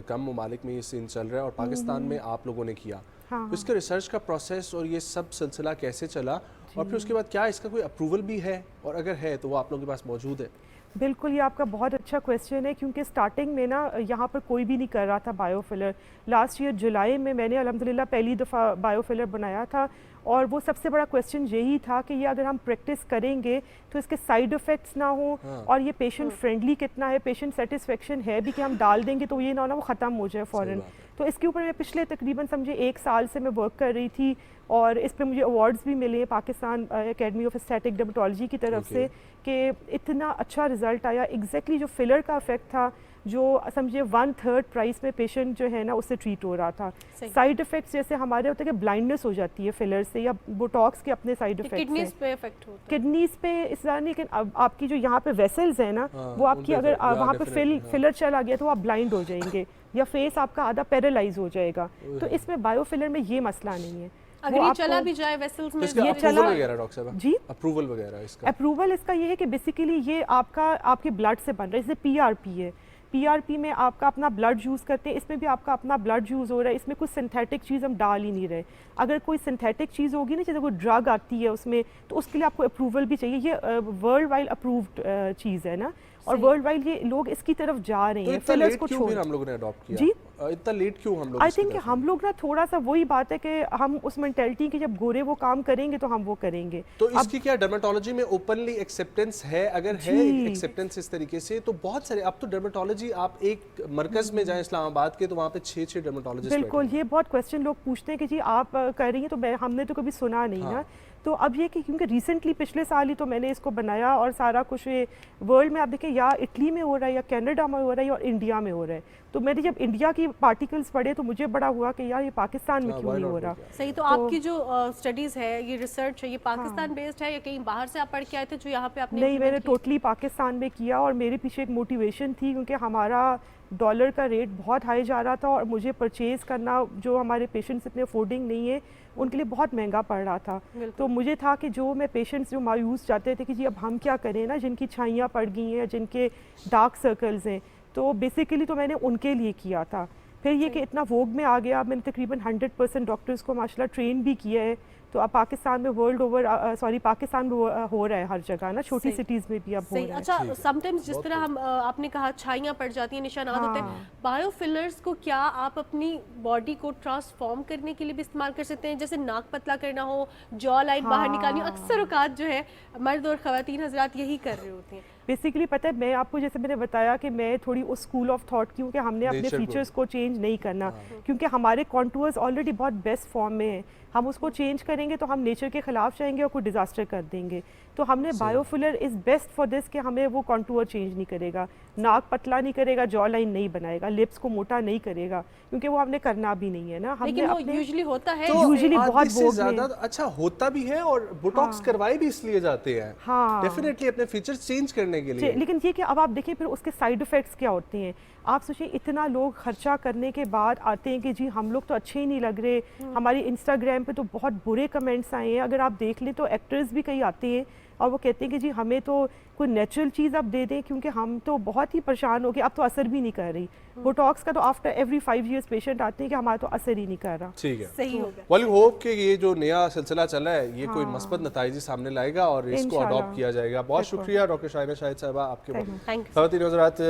कम ममालिक में ये सीन चल रहा है और पाकिस्तान में आप लोगों ने किया, तो इसके रिसर्च का प्रोसेस और ये सब सिलसिला कैसे चला और फिर उसके बाद क्या इसका कोई अप्रूवल भी है, और अगर है तो वो आप लोगों के पास मौजूद है? बिल्कुल, ये आपका बहुत अच्छा क्वेश्चन है क्योंकि स्टार्टिंग में ना यहाँ पर कोई भी नहीं कर रहा था बायोफिलर। लास्ट ईयर जुलाई में मैंने अल्हम्दुलिल्लाह पहली दफ़ा बायोफिलर बनाया था और वो सबसे बड़ा क्वेश्चन यही था कि ये अगर हम प्रैक्टिस करेंगे तो इसके साइड इफ़ेक्ट्स ना हो और ये पेशेंट फ्रेंडली कितना है, पेशेंट सेटिस्फेक्शन है भी कि हम डाल देंगे तो ये ना वो ख़त्म हो जाए फ़ौरन। तो इसके ऊपर मैं पिछले तकरीबन समझे 1 साल से मैं वर्क कर रही थी और इस पर मुझे अवार्ड्स भी मिले Pakistan academy of aesthetic dermatology की तरफ से कि इतना अच्छा रिज़ल्ट आया। एग्जैक्टली जो फिलर का इफेक्ट था, जो समझिए 1/3 प्राइस में पेशेंट जो है ना उससे ट्रीट हो रहा था। साइड इफेक्ट्स जैसे हमारे होते हैं कि ब्लाइंडनेस हो जाती है फिलर से या बोटॉक्स के अपने साइड इफेक्ट्स हैं। किडनीज पे इफेक्ट होता है, किडनीज पे इस तरह, लेकिन अब आपकी जो यहाँ पे वेसल्स है ना वो आपकी अगर वहाँ पे फिलर चला गया तो आप ब्लाइंड हो जाएंगे या फेस आपका आधा पैरालाइज हो जाएगा। तो इसमें बायोफिलर में ये मसला नहीं है। अगर ये चला भी जाए वेसल्स में, इसका अप्रूवल वगैरह डॉक्टर साहब जी अप्रूवल वगैरह इसका अप्रूवल इसका ये है कि बेसिकली ये आपके ब्लड से बन रहा है, जैसे पीआरपी है, पीआरपी में आपका अपना ब्लड यूज़ करते हैं, इसमें भी आपका अपना ब्लड यूज़ हो रहा है, इसमें कुछ सिंथेटिक चीज़ हम डाल ही नहीं रहे। अगर कोई सिंथेटिक चीज़ होगी ना, जैसे कोई ड्रग आती है उसमें, तो उसके लिए आपको अप्रूवल भी चाहिए। ये वर्ल्ड वाइड अप्रूव्ड चीज़ है ना, और वर्ल्ड वाइड ये लोग इसकी तरफ जा रहे हैं। फिलर्स को छोड़ हम लोगों ने अडॉप्ट किया जी, इतना लेट क्यों हम लोग? आई थिंक हम लोग ना थोड़ा सा वही बात है कि हम उस मेंटेलिटी के जब गोरे वो काम करेंगे तो हम वो करेंगे। तो इसकी क्या डर्मेटोलॉजी में ओपनली एक्सेप्टेंस है? अगर है एक्सेप्टेंस इस तरीके से तो बहुत सारे, अब तो डर्मेटोलॉजी आप एक मरकज में जाएं इस्लामाबाद के तो वहाँ पे 6 डर्मेटोलॉजिस्ट। बिल्कुल, ये बहुत क्वेश्चन लोग पूछते हैं कि जी आप कर रही हैं, तो हमने तो कभी सुना नहीं ना। तो अब ये कि क्योंकि रिसेंटली पिछले साल ही तो मैंने इसको बनाया और सारा कुछ वर्ल्ड में आप देखें या इटली में हो रहा है या कनाडा में हो रहा है या इंडिया में हो रहा है। तो मैंने जब इंडिया की पार्टिकल्स पढ़े तो मुझे बड़ा हुआ कि यार ये पाकिस्तान में क्यों नहीं हो रहा। सही, तो आपकी जो स्टडीज़ है, ये रिसर्च है, ये पाकिस्तान बेस्ड है या कहीं बाहर से आप पढ़ के आए थे जो यहाँ पे आपने? नहीं, मैंने टोटली पाकिस्तान में किया और मेरे पीछे एक मोटिवेशन थी क्योंकि हमारा डॉलर का रेट बहुत हाई जा रहा था और मुझे परचेज़ करना, जो हमारे पेशेंट्स इतने अफोर्डिंग नहीं है उनके लिए बहुत महंगा पड़ रहा था। तो मुझे था कि जो मैं पेशेंट्स जो मायूस चाहते थे कि जी अब हम क्या करें ना, जिनकी छाइयाँ पड़ गई हैं, जिनके डार्क सर्कल्स हैं, तो बेसिकली तो मैंने उनके लिए किया था। फिर ये कि इतना वोग में आ गया, मैंने तकरीबन 100% डॉक्टर्स को माशाल्लाह ट्रेन भी किया है। तो अब पाकिस्तान में वर्ल्ड ओवर पाकिस्तान में हो रहा है हर जगह ना, छोटी सिटीज़ में भी अब हो रहा है। अच्छा, समटाइम्स जिस तरह हम आपने कहा छाइयाँ पड़ जाती हैं, निशानात होते हैं, बायोफिलर्स को क्या आप अपनी बॉडी को ट्रांसफॉर्म करने के लिए भी इस्तेमाल कर सकते हैं? जैसे नाक पतला करना हो, जॉ लाइन बाहर निकालनी हो, अक्सर औकात जो है मर्द और ख़वातीन हजरात यही कर रहे होते हैं। बेसिकली पता है, मैं आपको जैसे मैंने बताया कि मैं थोड़ी उस स्कूल ऑफ थॉट की हूँ कि हमने अपने फीचर्स को चेंज नहीं करना, क्योंकि हमारे कॉन्टूर्स ऑलरेडी बहुत बेस्ट फॉर्म में हैं। हम उसको चेंज करेंगे तो हम नेचर के खिलाफ जाएंगे और कोई डिजास्टर कर देंगे। तो हमने बायोफिलर इज़ बेस्ट फॉर दिस कि हमें वो कॉन्टूर चेंज नहीं करेगा, नाक पतला नहीं करेगा, जॉ लाइन नहीं बनाएगा, लिप्स को मोटा नहीं करेगा, क्योंकि वो हमने करना भी नहीं है ना। लेकिन वो यूजुअली होता है, तो यूजुअली बहुत ज़्यादा अच्छा होता भी है और बोटॉक्स करवाए भी इसलिए जाते हैं। हाँ, डेफिनेटली अपने फीचर्स चेंज करने के लिए। लेकिन ये कि अब आप देखिए फिर उसके साइड इफ़ेक्ट्स क्या होते हैं। आप सोचिए, इतना लोग खर्चा करने के बाद आते हैं कि जी हम लोग तो अच्छे ही नहीं लग रहे, हमारी इंस्टाग्राम पे तो बहुत बुरे कमेंट्स आए हैं। अगर आप देख लें तो एक्टर्स भी कई आते हैं और वो कहते हैं कि जी हमें तो कोई नेचुरल चीज़ आप दे दें, क्योंकि हम तो बहुत ही परेशान हो गए, अब तो असर भी नहीं कर रही। बोटॉक्स का तो आफ्टर एवरी 5 years पेशेंट आते हैं कि हमारा तो असर ही नहीं कर रहा। ठीक है, सही हो गया। वेल होप कि ये जो नया सिलसिला चला है ये कोई मस्बत नताइज सामने लाएगा और इसको अडॉप्ट किया जाएगा। बहुत शुक्रिया डॉक्टर शाइना शाहिद साहिबा आपके। ख़वातीन हज़रात,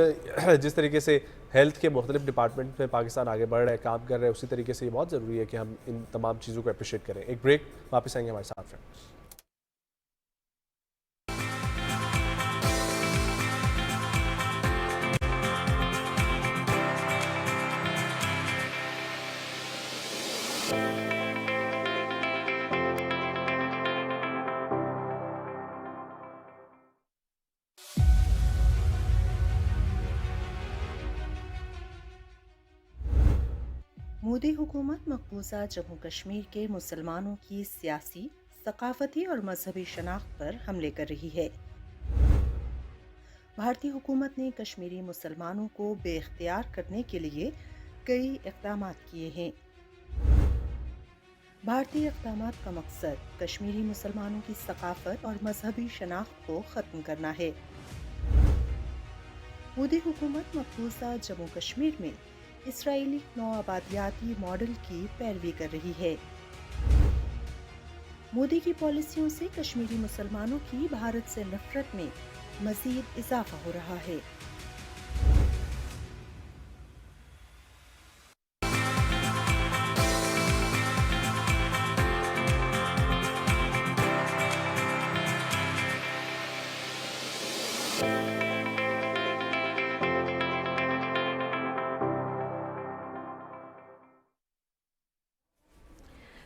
जिस तरीके से हेल्थ के मुख्तलिफ डिपार्टमेंट में पाकिस्तान आगे बढ़ रहा है, काम कर रहा है, उसी तरीके से ये बहुत ज़रूरी है कि हम इन तमाम चीज़ों को अप्रिशिएट करें। एक ब्रेक, वापस आएंगे हमारे साथ। मोदी हुकूमत मकबूजा जम्मू कश्मीर के मुसलमानों की सियासी, सकाफती और मजहबी शनाख्त पर हमले कर रही है। भारतीय हुकूमत ने कश्मीरी मुसलमानों को बेख्तियार करने के लिए कई इक़दाम किए हैं। भारतीय इक़दाम का मकसद कश्मीरी मुसलमानों की सकाफत और मजहबी शनाख्त को ख़त्म करना है। मोदी हुकूमत मकबूजा जम्मू कश्मीर में इसराइली नौआबादियाती मॉडल की पैरवी कर रही है। मोदी की पॉलिसियों से कश्मीरी मुसलमानों की भारत से नफरत में मजीद इजाफा हो रहा है।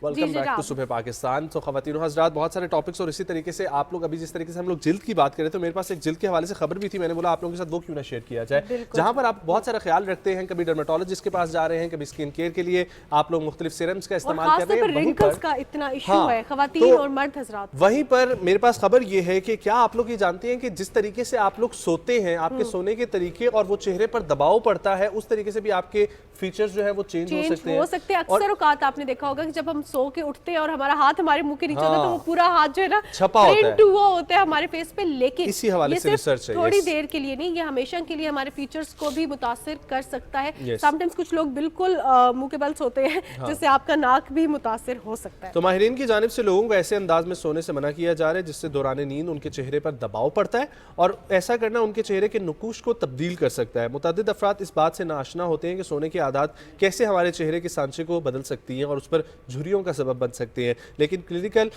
वेलकम बैक टू सुबह पाकिस्तान। तो ख़वातीन हज़रात, बहुत सारे टॉपिक्स और इसी तरीके से आप लोग अभी जिस तरीके से हम लोग जिल्द की बात करें तो मेरे पास एक जिल्द के हवाले से खबर भी थी। मैंने बोला आप लोगों के साथ वो क्यों ना शेयर किया जाए, जहां पर आप बहुत सारा ख्याल रखते हैं, कभी डर्मेटोलॉजिस्ट के पास जा रहे हैं, कभी स्किन केयर के लिए आप लोग मुख्तलिफ सीरम्स का इस्तेमाल कर रहे हैं। रिंकल्स का इतना इशू है ख़वातीन और मर्द हज़रात। वहीं पर मेरे पास खबर ये है कि क्या आप लोग ये जानते हैं कि जिस तरीके से आप लोग सोते हैं, आपके सोने के तरीके और वो चेहरे पर दबाव पड़ता है, उस तरीके से भी आपके फीचर्स जो है वो चेंज हो सकते हैं। अक्सर औकात आपने देखा होगा कि जब हम सो के उठते हैं और हमारा हाथ हमारे मुंह के नीचे होता है तो वो पूरा हाथ जो है ना छपा होता है, प्रिंट हुआ होता है हमारे फेस पे। लेकिन इसी हवाले ये से सिर्फ रिसर्च है, थोड़ी yes. देर के लिए नहीं, ये हमेशा के लिए हमारे फीचर्स को भी मुतासिर कर सकता है। Yes. समटाइम्स कुछ लोग बिल्कुल मुंह के बल सोते हैं जिससे आपका नाक भी मुतासिर हो सकता है। तो माहिरीन की जानिब से लोगों को ऐसे अंदाज में सोने से मना किया जा रहा है जिससे दौरान नींद उनके चेहरे पर दबाव पड़ता है और ऐसा करना उनके चेहरे के नुकूश को तब्दील कर सकता है। मुतअद्दिद अफराद इस बात से नाआशना होते हैं कि सोने की आदत कैसे हमारे चेहरे के सांचे को बदल सकती हैं और उस पर झुर्रियों का सबब बन सकती हैं। लेकिन क्लिनिकल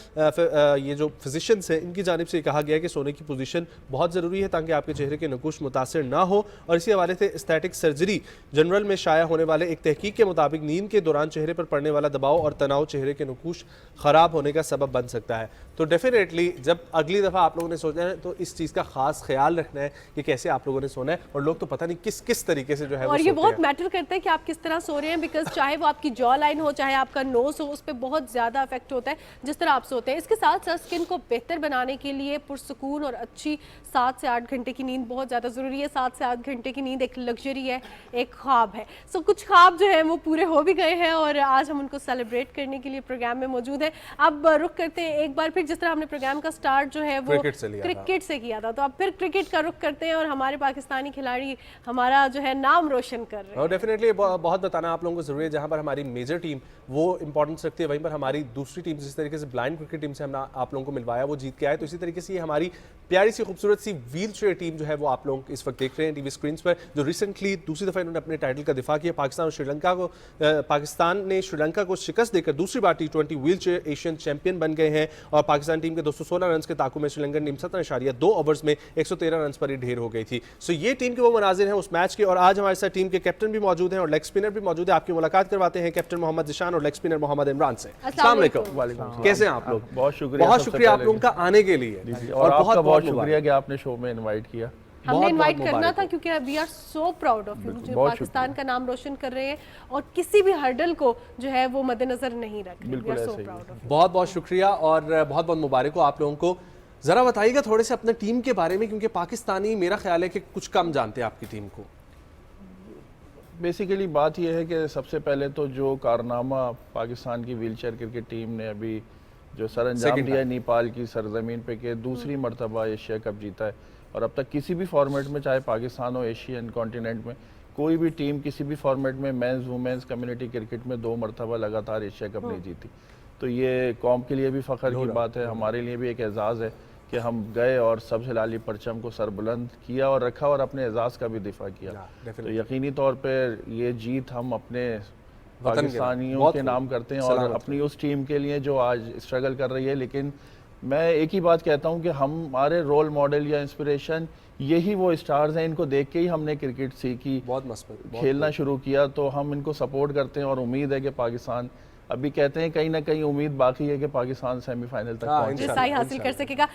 ये जो फिजिशियंस हैं इनकी जानिब से कहा गया है कि सोने की पोजीशन बहुत ज़रूरी है ताकि आपके चेहरे के नकुश मुतासिर ना हो। और इसी हवाले से एस्थेटिक सर्जरी जनरल में शाया होने वाले एक तहकीक के मुताबिक नींद के दौरान चेहरे पर पड़ने वाला दबाव और तनाव चेहरे के नकुश ख़राब होने का सबब बन सकता है। तो डेफिनेटली जब अगली दफ़ा आप लोगों ने सोचा है तो इस चीज़ का खास ख्याल रखना है कि कैसे आप लोगों ने सोना है। और लोग तो पता नहीं किस किस तरीके से जो है और ये बहुत मैटर करता है कि आप किस तरह सो रहे हैं, बिकॉज चाहे वो आपकी जॉ लाइन हो चाहे आपका नोज हो, उस पर बहुत ज़्यादा इफेक्ट होता है जिस तरह आप सोते हैं। इसके साथ साथ स्किन को बेहतर बनाने के लिए पुरसकून और अच्छी 7 से 8 घंटे की नींद बहुत ज़्यादा ज़रूरी है। 7 से 8 घंटे की नींद एक लग्जरी है, एक ख्वाब है। सो कुछ ख्वाब जो है वो पूरे हो भी गए हैं और आज हम उनको सेलिब्रेट करने के लिए प्रोग्राम में मौजूद है। अब रुख करते हैं एक बार फिर, जिस तरह हमने प्रोग्राम का स्टार्ट जो है वो क्रिकेट से किया था, तो अब फिर क्रिकेट का रुख करते हैं और हमारे पाकिस्तानी खिलाड़ी हमारा जो है नाम रोशन कर रहे हैं। और डेफिनेटली बहुत बताना आप लोगों को जरूरी है, जहां पर हमारी मेजर टीम वो इंपॉर्टेंस रखती है वहीं पर हमारी दूसरी टीम जिस तरीके से ब्लाइंड क्रिकेट टीम से हमने आप लोगों को मिलवाया वो जीत के आए। तो इसी तरीके से हमारी प्यारी सी खूबसूरत सी व्हील चेयर टीम जो है वो आप लोग इस वक्त देख रहे हैं टीवी स्क्रीन पर, जो रिसेंटली दूसरी दफ़ा इन्होंने अपने टाइटल का दिफा किया। पाकिस्तान ने श्रीलंका को शिकस्त देकर दूसरी बार T20 wheel chair Asian champion बन गए हैं और पाकिस्तान टीम के 216 रन के ताकू में श्रीलंकन टीम 17.2 ओवर्स में 113 रन पर ही ढेर हो गई थी। सो ये टीम के वो मनाजिर हैं उस मैच के। और आज हमारे साथ टीम के कैप्टन भी मौजूद हैं और लेग स्पिनर भी मौजूद है। आपकी मुलाकात करवाते हैं कैप्टन मोहम्मद जिशान और लेग स्पिनर मोहम्मद इमरान से। अस्सलाम वालेकुम, कैसे हैं आप लोग? बहुत शुक्रिया, बहुत शुक्रिया आप लोगों का आने के लिए और आपका बहुत शुक्रिया कि आपने शो में इनवाइट किया। हमने इनवाइट करना था क्योंकि we are so proud of you, जो पाकिस्तान का नाम रोशन कर रहे हैं और किसी भी हर्डल को जो है वो मद्देनजर नहीं रख रहे। We are so proud of you. बहुत बहुत शुक्रिया और बहुत बहुत मुबारक हो आप लोगों को। जरा बताइएगा थोड़े से अपने टीम के बारे में, क्योंकि पाकिस्तानी मेरा ख्याल है कि कुछ कम जानते हैं आपकी टीम को। बेसिकली बात यह है कि सबसे पहले तो जो कारनामा पाकिस्तान की व्हीलचेयर क्रिकेट टीम ने अभी जो सरअंजाम दिया है नेपाल की सरजमीन पे के दूसरी मरतबा एशिया कप जीता है और अब तक किसी भी फॉर्मेट में, चाहे पाकिस्तान हो एशियन कॉन्टिनेंट में, कोई भी टीम किसी भी फॉर्मेट में मेंस वुमेंस कम्युनिटी क्रिकेट में 2 मरतबा लगातार एशिया कप नहीं जीती। तो ये कौम के लिए भी फ़ख्र की बात है, हमारे लिए भी एक एजाज़ है कि हम गए और सबसे लाली परचम को सरबुलंद किया और रखा और अपने एजाज़ का भी दिफा किया। तो यकीनी तौर पर ये जीत हम अपने पाकिस्तानियों के नाम करते हैं और अपनी उस टीम के लिए जो आज स्ट्रगल कर रही है। लेकिन मैं एक ही बात कहता हूं कि हमारे रोल मॉडल या इंस्पिरेशन यही वो स्टार्स हैं, इनको देख के ही हमने क्रिकेट सीखी, खेलना शुरू किया। तो हम इनको सपोर्ट करते हैं और उम्मीद है कि पाकिस्तान, अभी कहते हैं कहीं ना कहीं उम्मीद बाकी है कि पाकिस्तान सेमीफाइनल तक हासिल कर सकेगा।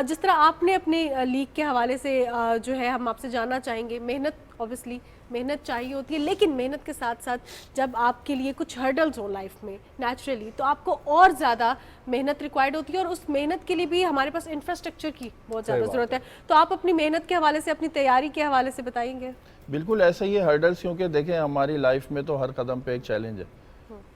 जिस तरह आपने अपने लीग के हवाले से जो है हम आपसे जानना चाहेंगे, मेहनत ऑब्वियसली मेहनत चाहिए होती है, लेकिन मेहनत के साथ साथ जब आपके लिए कुछ हर्डल्स हो लाइफ में नेचुरली तो आपको और ज़्यादा मेहनत रिक्वायर्ड होती है और उस मेहनत के लिए भी हमारे पास इंफ्रास्ट्रक्चर की बहुत ज़्यादा ज़रूरत है। तो आप अपनी मेहनत के हवाले से, अपनी तैयारी के हवाले से बताएंगे? बिल्कुल ऐसा ही है हर्डल्स, क्योंकि देखें हमारी लाइफ में तो हर कदम पे एक चैलेंज है,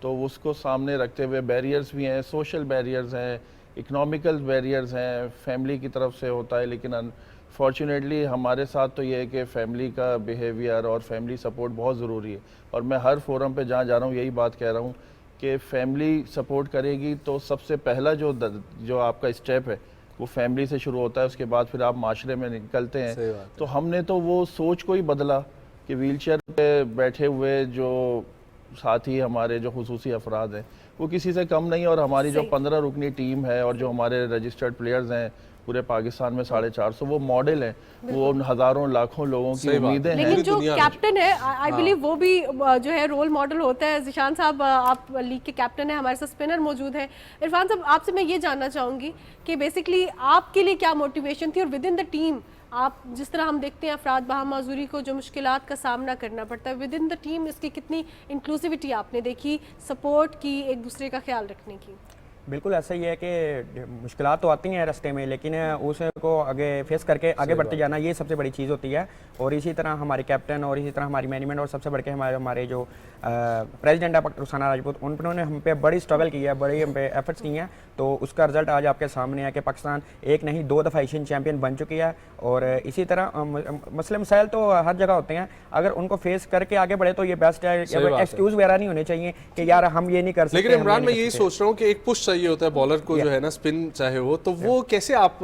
तो उसको सामने रखते हुए बैरियर्स भी हैं, सोशल बैरियर्स हैं, इकोनॉमिकल बैरियर्स हैं, फैमिली की तरफ से होता है। लेकिन अनफॉर्चुनेटली हमारे साथ तो ये है कि फैमिली का बिहेवियर और फैमिली सपोर्ट बहुत ज़रूरी है और मैं हर फोरम पे जहाँ जा रहा हूँ यही बात कह रहा हूँ कि फैमिली सपोर्ट करेगी तो सबसे पहला जो आपका स्टेप है वो फैमिली से शुरू होता है, उसके बाद फिर आप माशरे में निकलते हैं। तो हमने तो वो सोच को ही बदला कि व्हीलचेयर पे बैठे हुए जो साथी हमारे जो खुसूसी अफराद हैं वो किसी से कम नहीं, और हमारी जो 15 रुकनी टीम है और जो हमारे रजिस्टर्ड प्लेयर्स हैं पूरे पाकिस्तान में 450 वो मॉडल हैं, वो उन हज़ारों लाखों लोगों की उम्मीदें हैं। लेकिन जो कैप्टन है आई बिलीव वो भी जो है रोल मॉडल होता है। जिशान साहब आप लीग के कैप्टन हैं, हमारे साथ स्पिनर मौजूद हैं। इरफान साहब आपसे मैं ये जानना चाहूँगी कि बेसिकली आपके लिए क्या मोटिवेशन थी और विद इन द टीम आप जिस तरह हम देखते हैं अफराद बाहमाजूरी को जो मुश्किलात का सामना करना पड़ता है, विद इन द टीम इसकी कितनी इंक्लूसिविटी आपने देखी, सपोर्ट की, एक दूसरे का ख्याल रखने की? बिल्कुल ऐसा ही है कि मुश्किलात तो आती हैं रास्ते में, लेकिन उसको आगे फेस करके आगे बढ़ते जाना, ये सबसे बड़ी चीज़ होती है। और इसी तरह हमारे कैप्टन और इसी तरह हमारी मैनेजमेंट और सबसे बढ़ के हमारे जो प्रेसिडेंट है रुखसाना राजपूत, उन्होंने हम पे बड़ी स्ट्रगल की है, बड़ी हम पे एफर्ट्स किए हैं। तो उसका रिजल्ट आज आपके सामने है कि पाकिस्तान एक नहीं 2 दफ़ा एशियन चैम्पियन बन चुकी है। और इसी तरह मसले मसाइल तो हर जगह होते हैं, अगर उनको फेस करके आगे बढ़े तो ये बेस्ट है। एक्सक्यूज़ वगैरह नहीं होने चाहिए कि यार हम ये नहीं कर सकते। लेकिन इमरान, मैं यही सोच रहा हूँ कि एक पुश चाहिए होता है बॉलर को, जो है ना, स्पिन चाहे हो, तो वो कैसे आप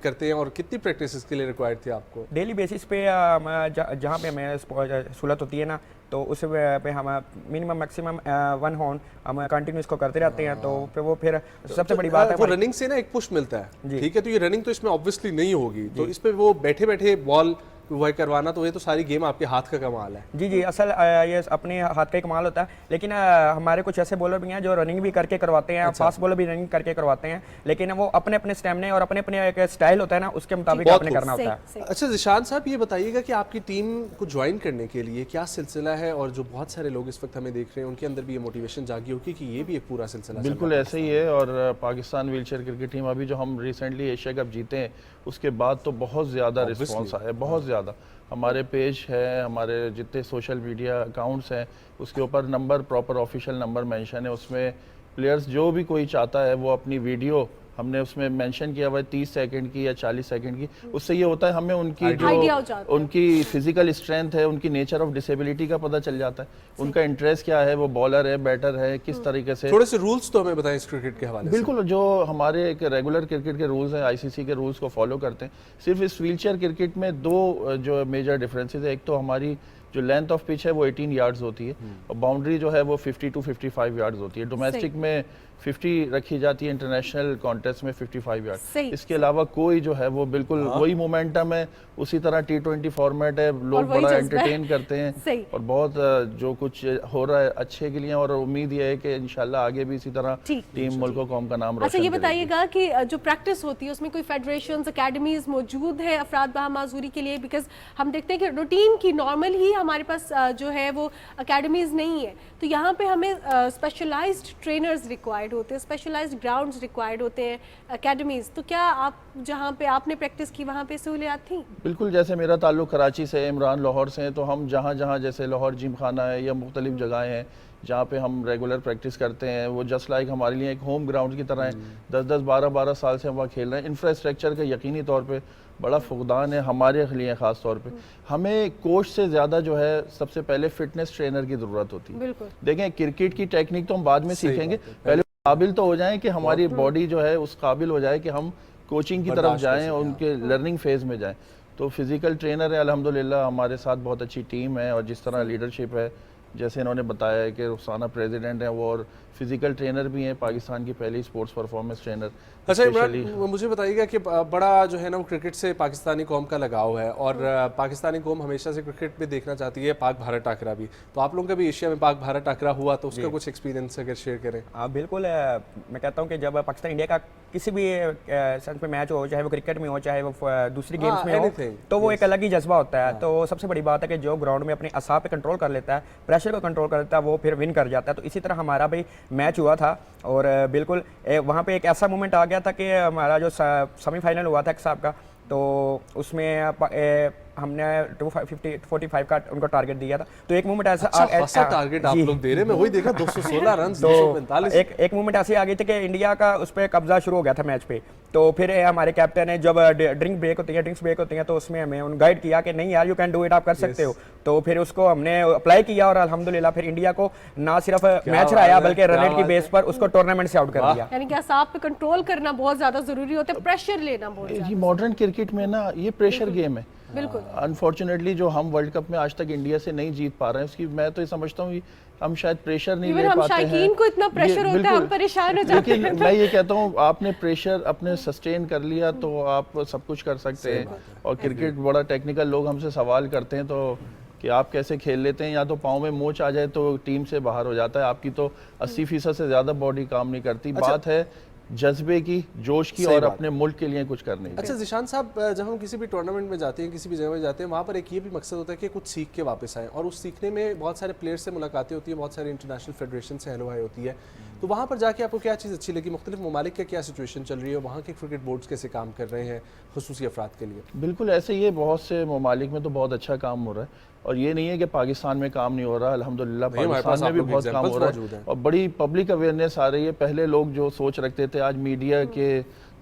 करते हैं और कितनी प्रैक्टिस इसके लिए रिक्वायर्ड थी आपको? डेली बेसिस पे जहाँ पे हमें सहूलत होती है ना, तो उस पे हम मिनिमम मैक्सिमम 1 हॉर्न हम कंटिन्यूस को करते रहते हैं। तो फिर सबसे बड़ी बात है वो रनिंग से ना एक पुश मिलता है, ठीक है। तो ये रनिंग तो इसमें ऑब्वियसली नहीं होगी, तो इस पे वो बैठे बैठे बॉल वही करवाना, तो ये तो सारी गेम आपके हाथ का कमाल है। जी जी, असल ये अपने हाथ का ही कमाल होता है। लेकिन हमारे कुछ ऐसे बॉलर भी हैं जो रनिंग भी करके करवाते हैं, फास्ट बॉलर भी रनिंग करके करवाते हैं, लेकिन वो अपने अपने स्टैमिना और अपने अपने एक स्टाइल होता है ना, उसके मुताबिक आपने करना होता है। अच्छा ज़िशान साहब, ये बताइएगा कि आपकी टीम को ज्वाइन करने के लिए क्या सिलसिला है, और जो बहुत सारे लोग इस वक्त हमें देख रहे हैं उनके अंदर भी ये मोटिवेशन जागी होगी कि ये भी एक पूरा सिलसिला? बिल्कुल ऐसे ही है। और पाकिस्तान व्हीलचेयर क्रिकेट टीम, अभी जो हम रिसेंटली एशिया कप जीते हैं, उसके बाद तो बहुत ज़्यादा रिस्पॉन्स आया है, बहुत ज़्यादा। हमारे पेज है, हमारे जितने सोशल मीडिया अकाउंट्स हैं, उसके ऊपर number, proper official number mention है। उसमें प्लेयर्स जो भी कोई चाहता है वो अपनी वीडियो हमने उसमें मेंशन किया हुआ है 30 सेकंड की या 40 सेकंड की। उससे ये होता है हमें उनकी जो उनकी फिजिकल स्ट्रेंथ है, उनकी नेचर ऑफ डिसेबिलिटी का पता चल जाता है, उनका इंटरेस्ट क्या है, वो बॉलर है, बैटर है, किस तरीके से। थोड़े से रूल्स तो हमें बताएं इस क्रिकेट के हवाले से। बिल्कुल, जो हमारे एक रेगुलर क्रिकेट के रूल्स हैं, आईसीसी के रूल्स को फॉलो करते हैं। सिर्फ इस व्हीलचेयर क्रिकेट में 2 जो मेजर डिफरेंसेस है, एक तो हमारी जो लेंथ ऑफ पिच है वो 18 यार्ड्स होती है, और बाउंड्री जो है वो 50 to 55 यार्ड्स होती है। डोमेस्टिक में 50 रखी जाती है, इंटरनेशनल कॉन्टेस्ट में 55 यार्ड। इसके अलावा कोई जो है वो बिल्कुल वही मोमेंटम है, उसी तरह T20 फॉर्मेट है, लोग बड़ा एंटरटेन करते हैं और बहुत जो कुछ हो रहा है अच्छे के लिए। और उम्मीद ये है कि इंशाल्लाह आगे भी इसी तरह टीम मुल्क कौम का नाम रोशन करेगी। अच्छा, ये बताइएगा कि जो प्रैक्टिस होती है उसमें कोई फेडरेशंस, अकेडमीज मौजूद है अफराद बहामाजूरी के लिए? बिकॉज हम देखते हैं कि रूटीन की नॉर्मल ही हमारे पास जो है वो अकेडमीज नहीं है, तो यहाँ पे हमें स्पेशलाइज्ड ट्रेनर्स रिक्वायर्ड होते हैं, स्पेशलाइज्ड ग्राउंड्स रिक्वायर्ड होते हैं, अकेडमीज। तो क्या आप जहाँ पे आपने प्रैक्टिस की वहाँ पे सहूलियात थी? बिल्कुल, जैसे मेरा ताल्लुक कराची से है, इमरान लाहौर से हैं, तो हम जहाँ जहाँ जैसे लाहौर जिम खाना है या मुख्तलिफ जगहें हैं जहाँ पे हम रेगुलर प्रैक्टिस करते हैं, वो जस्ट लाइक हमारे लिए एक होम ग्राउंड की तरह है। 10-10, 12-12 साल से हम वहाँ खेल रहे हैं। इंफ्रास्ट्रक्चर का यकीनी तौर पे बड़ा फुकदान है हमारे लिए, ख़ास तौर पे हमें कोच से ज़्यादा जो है सबसे पहले फिटनेस ट्रेनर की ज़रूरत होती है। देखें, क्रिकेट की टेक्निक तो हम बाद में सीखेंगे, पहले काबिल तो हो जाएं कि हमारी बॉडी जो है उस काबिल हो जाए कि हम कोचिंग की तरफ जाएं और उनके लर्निंग फेज़ में जाएं। तो फिज़िकल ट्रेनर है अल्हम्दुलिल्लाह, हमारे साथ बहुत अच्छी टीम है, और जिस तरह लीडरशिप है, जैसे इन्होंने बताया है कि रुखसाना प्रेसिडेंट है वो, और फिजिकल ट्रेनर भी हैं, पाकिस्तान की पहली स्पोर्ट्स परफॉर्मेंस ट्रेनर। अच्छा इमरान, मुझे बताइएगा कि बड़ा जो है ना वो क्रिकेट से पाकिस्तानी कौम का लगाव है, और पाकिस्तानी कौम हमेशा से क्रिकेट में देखना चाहती है पाक भारत टाकरा भी। तो आप लोगों का भी एशिया में पाक भारत टाकरा हुआ, तो उसका कुछ एक्सपीरियंस अगर शेयर करें। बिल्कुल, मैं कहता हूँ कि जब पाकिस्तान इंडिया का किसी भी सेंस में मैच हो, चाहे वो क्रिकेट में हो, चाहे वो दूसरी गेम्स में हो, तो वो एक अलग ही जज्बा होता है। तो सबसे बड़ी बात है कि जो ग्राउंड में अपने असाब पे कंट्रोल कर लेता है, प्रेशर को कंट्रोल कर लेता है, वो फिर विन कर जाता है। तो इसी तरह हमारा भी मैच हुआ था, और बिल्कुल वहाँ पे एक ऐसा मोमेंट आ गया था कि हमारा जो सेमीफाइनल हुआ था एक साहब का, तो उसमें हमने 245 का उनको टारगेट दिया था। तो एक मोमेंट ऐसा टारगेट आप लोग दे रहे, मैं वही देखा 216 रन, तो 245। एक मोमेंट ऐसी आ गई थी कि इंडिया का उस पर कब्जा शुरू हो गया था मैच पे। तो फिर हमारे कैप्टन ने, जब ड्रिंक्स ब्रेक होती हैं, तो उसमें हमें उन गाइड किया कि नहीं यार, यू कैन डू इट, आप कर सकते हो। तो फिर उसको हमने अप्लाई किया, और अल्हम्दुलिल्लाह फिर इंडिया को ना सिर्फ मैच हराया बल्कि रन रेट की बेस पर उसको टूर्नामेंट से आउट कर दिया। यानी कि असाब पे कंट्रोल करना बहुत ज्यादा जरूरी होता है, प्रेशर लेना बहुत ज्यादा। जी, मॉडर्न क्रिकेट में ना ये प्रेशर गेम है। बिल्कुल, अनफॉर्चुनेटली जो हम वर्ल्ड कप में आज तक इंडिया से नहीं जीत पा रहे हैं, उसकी मैं तो ये समझता हूँ हम शायद प्रेशर नहीं ले पाते हैं। शायकीन को इतना प्रेशर होता है, हम परेशान हो जाते हैं। लेकिन मैं ये कहता हूँ, आपने प्रेशर अपने सस्टेन कर लिया तो आप सब कुछ कर सकते हैं। और क्रिकेट बड़ा टेक्निकल, लोग हमसे सवाल करते हैं तो कि आप कैसे खेल लेते हैं, या तो पाँव में मोच आ जाए तो टीम से बाहर हो जाता है, आपकी तो 80% से ज़्यादा बॉडी काम नहीं करती। बात है जज्बे की, जोश की, और अपने मुल्क के लिए कुछ करने की। अच्छा ज़िशान साहब, जब हम किसी भी टूर्नामेंट में जाते हैं, किसी भी जगह में जाते हैं, वहाँ पर एक ये भी मकसद होता है कि कुछ सीख के वापस आएँ, और उस सीखने में बहुत सारे प्लेयर्स से मुलाकातें होती हैं, बहुत सारे इंटरनेशनल फेडरेशन से हेलो हाय होती है। तो वहाँ पर जाके आपको क्या चीज़ अच्छी लगी, मुख्तलिफ ममालिक का क्या सिचुएशन चल रही है, वहाँ के क्रिकेट बोर्ड्स कैसे काम कर रहे हैं खुसूसी अफराद के लिए? बिल्कुल ऐसे ही है, बहुत से ममालिक में तो बहुत अच्छा काम हो रहा है, और ये नहीं है कि पाकिस्तान में काम नहीं हो रहा, अल्हम्दुलिल्लाह पाकिस्तान में भी बहुत काम हो रहा है और बड़ी पब्लिक अवेयरनेस आ रही है। पहले लोग जो सोच रखते थे, आज मीडिया के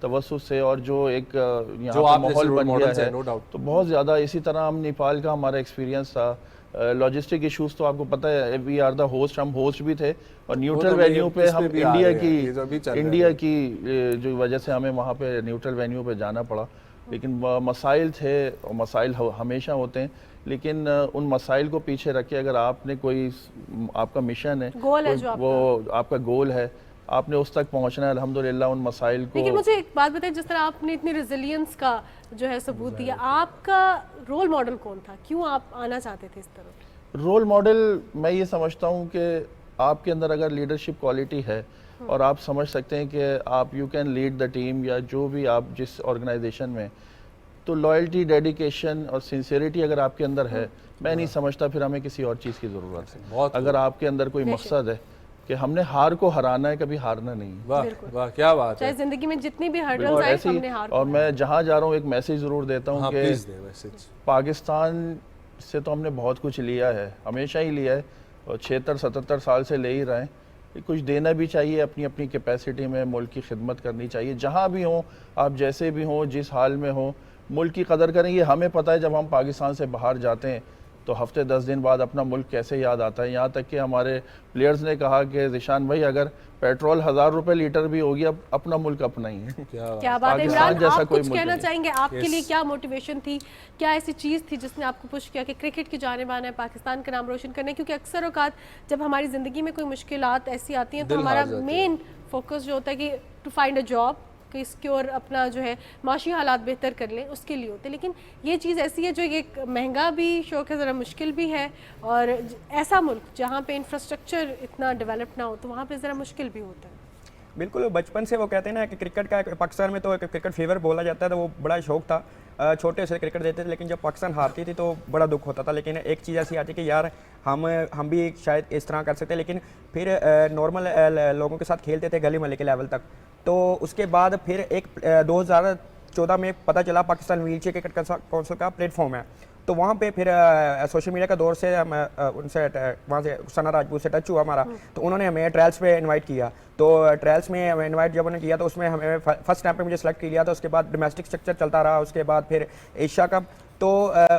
तवज्जुह से और जो एक यहाँ पर माहौल बन गया है, तो बहुत ज़्यादा। इसी तरह हम नेपाल का हमारा एक्सपीरियंस था, लॉजिस्टिक इश्यूज तो आपको पता है, वी आर द होस्ट, हम होस्ट भी थे, और न्यूट्रल वेन्यू पे हम इंडिया की जो वजह से हमें वहाँ पे न्यूट्रल वेन्यू पे जाना पड़ा। लेकिन मसाइल थे, और मसाइल हमेशा होते हैं, लेकिन उन मसाइल को पीछे रख के अगर आपने कोई आपका मिशन है, वो आपका गोल है, आपने उस तक पहुंचना है, अल्हम्दुलिल्लाह उन मसाइल को। लेकिन मुझे एक बात बताइए, जिस तरह आपने इतनी रेजिलियंस का जो है सबूत दिया, आपका रोल मॉडल कौन था, क्यों आप आना चाहते थे इस तरह? रोल मॉडल मैं ये समझता हूँ कि आपके अंदर अगर लीडरशिप क्वालिटी है और आप समझ सकते हैं कि आप you can lead the team, या जो भी आप जिस ऑर्गेनाइजेशन में, तो लॉयल्टी, डेडिकेशन और सिंसियरिटी अगर आपके अंदर है, मैं नहीं समझता फिर हमें किसी और चीज़ की ज़रूरत है। अगर आपके अंदर कोई मकसद है कि हमने हार को हराना है, कभी हारना नहीं। वाह वाह, क्या बात है। चाहे जिंदगी में जितनी भी हर्डल्स आए, हमने हार। और मैं जहाँ जा रहा हूँ एक मैसेज ज़रूर देता हूँ कि पाकिस्तान से तो हमने बहुत कुछ लिया है, हमेशा ही लिया है, और 76-77 साल से ले ही रहे हैं। कुछ देना भी चाहिए, अपनी अपनी कैपेसिटी में मुल्क की खिदमत करनी चाहिए। जहाँ भी हों आप, जैसे भी हों, जिस हाल में हों, मुल्क की कदर करें। ये हमें पता है, जब हम पाकिस्तान से बाहर जाते हैं तो हफ्ते 10 दिन बाद अपना मुल्क कैसे याद आता है। यहाँ तक कि हमारे प्लेयर्स ने कहा कि ज़िशान भाई, अगर पेट्रोल 1000 रुपए लीटर भी हो गया, अपना मुल्क अपना ही है। क्या बात है। इमरान, आप कुछ कहना चाहेंगे? आपके लिए क्या मोटिवेशन थी, क्या ऐसी चीज़ थी जिसने आपको पुश किया कि क्रिकेट की जानिब आना है, पाकिस्तान का नाम रोशन करना है? क्योंकि अक्सर औकात जब हमारी ज़िंदगी में कोई मुश्किलात ऐसी आती हैं तो हमारा मेन फोकस जो होता है कि टू फाइंड अ जॉब, कि इसके और अपना जो है माशी हालात बेहतर कर लें, उसके लिए होते हैं। लेकिन ये चीज़ ऐसी है जो एक महंगा भी शौक है, ज़रा मुश्किल भी है, और ऐसा मुल्क जहाँ पे इंफ्रास्ट्रक्चर इतना डेवलप ना हो तो वहाँ पे ज़रा मुश्किल भी होता है। बिल्कुल, बचपन से वो कहते हैं ना कि क्रिकेट का, पाकिस्तान में तो एक क्रिकेट फीवर बोला जाता है, तो वो बड़ा शौक था, छोटे से क्रिकेट देते थे। लेकिन जब पाकिस्तान हारती थी तो बड़ा दुख होता था। लेकिन एक चीज़ ऐसी आती कि यार हम भी शायद इस तरह कर सकते हैं। लेकिन फिर नॉर्मल लोगों के साथ खेलते थे गली मोहल्ले के लेवल तक। तो उसके बाद फिर एक 2014 में पता चला पाकिस्तान व्हीलचेयर क्रिकेट काउंसिल का प्लेटफॉर्म है। तो वहाँ पे फिर सोशल मीडिया का दौर से हम उनसे वहाँ से सना राजपूत से टच हुआ हमारा, तो उन्होंने हमें ट्रायल्स पे इनवाइट किया। तो ट्रायल्स में हमें इनवाइट जब उन्होंने किया तो उसमें हमें फर्स्ट टाइम पे मुझे सेलेक्ट किया था। उसके बाद डोमेस्टिक स्ट्रक्चर चलता रहा, उसके बाद फिर एशिया कप। तो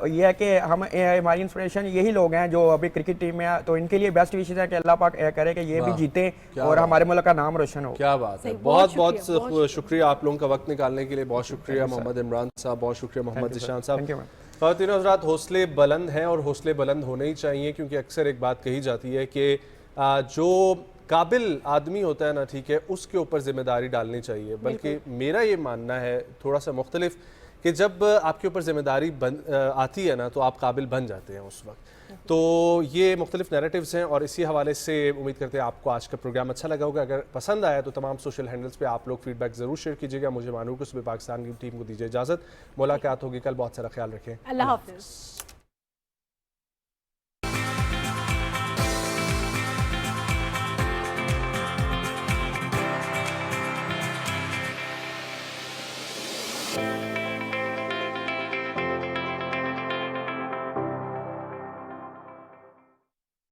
ये है कि हम, हमारी इंस्पिरेशन यही लोग हैं जो अभी क्रिकेट टीम में, तो इनके लिए बेस्ट विशेष है कि अल्लाह पाक करे कि ये भी जीते और हमारे मुल्क का नाम रोशन हो। क्या बात है, बहुत बहुत शुक्रिया आप लोगों का वक्त निकालने के लिए। बहुत शुक्रिया मोहम्मद इमरान साहब, बहुत शुक्रिया मोहम्मद ज़िशान साहब। ख़वातीन और हज़रात, हौसले बुलंद हैं और हौसले बुलंद होने ही चाहिए, क्योंकि अक्सर एक बात कही जाती है कि जो काबिल आदमी होता है ना, ठीक है, उसके ऊपर जिम्मेदारी डालनी चाहिए। बल्कि मेरा ये मानना है थोड़ा सा मुख्तलिफ, कि जब आपके ऊपर जिम्मेदारी आती है ना तो आप काबिल बन जाते हैं उस वक्त। तो ये मुख्तलिफ नैरेटिव्स हैं, और इसी हवाले से उम्मीद करते हैं आपको आज का प्रोग्राम अच्छा लगा होगा। अगर पसंद आया तो तमाम सोशल हैंडल्स पे आप लोग फीडबैक ज़रूर शेयर कीजिएगा। मुझे मानूर को सुबह पाकिस्तान की टीम को दीजिए इजाज़त। मुलाकात होगी कल, बहुत सारा ख्याल रखें, अल्लाह हाफ़िज़।